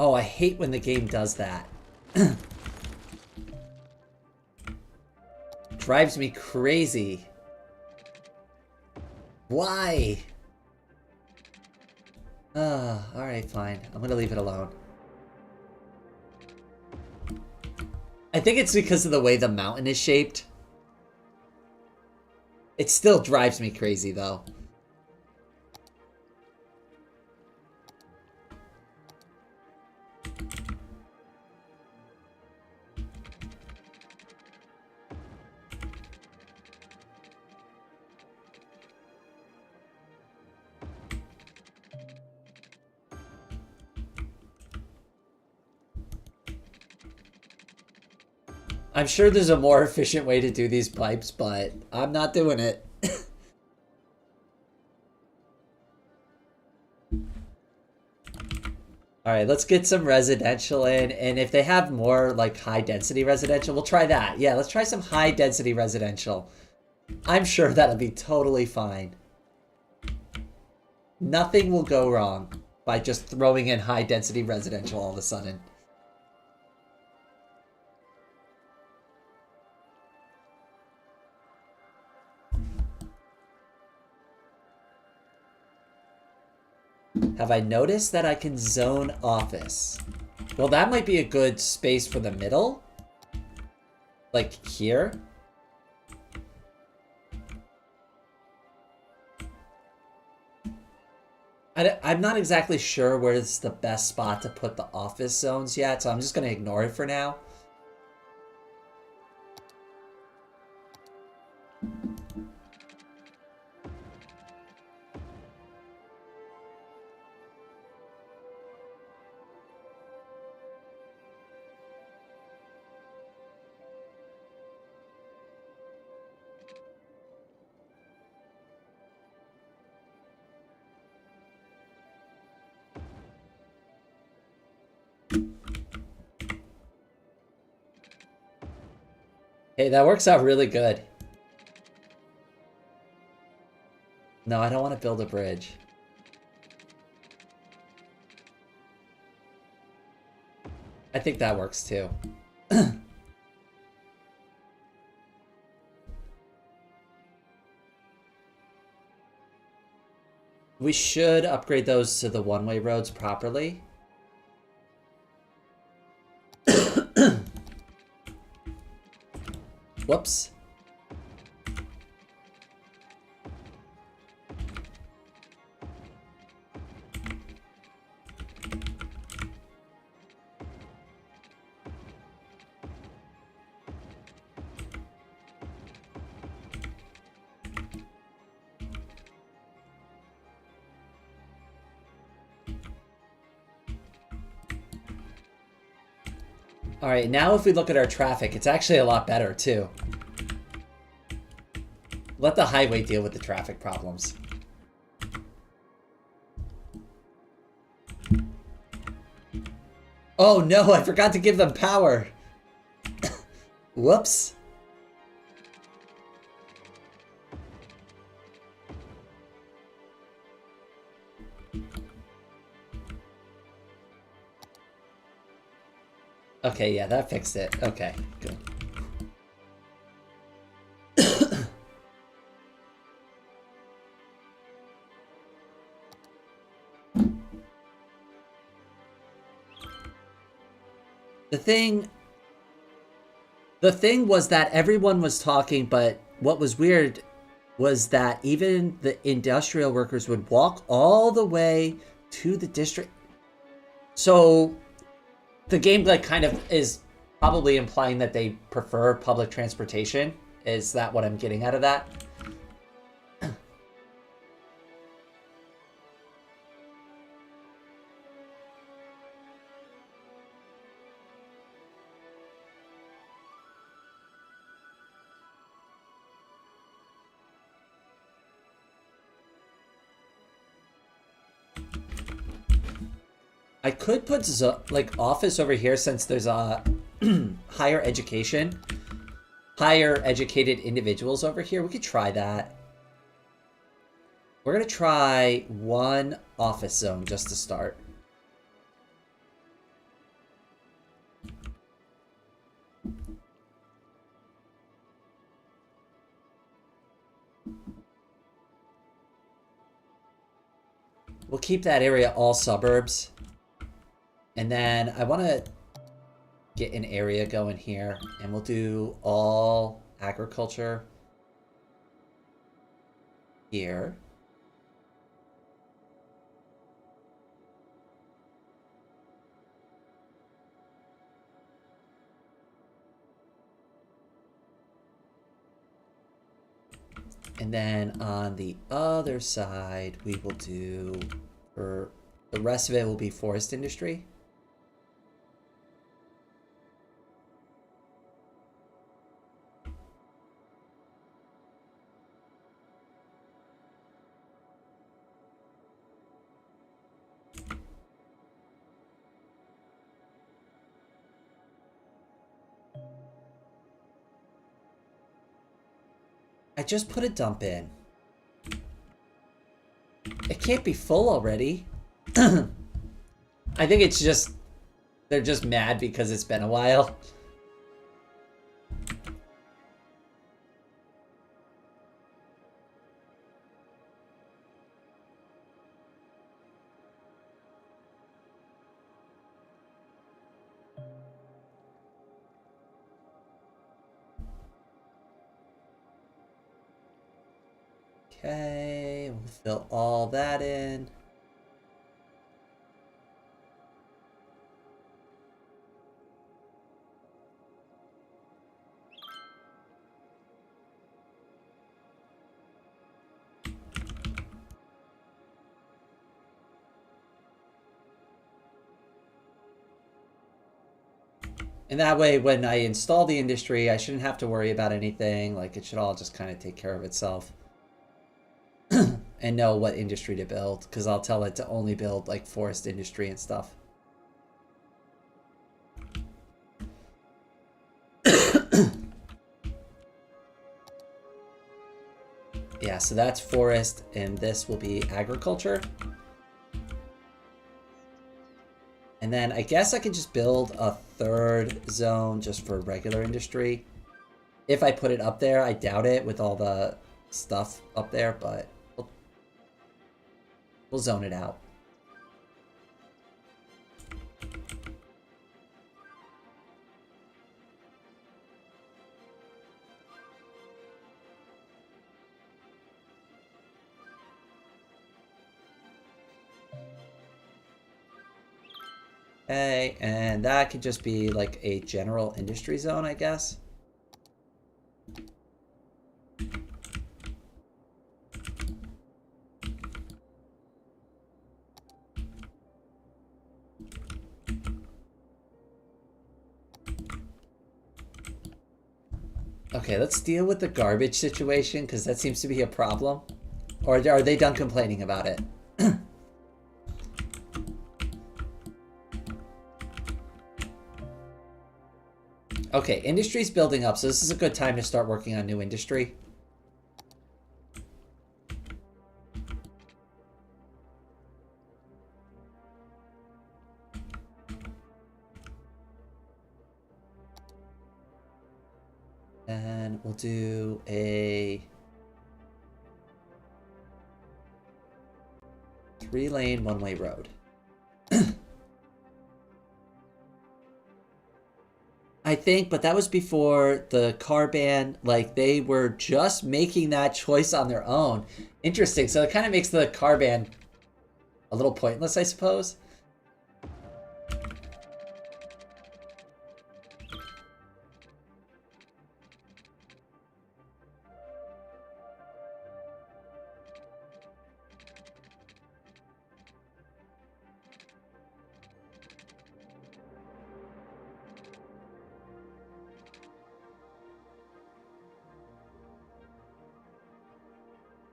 [SPEAKER 1] Oh, I hate when the game does that. Drives me crazy. Why? Alright, fine. I'm gonna leave it alone. I think it's because of the way the mountain is shaped. It still drives me crazy, though. I'm sure there's a more efficient way to do these pipes, but I'm not doing it. Alright, let's get some residential in, and if they have more, like, high-density residential, we'll try that. Yeah, let's try some high-density residential. I'm sure that'll be totally fine. Nothing will go wrong by just throwing in high-density residential all of a sudden. Have I noticed that I can zone office? Well, that might be a good space for the middle. Like here. I'm not exactly sure where's the best spot to put the office zones yet, so I'm just going to ignore it for now. Hey, that works out really good. No, I don't want to build a bridge. I think that works too. We should upgrade those to the one-way roads properly. Whoops. All right, now if we look at our traffic, it's actually a lot better too. Let the highway deal with the traffic problems. Oh no, I forgot to give them power. Whoops. Okay, yeah, that fixed it. Okay, good. The thing was that everyone was talking, but what was weird was that even the industrial workers would walk all the way to the district. So the game like kind of is probably implying that they prefer public transportation. Is that what I'm getting out of that? I could put like office over here since there's a higher educated individuals over here. We could try that. We're gonna try one office zone just to start. we'll keep that area all suburbs. And then I want to get an area going here, and we'll do all agriculture here. And then on the other side, we will do, for the rest of it will be forest industry. I just put a dump in. It can't be full already. I think it's just, they're just mad because it's been a while. Okay, we'll fill all that in. And that way, when I install the industry, I shouldn't have to worry about anything. Like, it should all just kind of take care of itself. And know what industry to build, because I'll tell it to only build, like, forest industry and stuff. Yeah, so that's forest, and this will be agriculture. And then I guess I could just build a third zone just for regular industry. If I put it up there, I doubt it with all the stuff up there, but we'll zone it out. Okay, and that could just be like a general industry zone, I guess. Okay, let's deal with the garbage situation, because that seems to be a problem. Or are they done complaining about it? Okay, industry's building up, so this is a good time to start working on new industry. And we'll do a 3-lane one-way road. I think, but that was before the car ban. Like, they were just making that choice on their own. Interesting. So it kind of makes the car ban a little pointless, I suppose.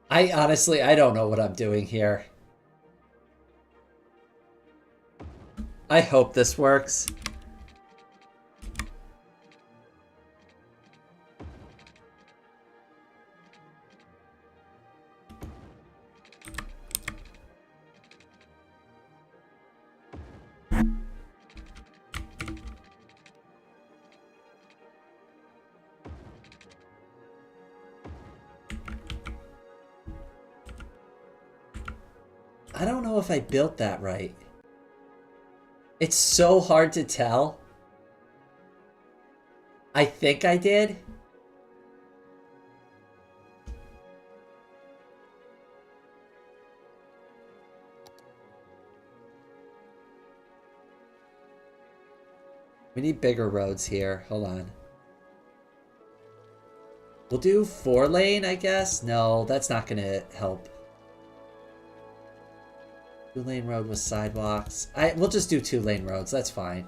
[SPEAKER 1] I honestly, I don't know what I'm doing here. I hope this works. I don't know if I built that right. It's so hard to tell. I think I did. We need bigger roads here. Hold on. We'll do 4-lane, I guess. No, that's not going to help. 2-lane road with sidewalks. We'll just do 2-lane roads. That's fine.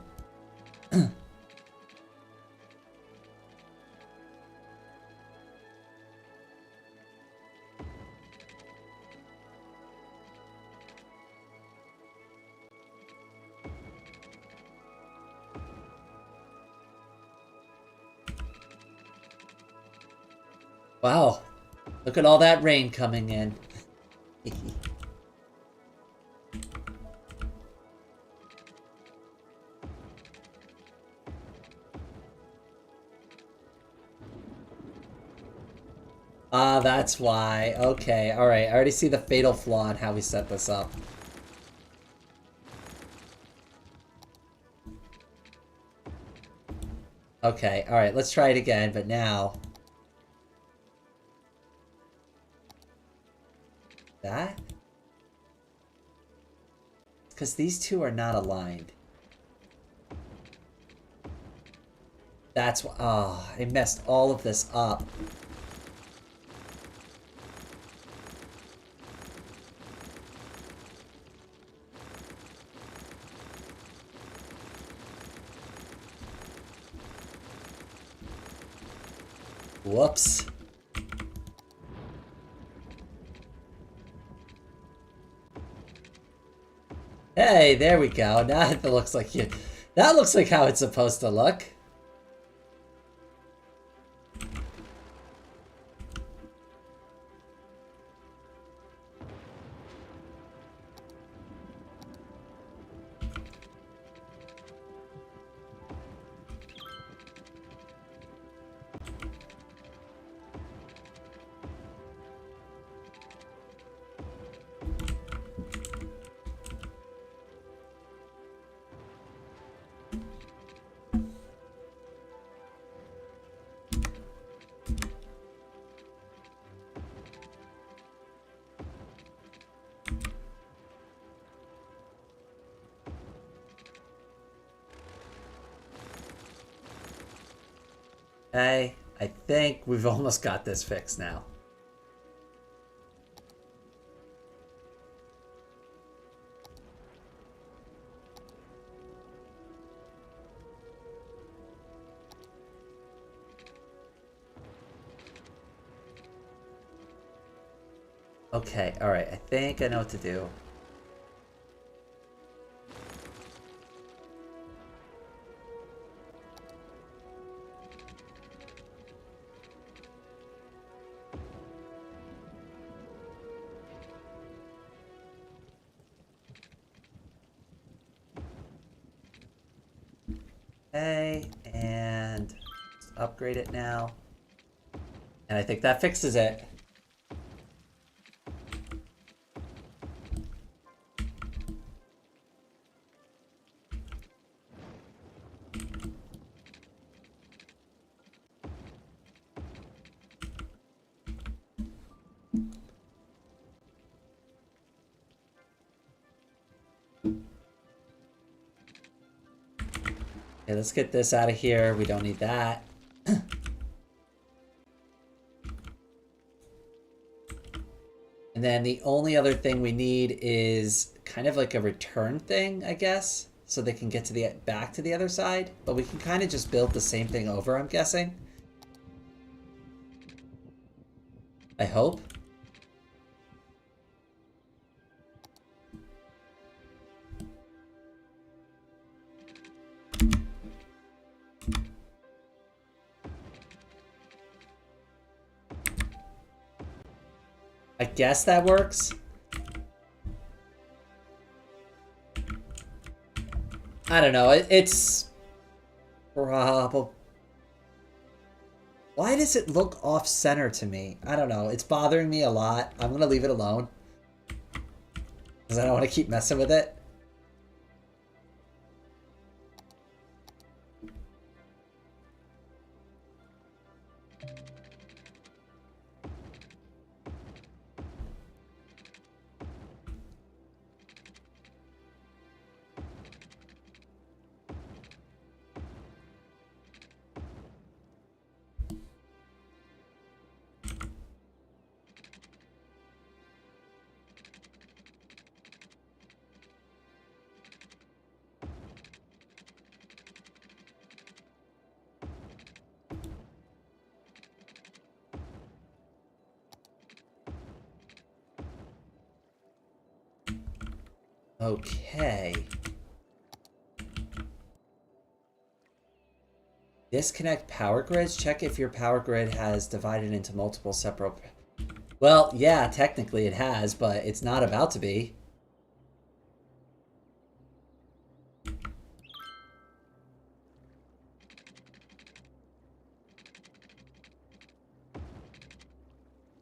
[SPEAKER 1] Wow. Look at all that rain coming in. Ah, that's why. Okay, alright. I already see the fatal flaw in how we set this up. Okay, alright. Let's try it again, but now... That? Because these two are not aligned. That's why... Oh, I messed all of this up. Whoops. Hey, there we go. Now it looks like you... That looks like how it's supposed to look. Okay, I think we've almost got this fixed now. Okay, alright, I think I know what to do. Okay, and just upgrade it now. And I think that fixes it. Okay, let's get this out of here. We don't need that. And then the only other thing we need is kind of like a return thing, I guess, so they can get to the back to the other side. But we can kind of just build the same thing over, I'm guessing. I hope. I guess that works. I don't know. It's probably... Why does it look off-center to me? I don't know. It's bothering me a lot. I'm going to leave it alone. Because I don't want to keep messing with it. Okay. Disconnect power grids. Check if your power grid has divided into multiple separate... Well, yeah, technically it has, but it's not about to be.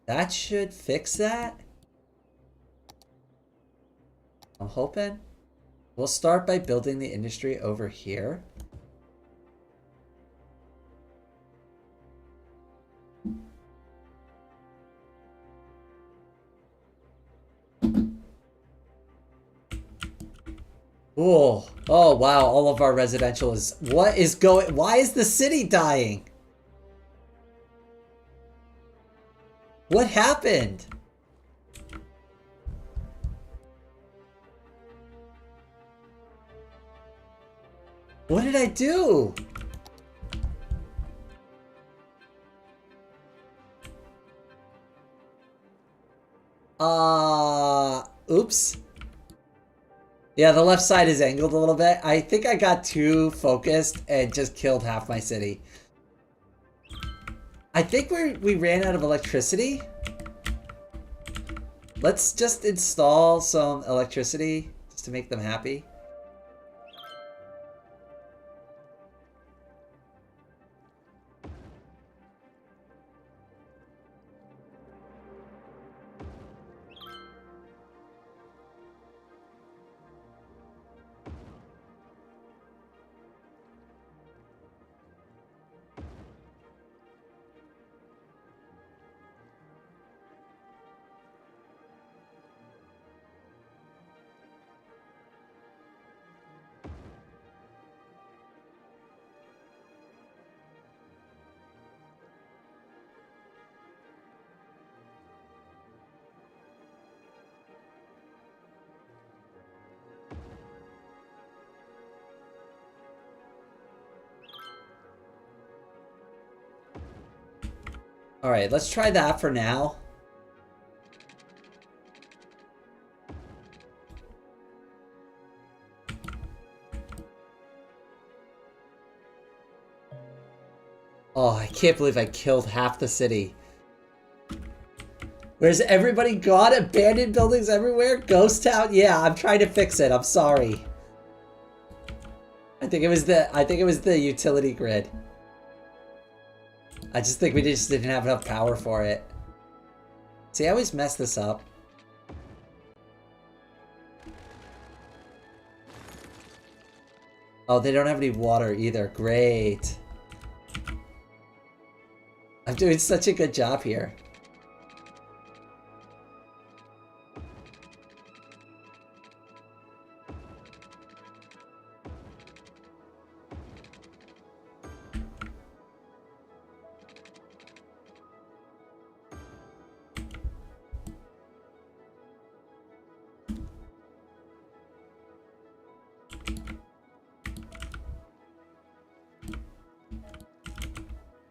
[SPEAKER 1] That should fix that. I'm hoping. We'll start by building the industry over here. Oh, oh wow, all of our residential is... What is going... Why is the city dying? What happened? What did I do? Oops. Yeah, the left side is angled a little bit. I think I got too focused and just killed half my city. I think we ran out of electricity. Let's just install some electricity just to make them happy. All right, let's try that for now. Oh, I can't believe I killed half the city. Where's everybody gone? Abandoned buildings everywhere? Ghost town? Yeah, I'm trying to fix it. I'm sorry. I think it was the utility grid. I just think we just didn't have enough power for it. See, I always mess this up. Oh, they don't have any water either. Great. I'm doing such a good job here.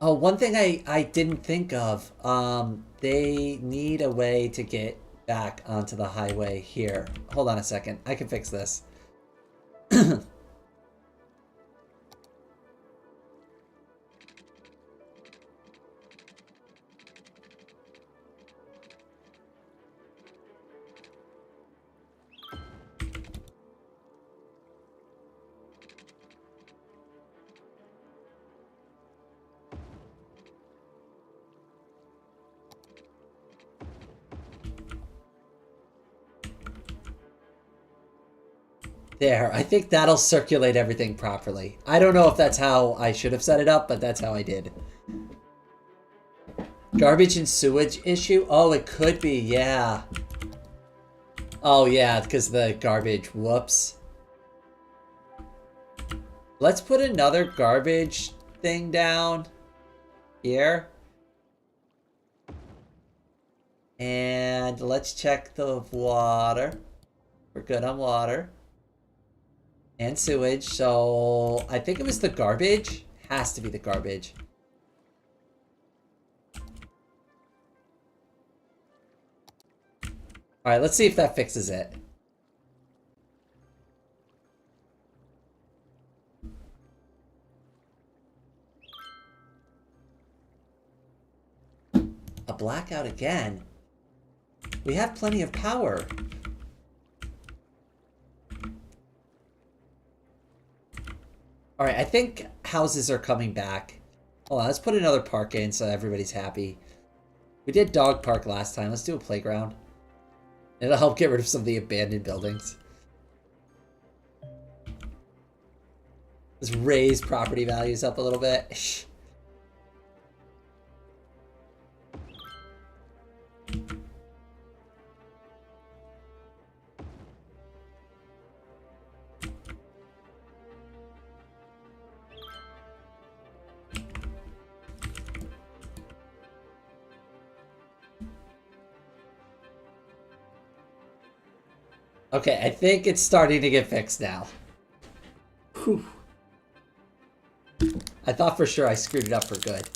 [SPEAKER 1] Oh, one thing I didn't think of. They need a way to get back onto the highway here. Hold on a second. I can fix this. There, I think that'll circulate everything properly. I don't know if that's how I should have set it up, but that's how I did. Garbage and sewage issue? Oh, it could be, yeah. Oh, yeah, because the garbage. Whoops. Let's put another garbage thing down here. And let's check the water. We're good on water. And sewage. So I think it was the garbage. Has to be the garbage. All right, let's see if that fixes it. A blackout again? We have plenty of power. All right, I think houses are coming back. Hold on, let's put another park in so everybody's happy. We did dog park last time. Let's do a playground. It'll help get rid of some of the abandoned buildings. Let's raise property values up a little bit. Okay, I think it's starting to get fixed now. Whew. I thought for sure I screwed it up for good.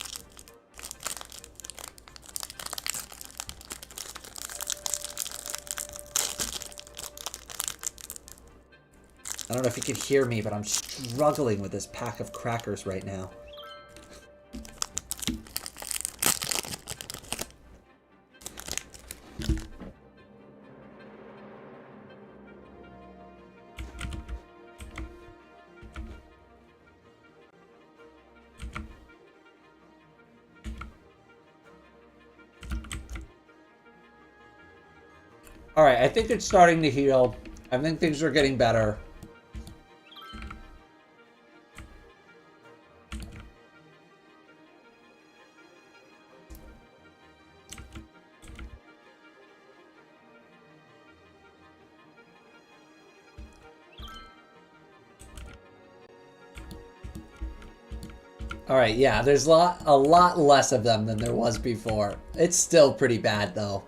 [SPEAKER 1] I don't know if you can hear me, but I'm struggling with this pack of crackers right now. All right, I think it's starting to heal. I think things are getting better. All right, yeah, there's a lot less of them than there was before. It's still pretty bad, though.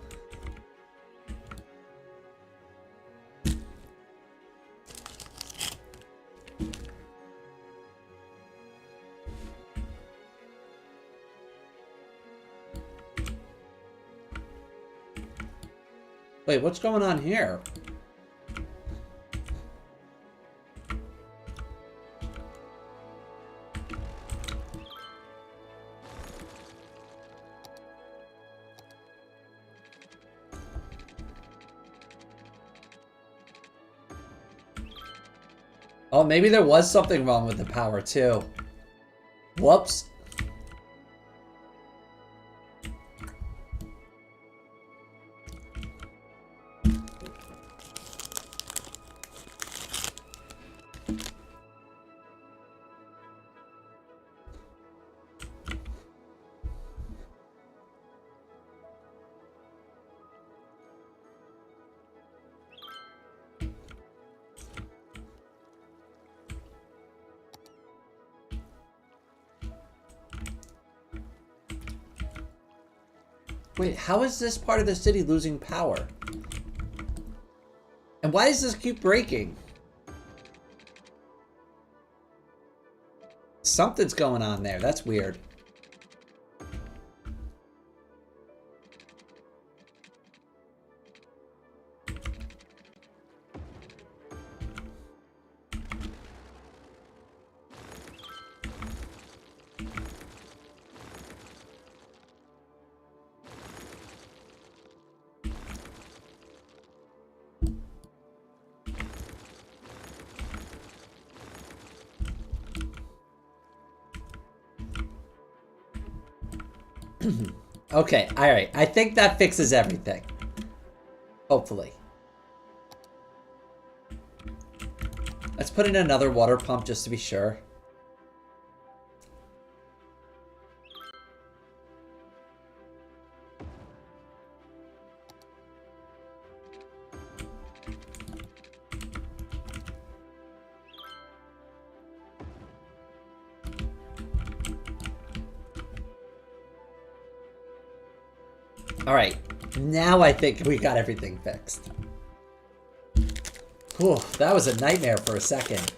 [SPEAKER 1] Wait, what's going on here? Oh, maybe there was something wrong with the power, too. Whoops. Wait, how is this part of the city losing power? And why does this keep breaking? Something's going on there. That's weird. Okay, alright. I think that fixes everything. Hopefully. Let's put in another water pump just to be sure. All right, now I think we got everything fixed. Whew, that was a nightmare for a second.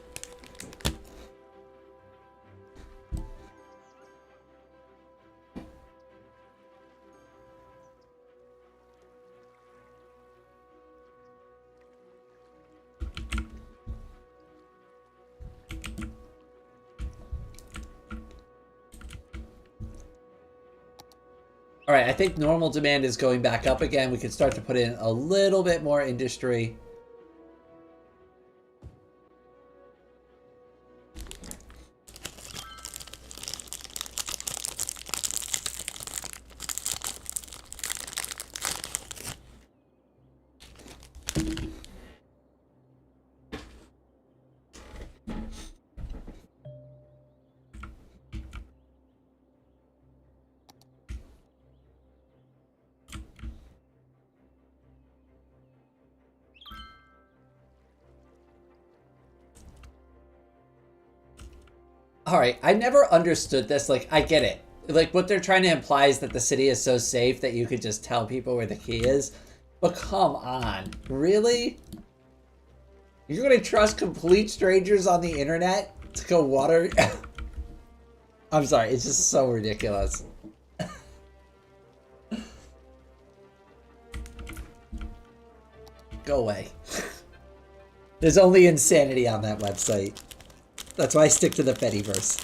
[SPEAKER 1] All right, I think normal demand is going back up again. We can start to put in a little bit more industry. All right, I never understood this. Like, I get it. Like, what they're trying to imply is that the city is so safe that you could just tell people where the key is. But come on, really? You're gonna trust complete strangers on the internet to go water? I'm sorry, it's just so ridiculous. Go away. There's only insanity on that website. That's why I stick to the Fediverse.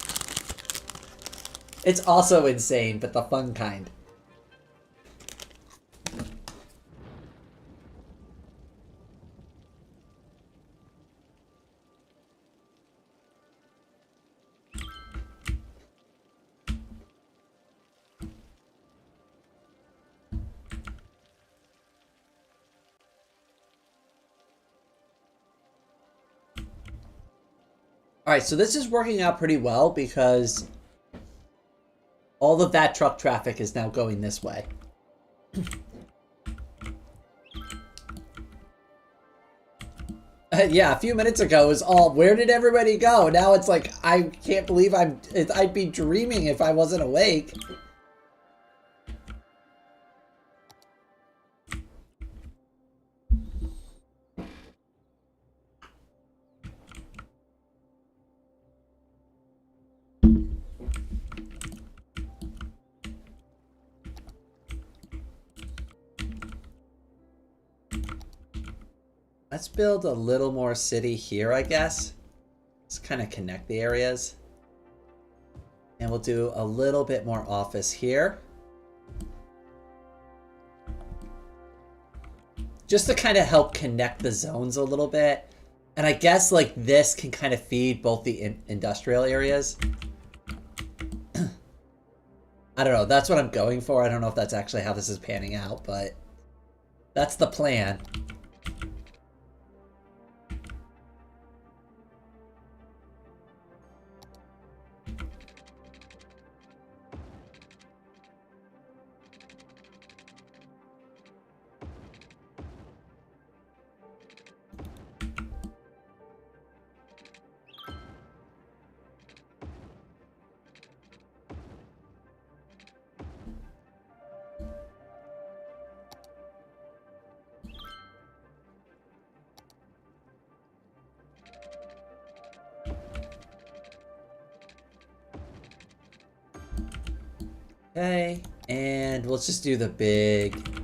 [SPEAKER 1] It's also insane, but the fun kind. All right, so this is working out pretty well because all of that truck traffic is now going this way. Yeah, a few minutes ago it was all, where did everybody go? Now it's like, I can't believe I'd be dreaming if I wasn't awake. Let's build a little more city here, I guess. Let's kind of connect the areas. And we'll do a little bit more office here. Just to kind of help connect the zones a little bit. And I guess like this can kind of feed both the industrial areas. I don't know, that's what I'm going for. I don't know if that's actually how this is panning out, but that's the plan. Okay, and let's just do the big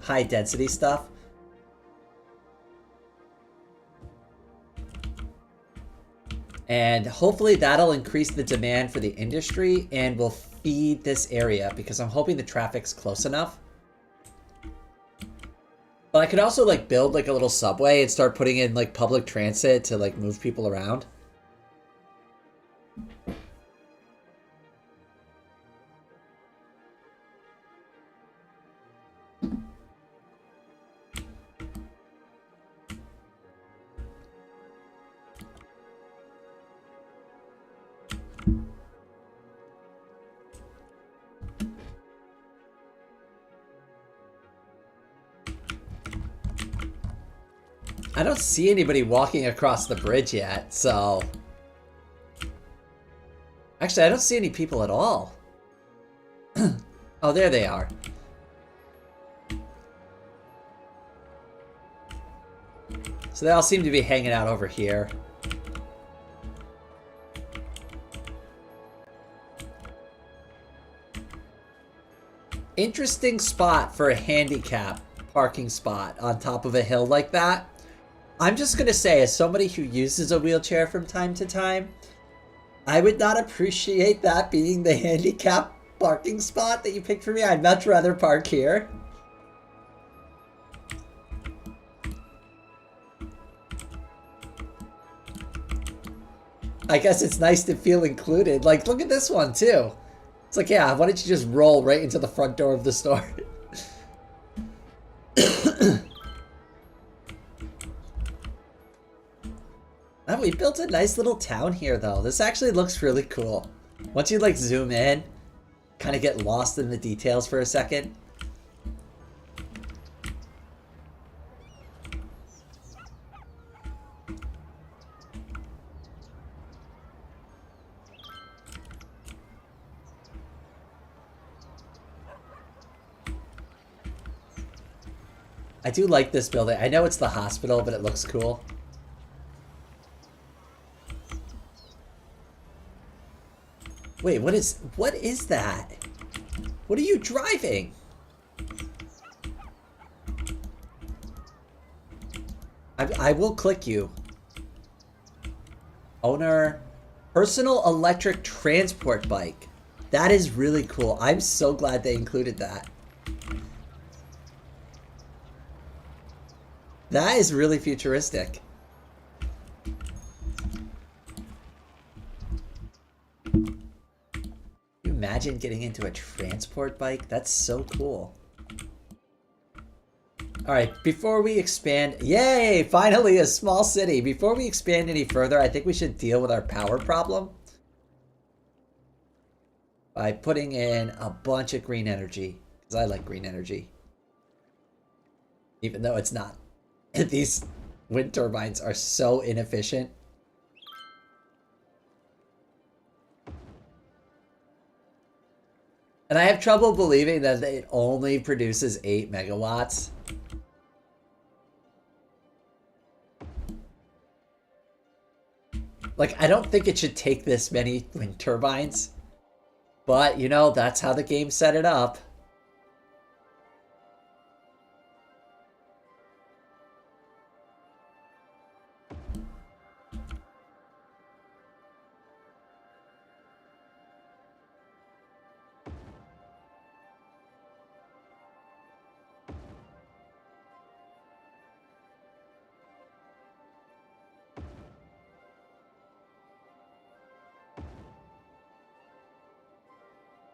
[SPEAKER 1] high density stuff. And hopefully that'll increase the demand for the industry and will feed this area because I'm hoping the traffic's close enough. But I could also like build like a little subway and start putting in like public transit to like move people around. I don't see anybody walking across the bridge yet, so... Actually, I don't see any people at all. Oh, there they are. So they all seem to be hanging out over here. Interesting spot for a handicap parking spot on top of a hill like that. I'm just gonna say, as somebody who uses a wheelchair from time to time, I would not appreciate that being the handicap parking spot that you picked for me. I'd much rather park here. I guess it's nice to feel included. Like, look at this one too. It's like, yeah, why don't you just roll right into the front door of the store? Oh, we built a nice little town here, though. This actually looks really cool. Once you, like, zoom in, kind of get lost in the details for a second. I do like this building. I know it's the hospital, but it looks cool. Wait, what is that? What are you driving? I will click you. Owner, personal electric transport bike. That is really cool. I'm so glad they included that. That is really futuristic. Imagine getting into a transport bike. That's so cool. All right, before we expand, yay, finally a small city. Before we expand any further, I think we should deal with our power problem by putting in a bunch of green energy, because I like green energy, even though it's not. These wind turbines are so inefficient. And I have trouble believing that it only produces 8 megawatts. Like, I don't think it should take this many wind turbines. But, you know, that's how the game set it up.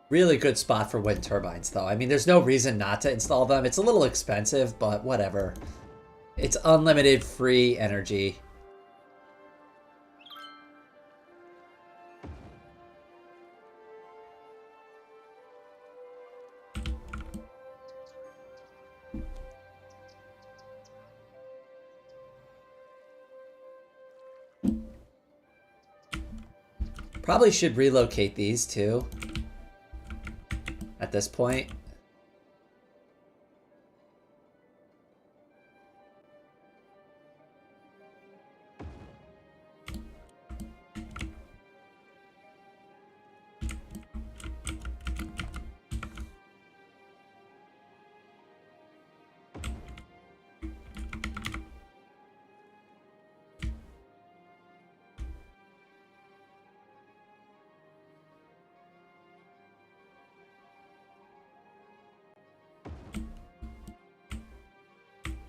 [SPEAKER 1] Really good spot for wind turbines, though. I mean, there's no reason not to install them. It's a little expensive, but whatever. It's unlimited free energy. Probably should relocate these too. At this point.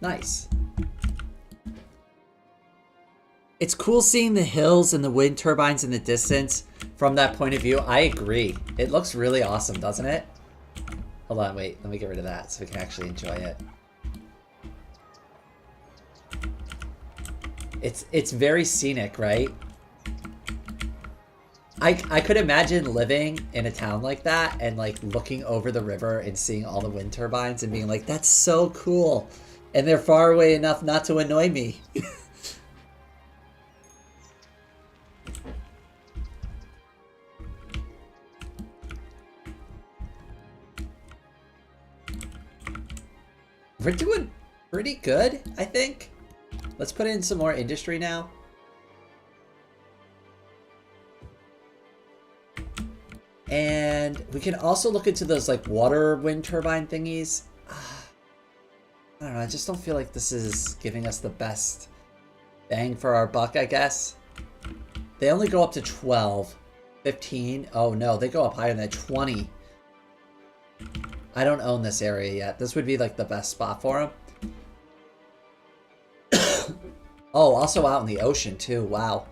[SPEAKER 1] Nice. It's cool seeing the hills and the wind turbines in the distance from that point of view. I agree. It looks really awesome, doesn't it? Hold on, wait. Let me get rid of that so we can actually enjoy it. It's very scenic, right? I could imagine living in a town like that and like looking over the river and seeing all the wind turbines and being like, that's so cool. And they're far away enough not to annoy me. We're doing pretty good, I think. Let's put in some more industry now. And we can also look into those like water wind turbine thingies. I don't know, I just don't feel like this is giving us the best bang for our buck, I guess. They only go up to 12. 15. Oh no, they go up higher than that. 20. I don't own this area yet. This would be like the best spot for them. Oh, also out in the ocean too. Wow.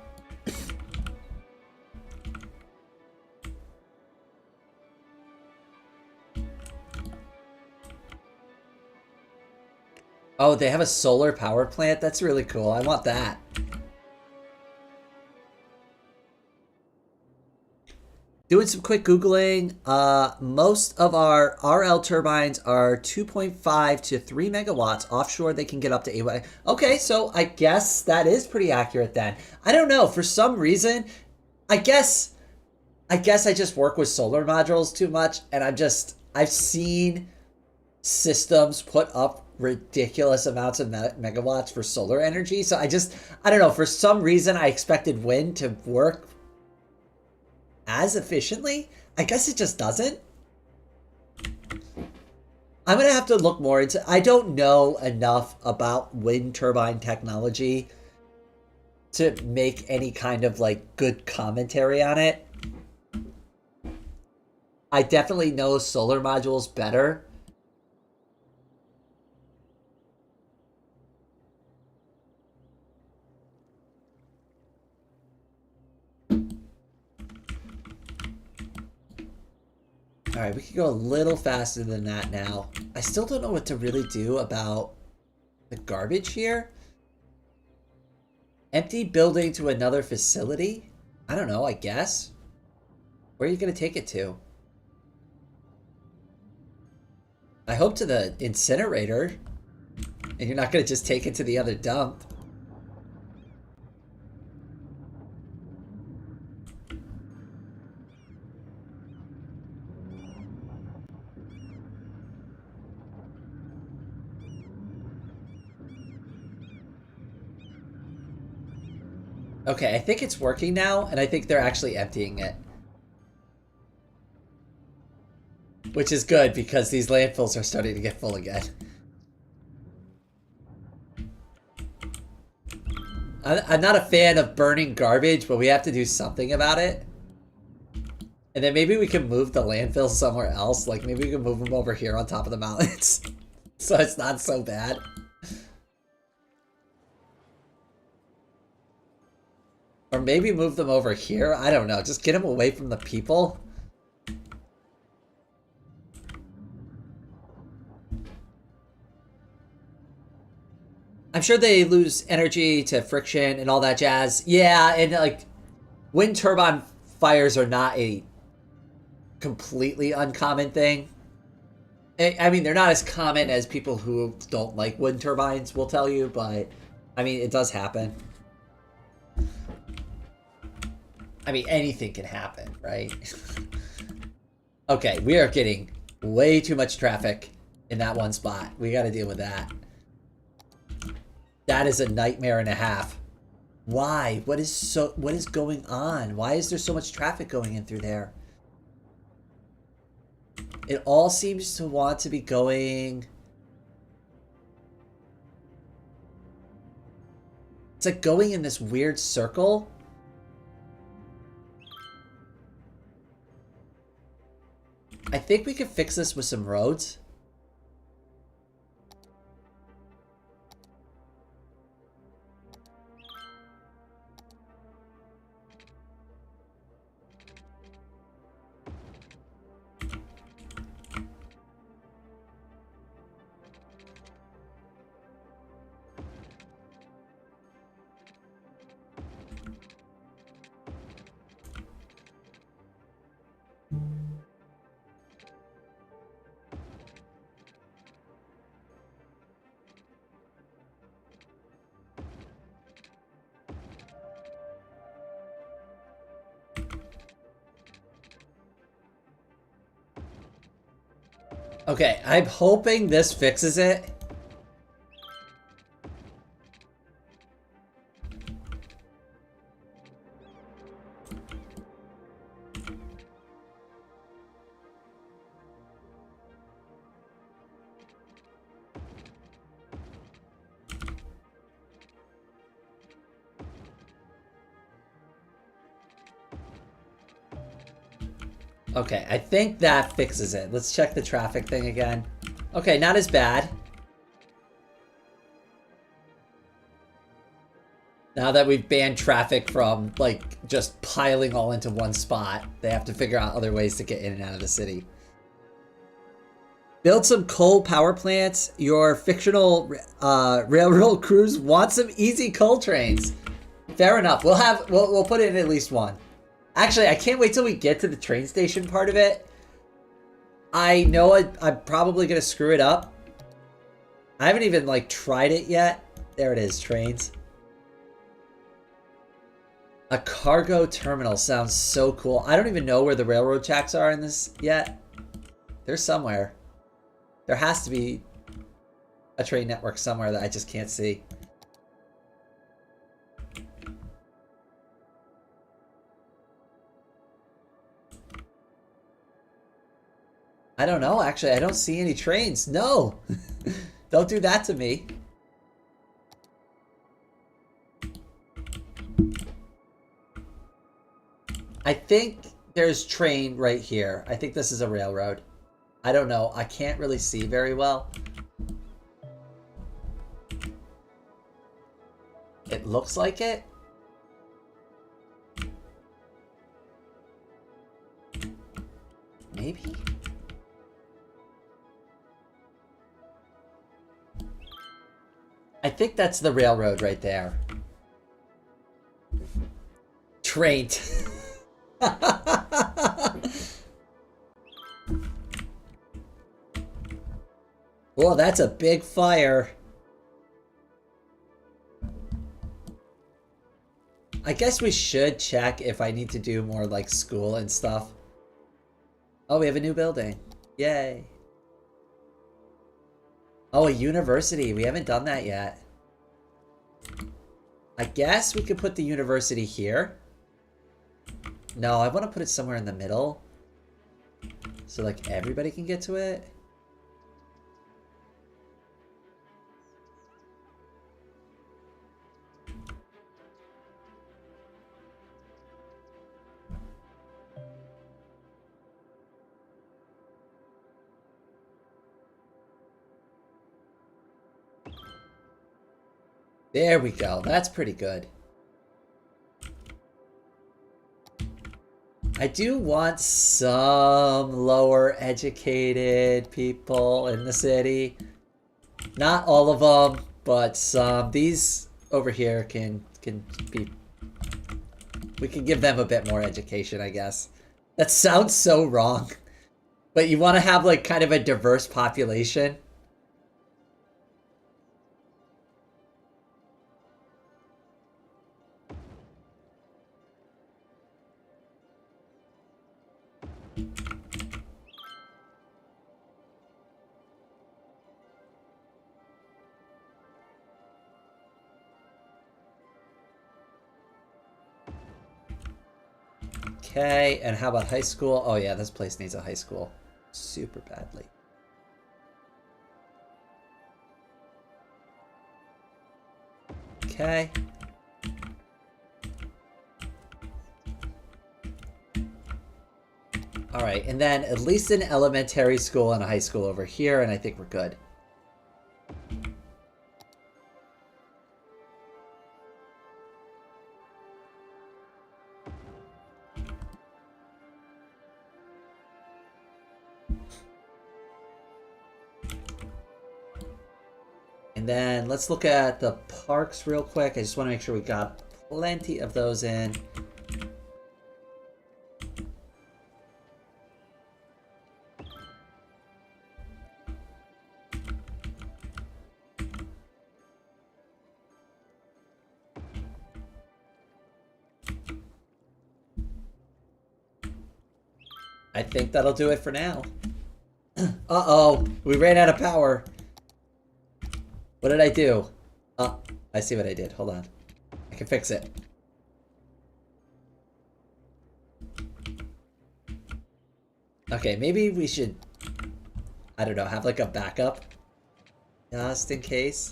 [SPEAKER 1] Oh, they have a solar power plant? That's really cool. I want that. Doing some quick Googling. Most of our RL turbines are 2.5 to 3 megawatts. Offshore, they can get up to 8. Okay, so I guess that is pretty accurate then. I don't know. For some reason, I guess I just work with solar modules too much, and I've seen systems put up ridiculous amounts of megawatts for solar energy. So I don't know. For some reason, I expected wind to work as efficiently. I guess it just doesn't. I'm gonna have to look more into. I don't know enough about wind turbine technology to make any kind of like good commentary on it. I definitely know solar modules better. All right, we can go a little faster than that now. I still don't know what to really do about the garbage here. Empty building to another facility? I don't know, I guess. Where are you going to take it to? I hope to the incinerator. And you're not going to just take it to the other dump. Okay, I think it's working now, and I think they're actually emptying it. Which is good, because these landfills are starting to get full again. I'm not a fan of burning garbage, but we have to do something about it. And then maybe we can move the landfill somewhere else. Like, maybe we can move them over here on top of the mountains. So it's not so bad. Or maybe move them over here. I don't know. Just get them away from the people. I'm sure they lose energy to friction and all that jazz. Yeah, and like wind turbine fires are not a completely uncommon thing. I mean, they're not as common as people who don't like wind turbines will tell you, but I mean, it does happen. I mean, anything can happen, right? Okay, we are getting way too much traffic in that one spot. We got to deal with that. That is a nightmare and a half. Why? What is going on? Why is there so much traffic going in through there? It all seems to want to be going... It's like going in this weird circle. I think we could fix this with some roads. Okay, I'm hoping this fixes it. Okay, I think that fixes it. Let's check the traffic thing again. Okay, not as bad. Now that we've banned traffic from, like, just piling all into one spot, they have to figure out other ways to get in and out of the city. Build some coal power plants. Your fictional railroad crews want some easy coal trains. Fair enough. We'll put in at least one. Actually, I can't wait till we get to the train station part of it. I know I'm probably gonna screw it up. I haven't even like tried it yet. There it is, trains. A cargo terminal sounds so cool. I don't even know where the railroad tracks are in this yet. They're somewhere. There has to be a train network somewhere that I just can't see. I don't know, actually. I don't see any trains. No! Don't do that to me. I think there's train right here. I think this is a railroad. I don't know. I can't really see very well. It looks like it. Maybe? I think that's the railroad right there. Train. Well, that's a big fire. I guess we should check if I need to do more like school and stuff. Oh, we have a new building. Yay. Oh, a university. We haven't done that yet. I guess we could put the university here. No, I want to put it somewhere in the middle. So like everybody can get to it. There we go. That's pretty good. I do want some lower educated people in the city. Not all of them, but some. These over here can be... We can give them a bit more education, I guess. That sounds so wrong. But you want to have like kind of a diverse population. Okay, and how about high school? Oh yeah, this place needs a high school super badly. Okay. All right, and then at least an elementary school and a high school over here, and I think we're good. And then let's look at the parks real quick. I just want to make sure we got plenty of those in. I think that'll do it for now. Uh-oh, we ran out of power. What did I do? Oh, I see what I did. Hold on. I can fix it. Okay, maybe we should, I don't know, have like a backup. Just in case.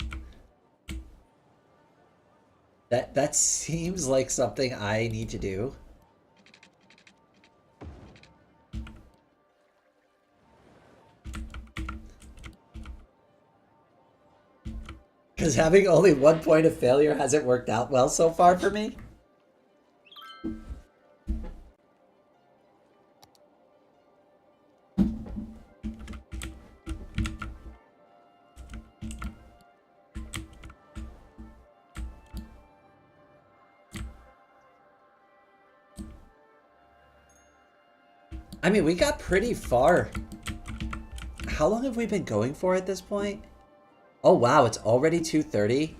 [SPEAKER 1] That seems like something I need to do. Because having only one point of failure hasn't worked out well so far for me. I mean, we got pretty far. How long have we been going for at this point? Oh wow, it's already 2:30.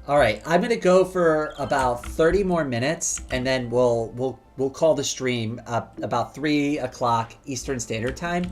[SPEAKER 1] All right, I'm gonna go for about 30 more minutes, and then we'll call the stream about 3 o'clock Eastern Standard Time.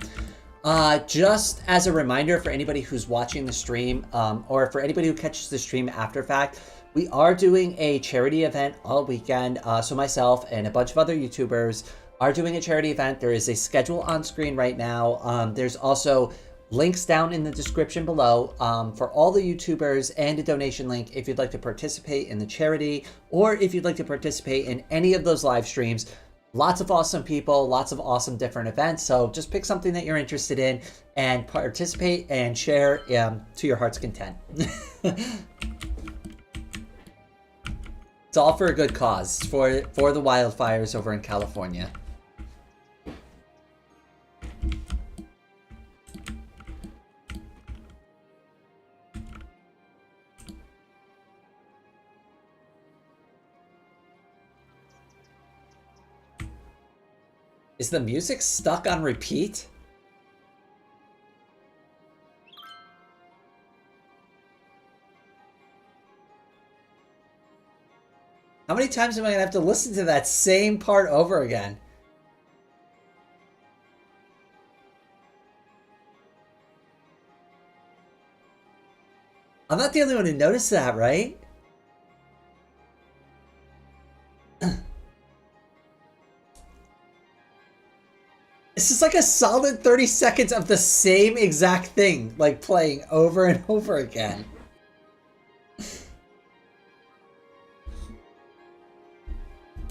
[SPEAKER 1] Just as a reminder for anybody who's watching the stream, or for anybody who catches the stream after fact, we are doing a charity event all weekend. So myself and a bunch of other YouTubers are doing a charity event. There is a schedule on screen right now. There's also links down in the description below for all the YouTubers, and a donation link if you'd like to participate in the charity, or if you'd like to participate in any of those live streams. Lots of awesome people, lots of awesome different events. So just pick something that you're interested in and participate and share to your heart's content. It's all for a good cause, for the wildfires over in California. Is the music stuck on repeat? How many times am I gonna have to listen to that same part over again? I'm not the only one who noticed that, right? It's just like a solid 30 seconds of the same exact thing, like playing over and over again.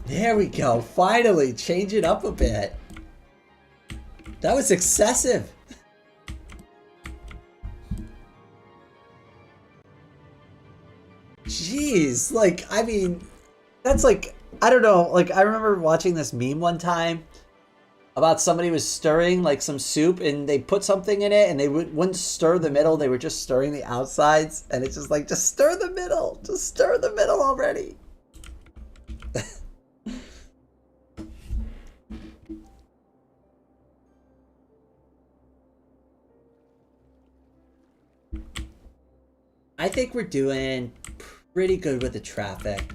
[SPEAKER 1] There we go. Finally, change it up a bit. That was excessive. Jeez, like, I mean, that's like, I don't know, like, I remember watching this meme one time about somebody was stirring like some soup, and they put something in it and they wouldn't stir the middle, they were just stirring the outsides, and it's just like, just stir the middle, just stir the middle already. I think we're doing pretty good with the traffic.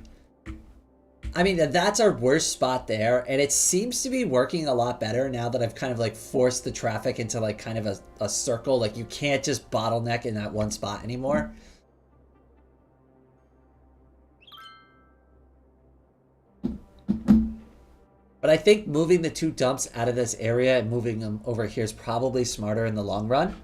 [SPEAKER 1] I mean, that's our worst spot there, and it seems to be working a lot better now that I've kind of like forced the traffic into like kind of a circle. Like, you can't just bottleneck in that one spot anymore. But I think moving the 2 dumps out of this area and moving them over here is probably smarter in the long run.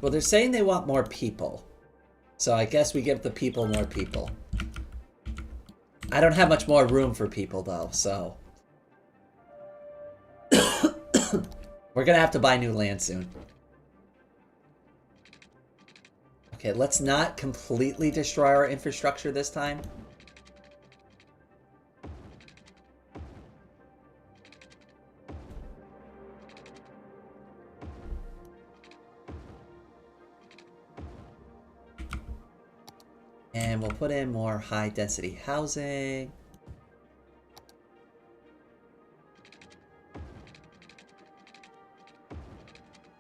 [SPEAKER 1] Well, they're saying they want more people. So I guess we give the people more people. I don't have much more room for people, though, so... We're gonna have to buy new land soon. Okay, let's not completely destroy our infrastructure this time. And we'll put in more high density housing.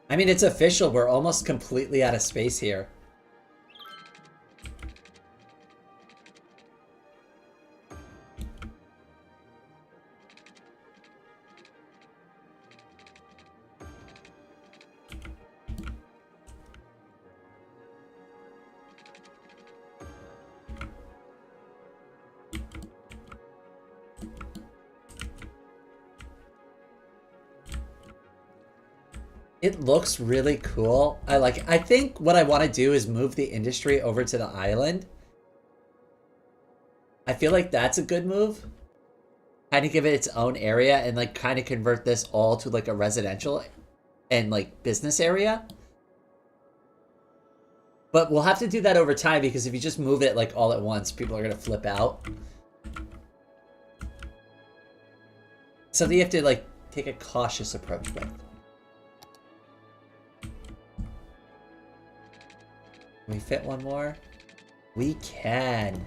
[SPEAKER 1] I mean, it's official. We're almost completely out of space here. It looks really cool. I think what I want to do is move the industry over to the island. I feel like that's a good move. Kind of give it its own area and like kind of convert this all to like a residential and like business area. But we'll have to do that over time because if you just move it like all at once, people are going to flip out. Something you have to like take a cautious approach with. Can we fit one more? We can.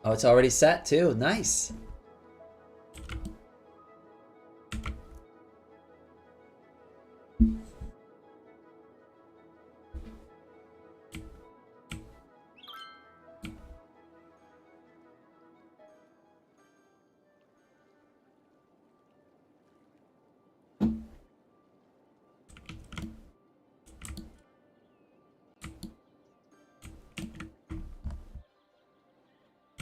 [SPEAKER 1] Oh, it's already set too. Nice.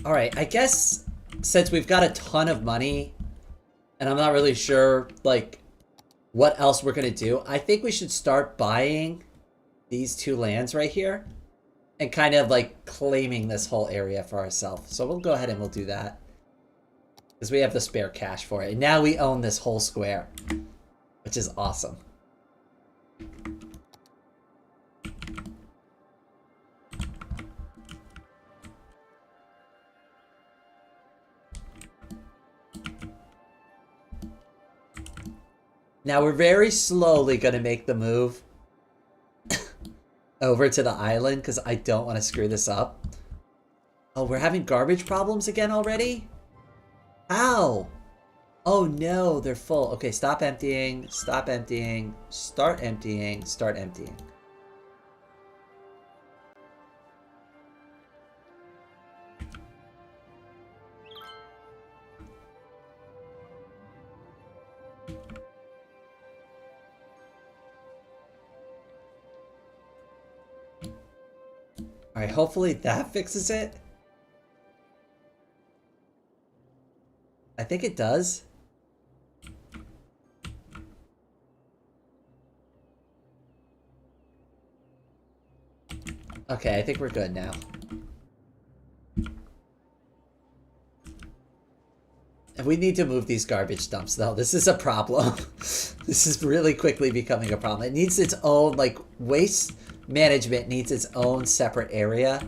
[SPEAKER 1] All right, I guess since we've got a ton of money and I'm not really sure like what else we're gonna do, I think we should start buying these two lands right here and kind of like claiming this whole area for ourselves. So we'll go ahead and we'll do that because we have the spare cash for it. And now we own this whole square, which is awesome. Now we're very slowly going to make the move over to the island because I don't want to screw this up. Oh, we're having garbage problems again already? Ow! Oh no, they're full. Okay, stop emptying, start emptying, start emptying. All right, hopefully that fixes it. I think it does. Okay, I think we're good now. And we need to move these garbage dumps though. This is a problem. This is really quickly becoming a problem. It needs its own, like, waste management needs its own separate area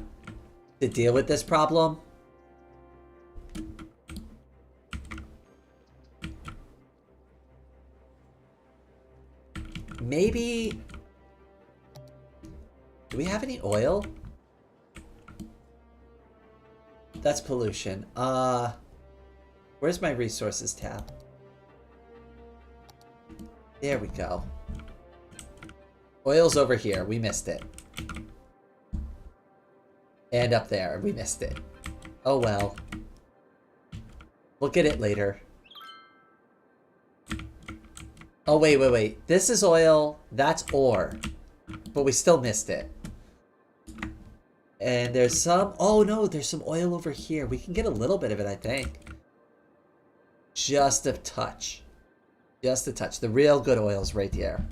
[SPEAKER 1] to deal with this problem. Maybe... Do we have any oil? That's pollution. Where's my resources tab? There we go. Oil's over here. We missed it. And up there. We missed it. Oh well. We'll get it later. Oh, wait. This is oil. That's ore. But we still missed it. And there's some... Oh, no. There's some oil over here. We can get a little bit of it, I think. Just a touch. Just a touch. The real good oil's right there.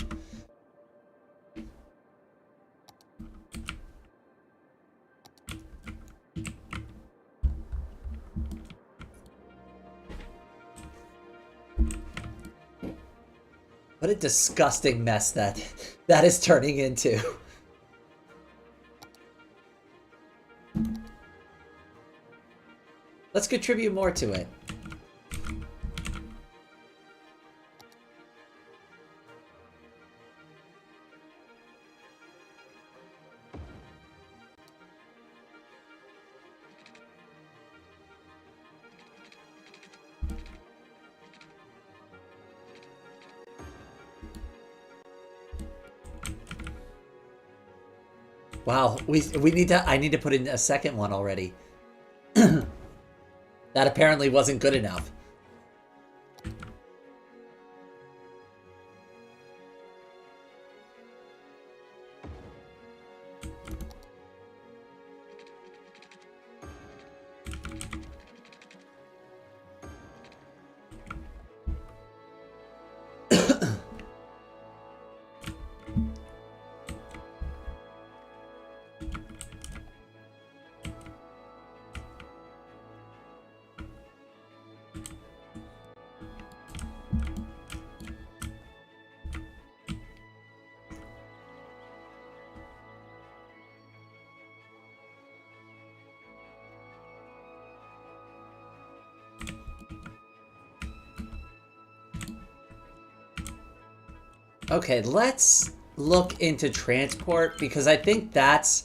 [SPEAKER 1] What a disgusting mess that is turning into. Let's contribute more to it. Wow, we need to, I need to put in a second one already. That apparently wasn't good enough. Okay, let's look into transport because I think that's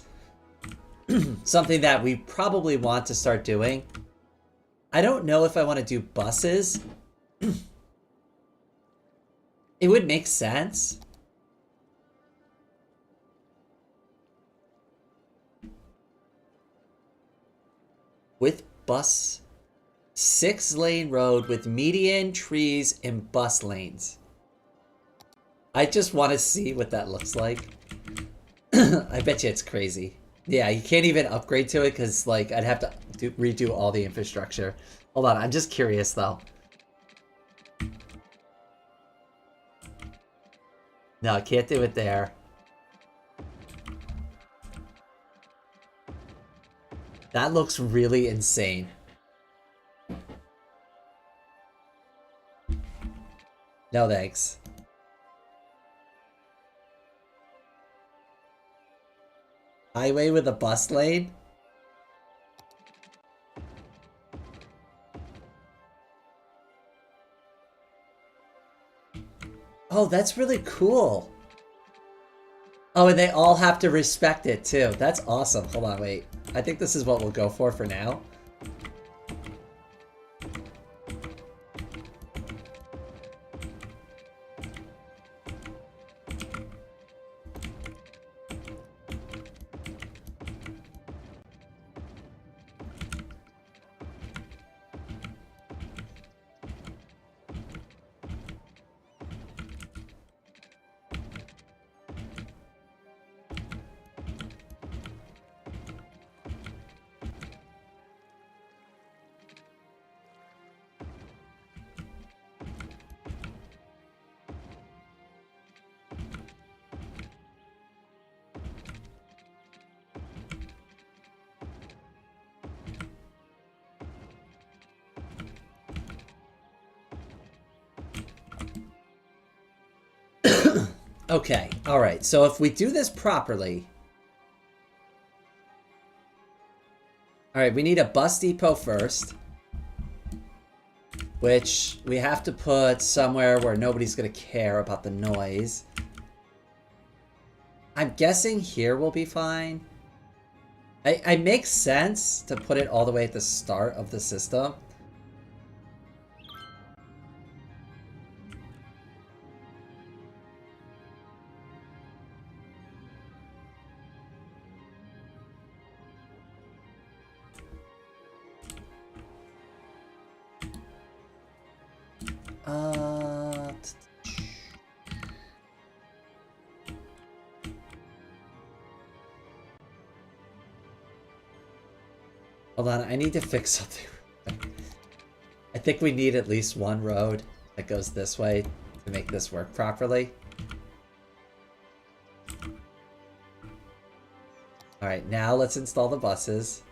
[SPEAKER 1] something that we probably want to start doing. I don't know if I want to do buses. It would make sense. With bus, 6-lane road with median, trees, and bus lanes. I just want to see what that looks like. I bet you it's crazy. Yeah, you can't even upgrade to it because, like, I'd have to redo all the infrastructure. Hold on, I'm just curious, though. No, I can't do it there. That looks really insane. No thanks. Highway with a bus lane? Oh, that's really cool. Oh, and they all have to respect it, too. That's awesome. Hold on, wait. I think this is what we'll go for now. Okay, alright, so if we do this properly... Alright, we need a bus depot first. Which we have to put somewhere where nobody's gonna care about the noise. I'm guessing here will be fine. It makes sense to put it all the way at the start of the system. Hold on, I need to fix something. I think we need at least one road that goes this way to make this work properly. Alright, now let's install the buses.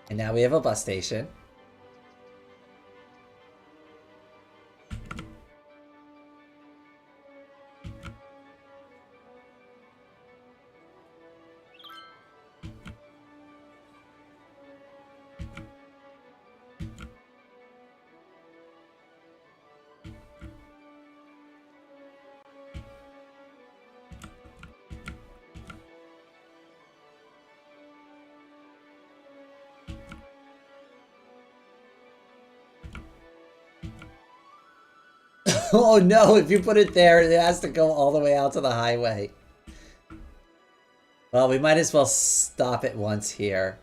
[SPEAKER 1] And now we have a bus station. Oh no, if you put it there, it has to go all the way out to the highway. Well, we might as well stop it once here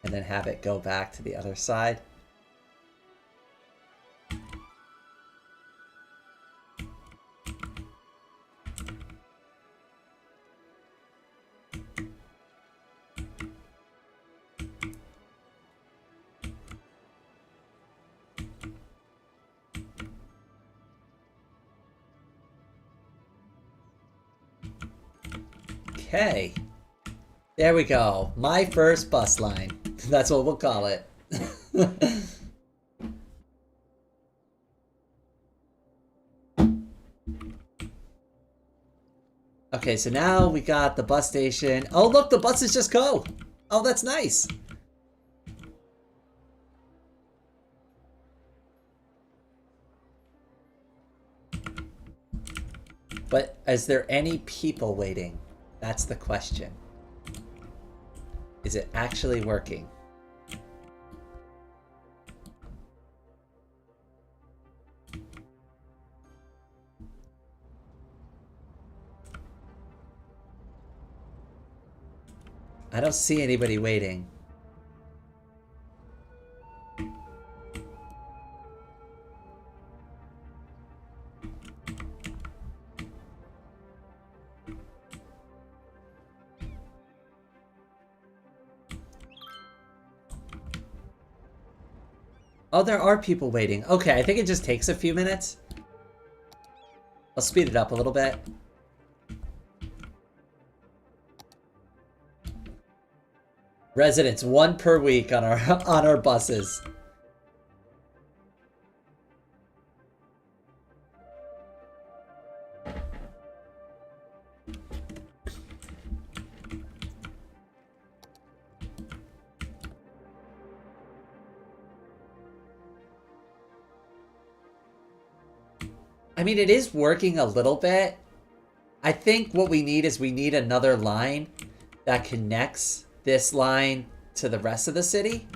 [SPEAKER 1] and then have it go back to the other side. Okay. There we go. My first bus line. That's what we'll call it. Okay, so now we got the bus station. Oh, look, the buses just go. Oh, that's nice. But is there any people waiting? That's the question. Is it actually working? I don't see anybody waiting. Oh, there are people waiting. Okay, I think it just takes a few minutes. I'll speed it up a little bit. Residents, 1 per week on our buses. I mean, it is working a little bit. I think what we need is we need another line that connects this line to the rest of the city.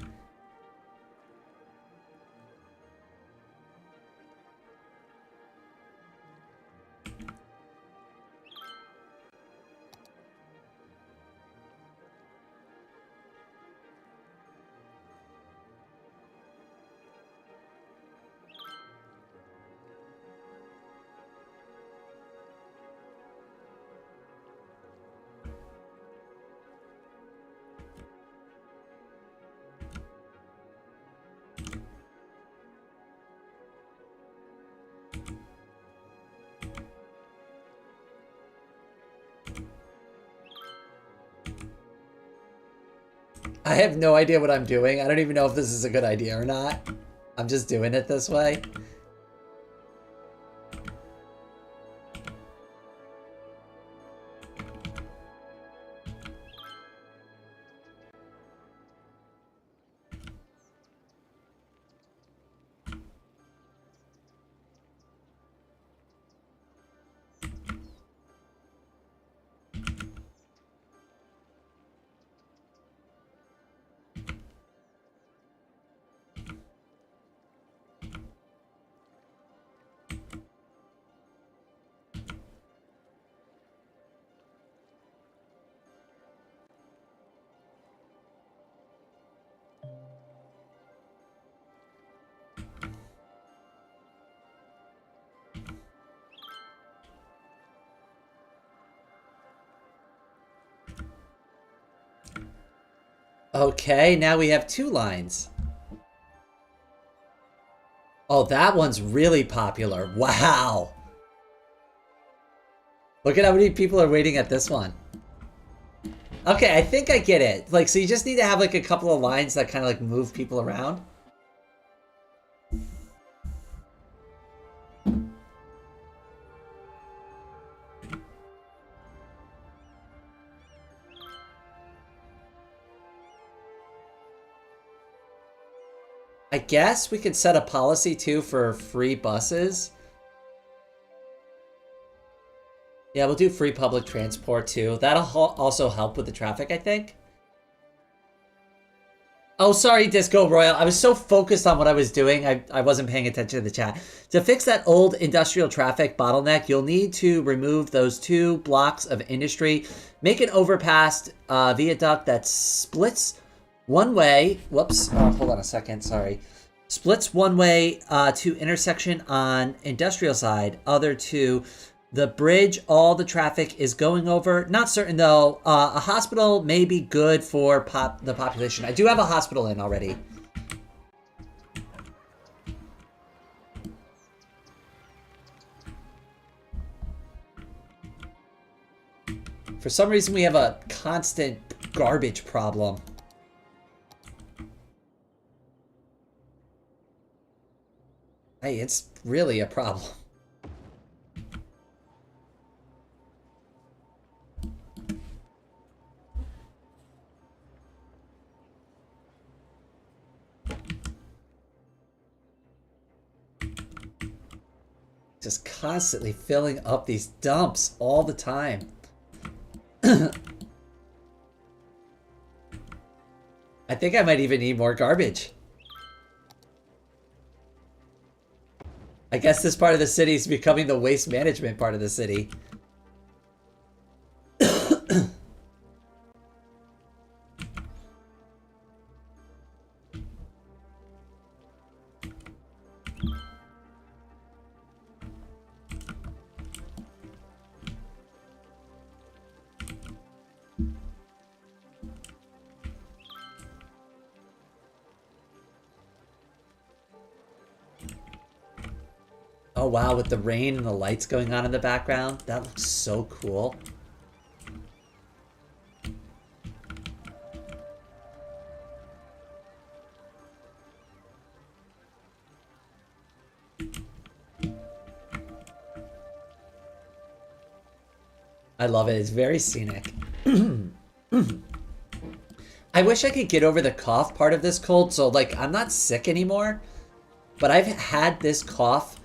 [SPEAKER 1] I have no idea what I'm doing. I don't even know if this is a good idea or not. I'm just doing it this way. Okay, now we have 2 lines. Oh, that one's really popular. Wow. Look at how many people are waiting at this one. Okay, I think I get it. Like, so you just need to have like a couple of lines that kind of like move people around. I guess we could set a policy too for free buses. Yeah, we'll do free public transport too. That'll also help with the traffic, I think. Oh, sorry, Disco Royal. I was so focused on what I was doing, I wasn't paying attention to the chat. To fix that old industrial traffic bottleneck, you'll need to remove those 2 blocks of industry, make an overpass viaduct that splits one way. Whoops. Hold on a second. Sorry. Splits one way to intersection on industrial side, other to the bridge all the traffic is going over. Not certain though. A hospital may be good for the population. I do have a hospital in already. For some reason we have a constant garbage problem. Hey, it's really a problem. Just constantly filling up these dumps all the time. I think I might even need more garbage. I guess this part of the city is becoming the waste management part of the city. Oh wow, with the rain and the lights going on in the background, that looks so cool. I love it. It's very scenic. I wish I could get over the cough part of this cold, so like I'm not sick anymore, but I've had this cough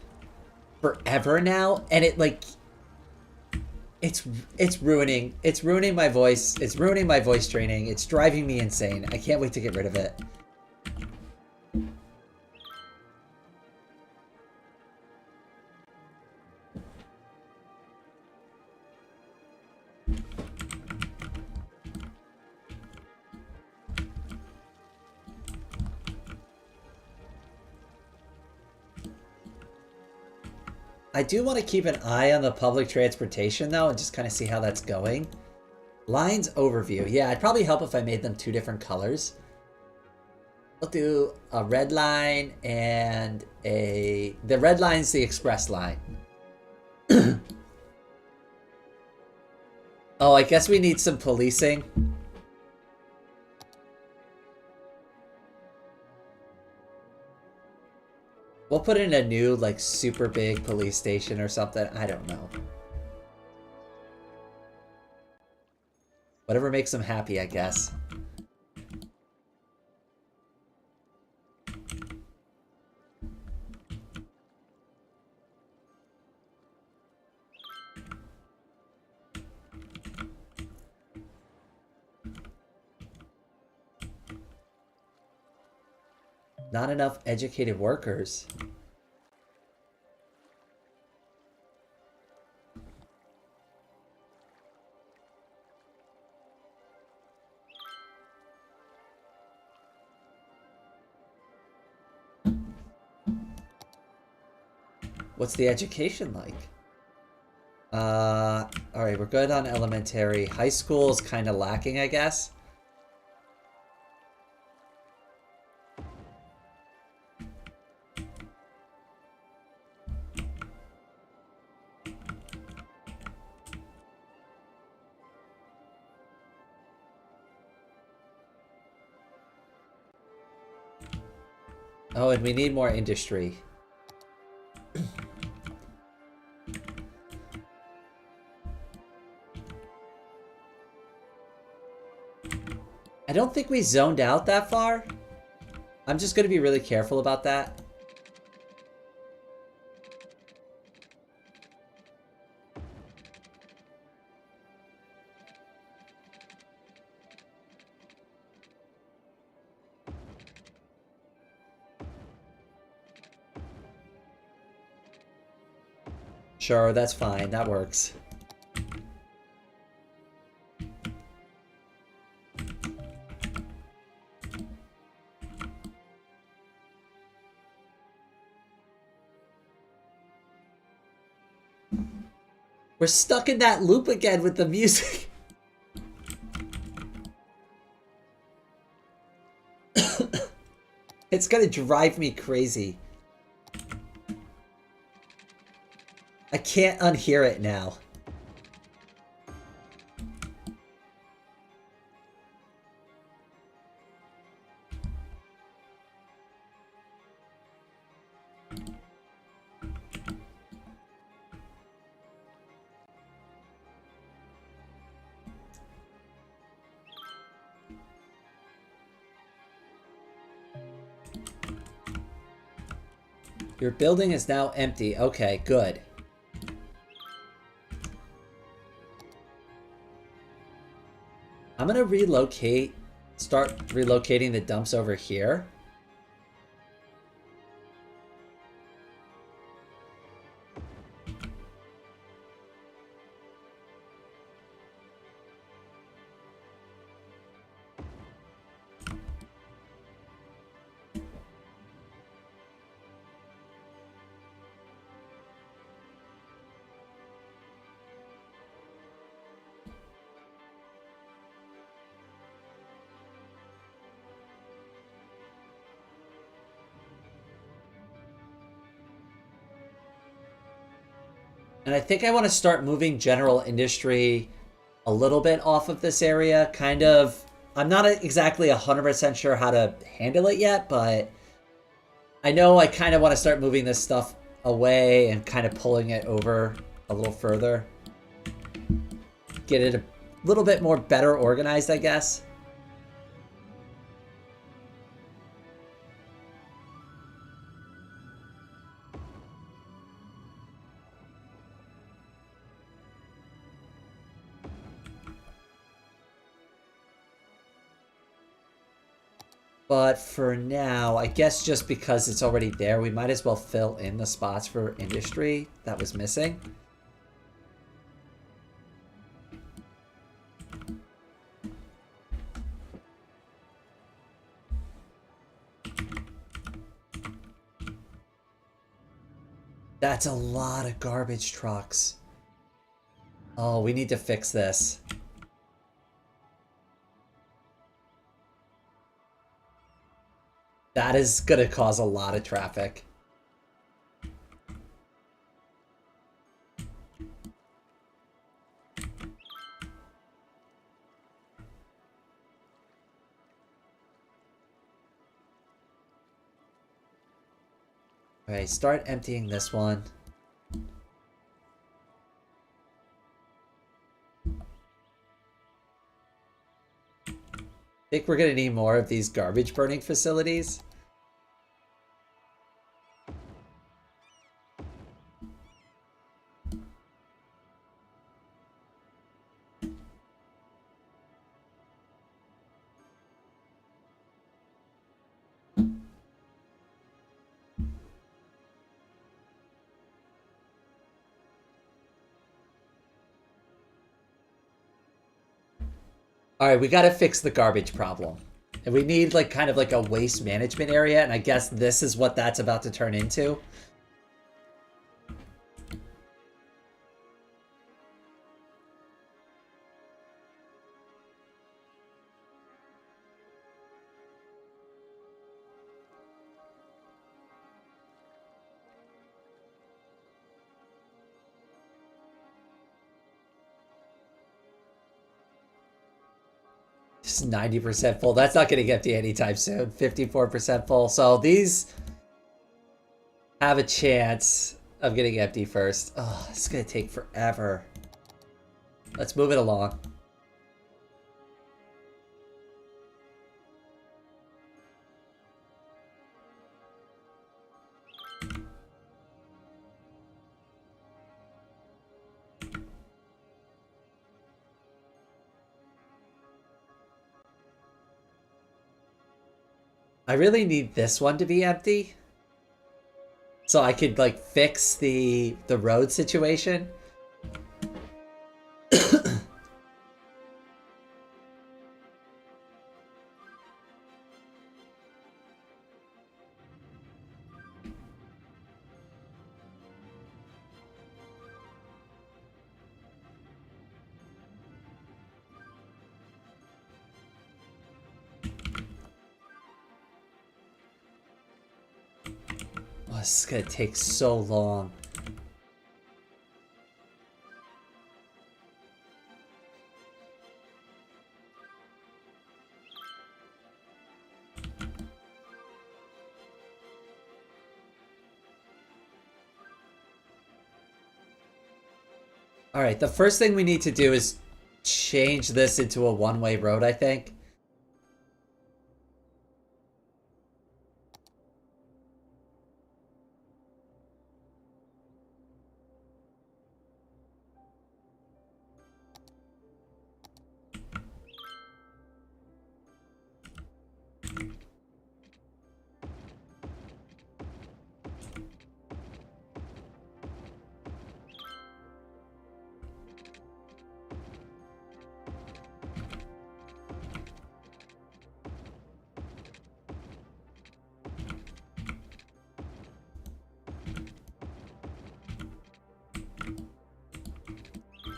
[SPEAKER 1] forever now, and it like it's ruining my voice. It's ruining my voice training. It's driving me insane. I can't wait to get rid of it. I do want to keep an eye on the public transportation though and just kind of see how that's going. Lines overview. Yeah, it'd probably help if I made them 2 different colors. I'll do a red line and the red line's the express line. Oh, I guess we need some policing. We'll put in a new, like, super big police station or something. I don't know. Whatever makes them happy, I guess. Not enough educated workers. What's the education like? Alright, we're good on elementary. High school is kind of lacking, I guess. Oh, and we need more industry. I don't think we zoned out that far. I'm just going to be really careful about that. Sure, that's fine. That works. We're stuck in that loop again with the music. It's gonna drive me crazy. I can't unhear it now. Your building is now empty. Okay, good. I'm gonna start relocating the dumps over here. And I think I want to start moving general industry a little bit off of this area. Kind of, I'm not exactly 100% sure how to handle it yet, but I know I kind of want to start moving this stuff away and kind of pulling it over a little further. Get it a little bit more better organized, I guess. But for now, I guess just because it's already there, we might as well fill in the spots for industry that was missing. That's a lot of garbage trucks. Oh, we need to fix this. That is gonna cause a lot of traffic. Okay, start emptying this one. I think we're gonna need more of these garbage burning facilities. All right, we got to fix the garbage problem. And we need like kind of like a waste management area, and I guess this is what that's about to turn into. It's 90% full. That's not going to get empty anytime soon. 54% full. So these have a chance of getting empty first. Oh, it's going to take forever. Let's move it along. I really need this one to be empty. so I could like fix the road situation. Oh, this is gonna take so long. All right, the first thing we need to do is change this into a one-way road, I think.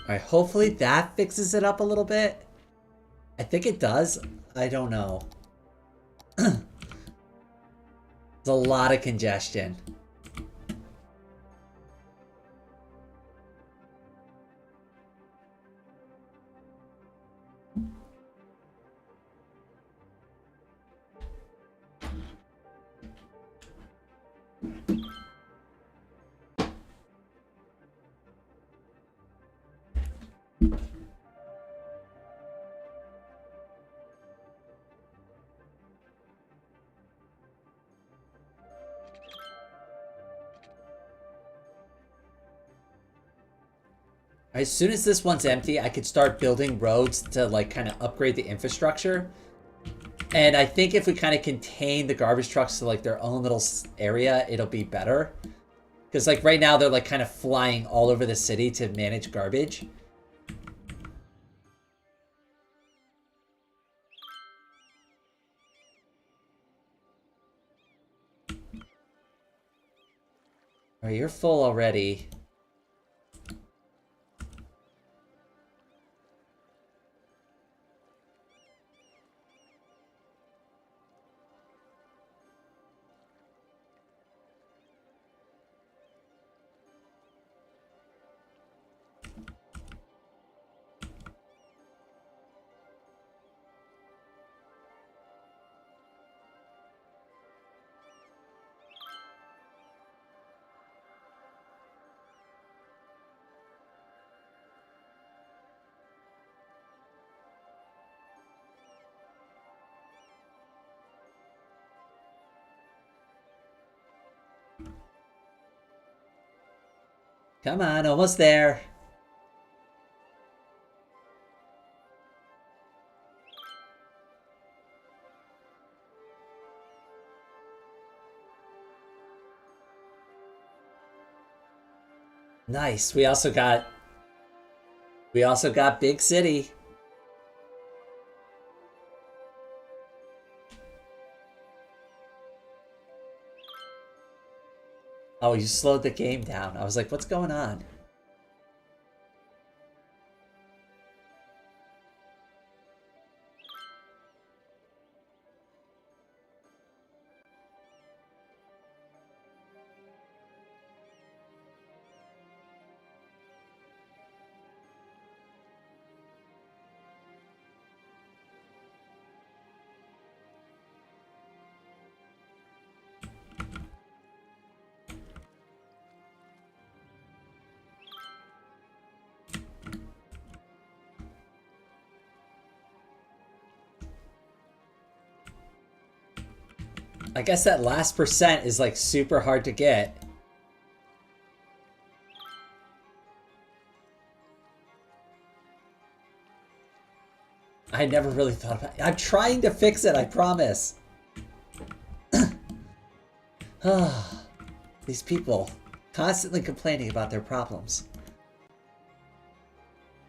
[SPEAKER 1] All right, hopefully that fixes it up a little bit. I think it does. I don't know. There's a lot of congestion. As soon as this one's empty, I could start building roads to like kind of upgrade the infrastructure. And I think if we kind of contain the garbage trucks to like their own little area, it'll be better. Because like right now they're like kind of flying all over the city to manage garbage. All right, you're full already. Come on, almost there. Nice. We also got big city. Oh, you slowed the game down. I was like, what's going on? I guess that last percent is like super hard to get. I never really thought about it. I'm trying to fix it, I promise. These people constantly complaining about their problems.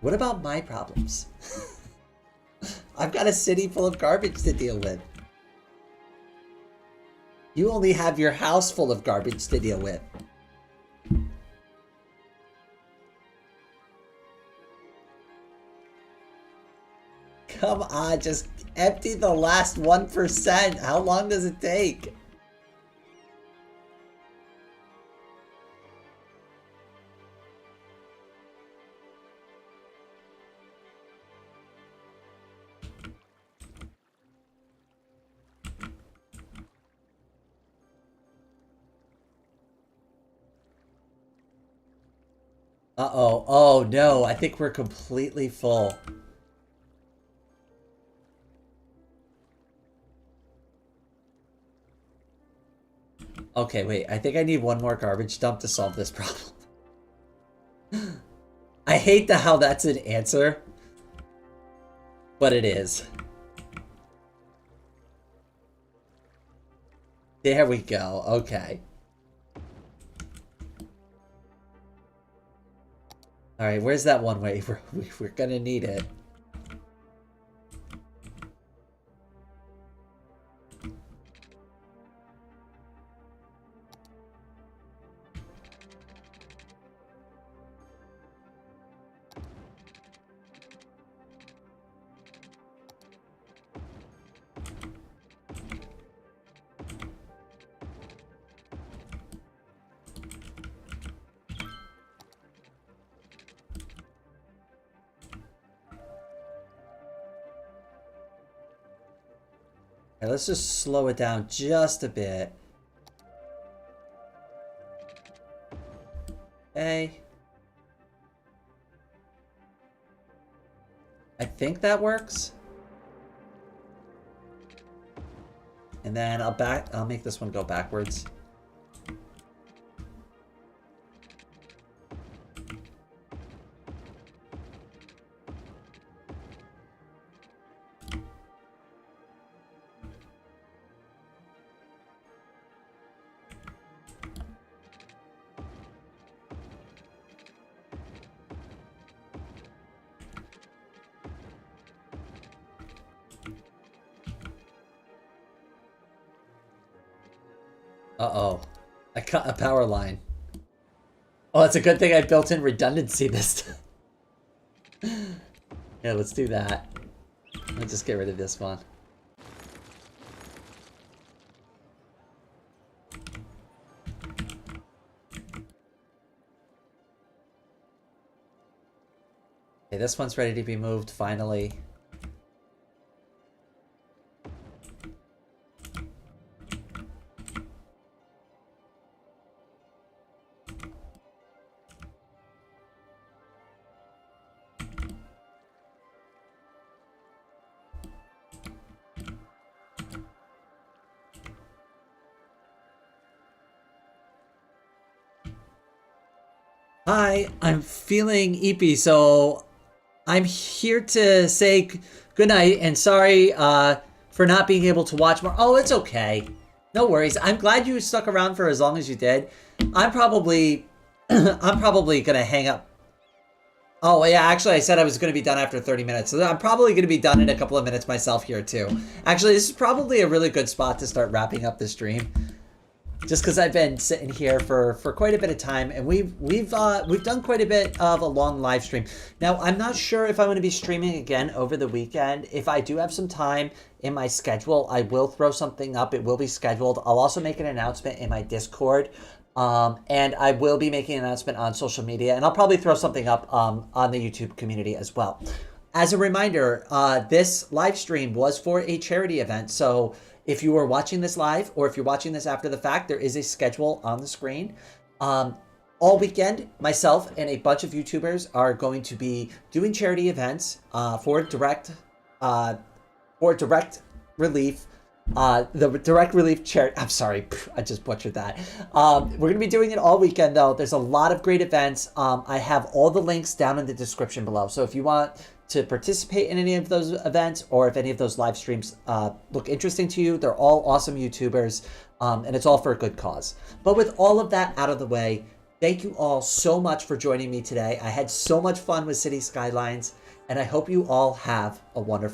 [SPEAKER 1] What about my problems? I've got a city full of garbage to deal with. You only have your house full of garbage to deal with. Come on, just empty the last 1%. How long does it take? Uh-oh. Oh, no. I think we're completely full. Okay, wait. I think I need one more garbage dump to solve this problem. I hate how that's an answer, but it is. There we go. Okay. All right, where's that one way? We're gonna need it. Right, let's just slow it down just a bit. Okay. I think that works. And then I'll make this one go backwards. Uh-oh. I cut a power line. Oh, it's a good thing I built in redundancy this time. Yeah, let's do that. Let's just get rid of this one. Okay, this one's ready to be moved, finally. Hi, I'm feeling eepy, so I'm here to say good night and sorry for not being able to watch more. Oh, it's okay. No worries. I'm glad you stuck around for as long as you did. I'm probably gonna hang up. Oh yeah, actually I said I was gonna be done after 30 minutes, so I'm probably gonna be done in a couple of minutes myself here too. Actually, this is probably a really good spot to start wrapping up the stream. Just because I've been sitting here for quite a bit of time, and we've done quite a bit of a long live stream. Now, I'm not sure if I'm going to be streaming again over the weekend. If I do have some time in my schedule, I will throw something up. It will be scheduled. I'll also make an announcement in my Discord, and I will be making an announcement on social media, and I'll probably throw something up on the YouTube community as well. As a reminder, this live stream was for a charity event, so if you are watching this live or if you're watching this after the fact, there is a schedule on the screen. All weekend, myself and a bunch of YouTubers are going to be doing charity events for direct relief. The direct relief charity. I'm sorry, I just butchered that. We're going to be doing it all weekend though. There's a lot of great events. I have all the links down in the description below. So if you want to participate in any of those events or if any of those live streams look interesting to you, they're all awesome YouTubers. and it's all for a good cause. But with all of that out of the way, thank you all so much for joining me today. I had so much fun with City Skylines, and I hope you all have a wonderful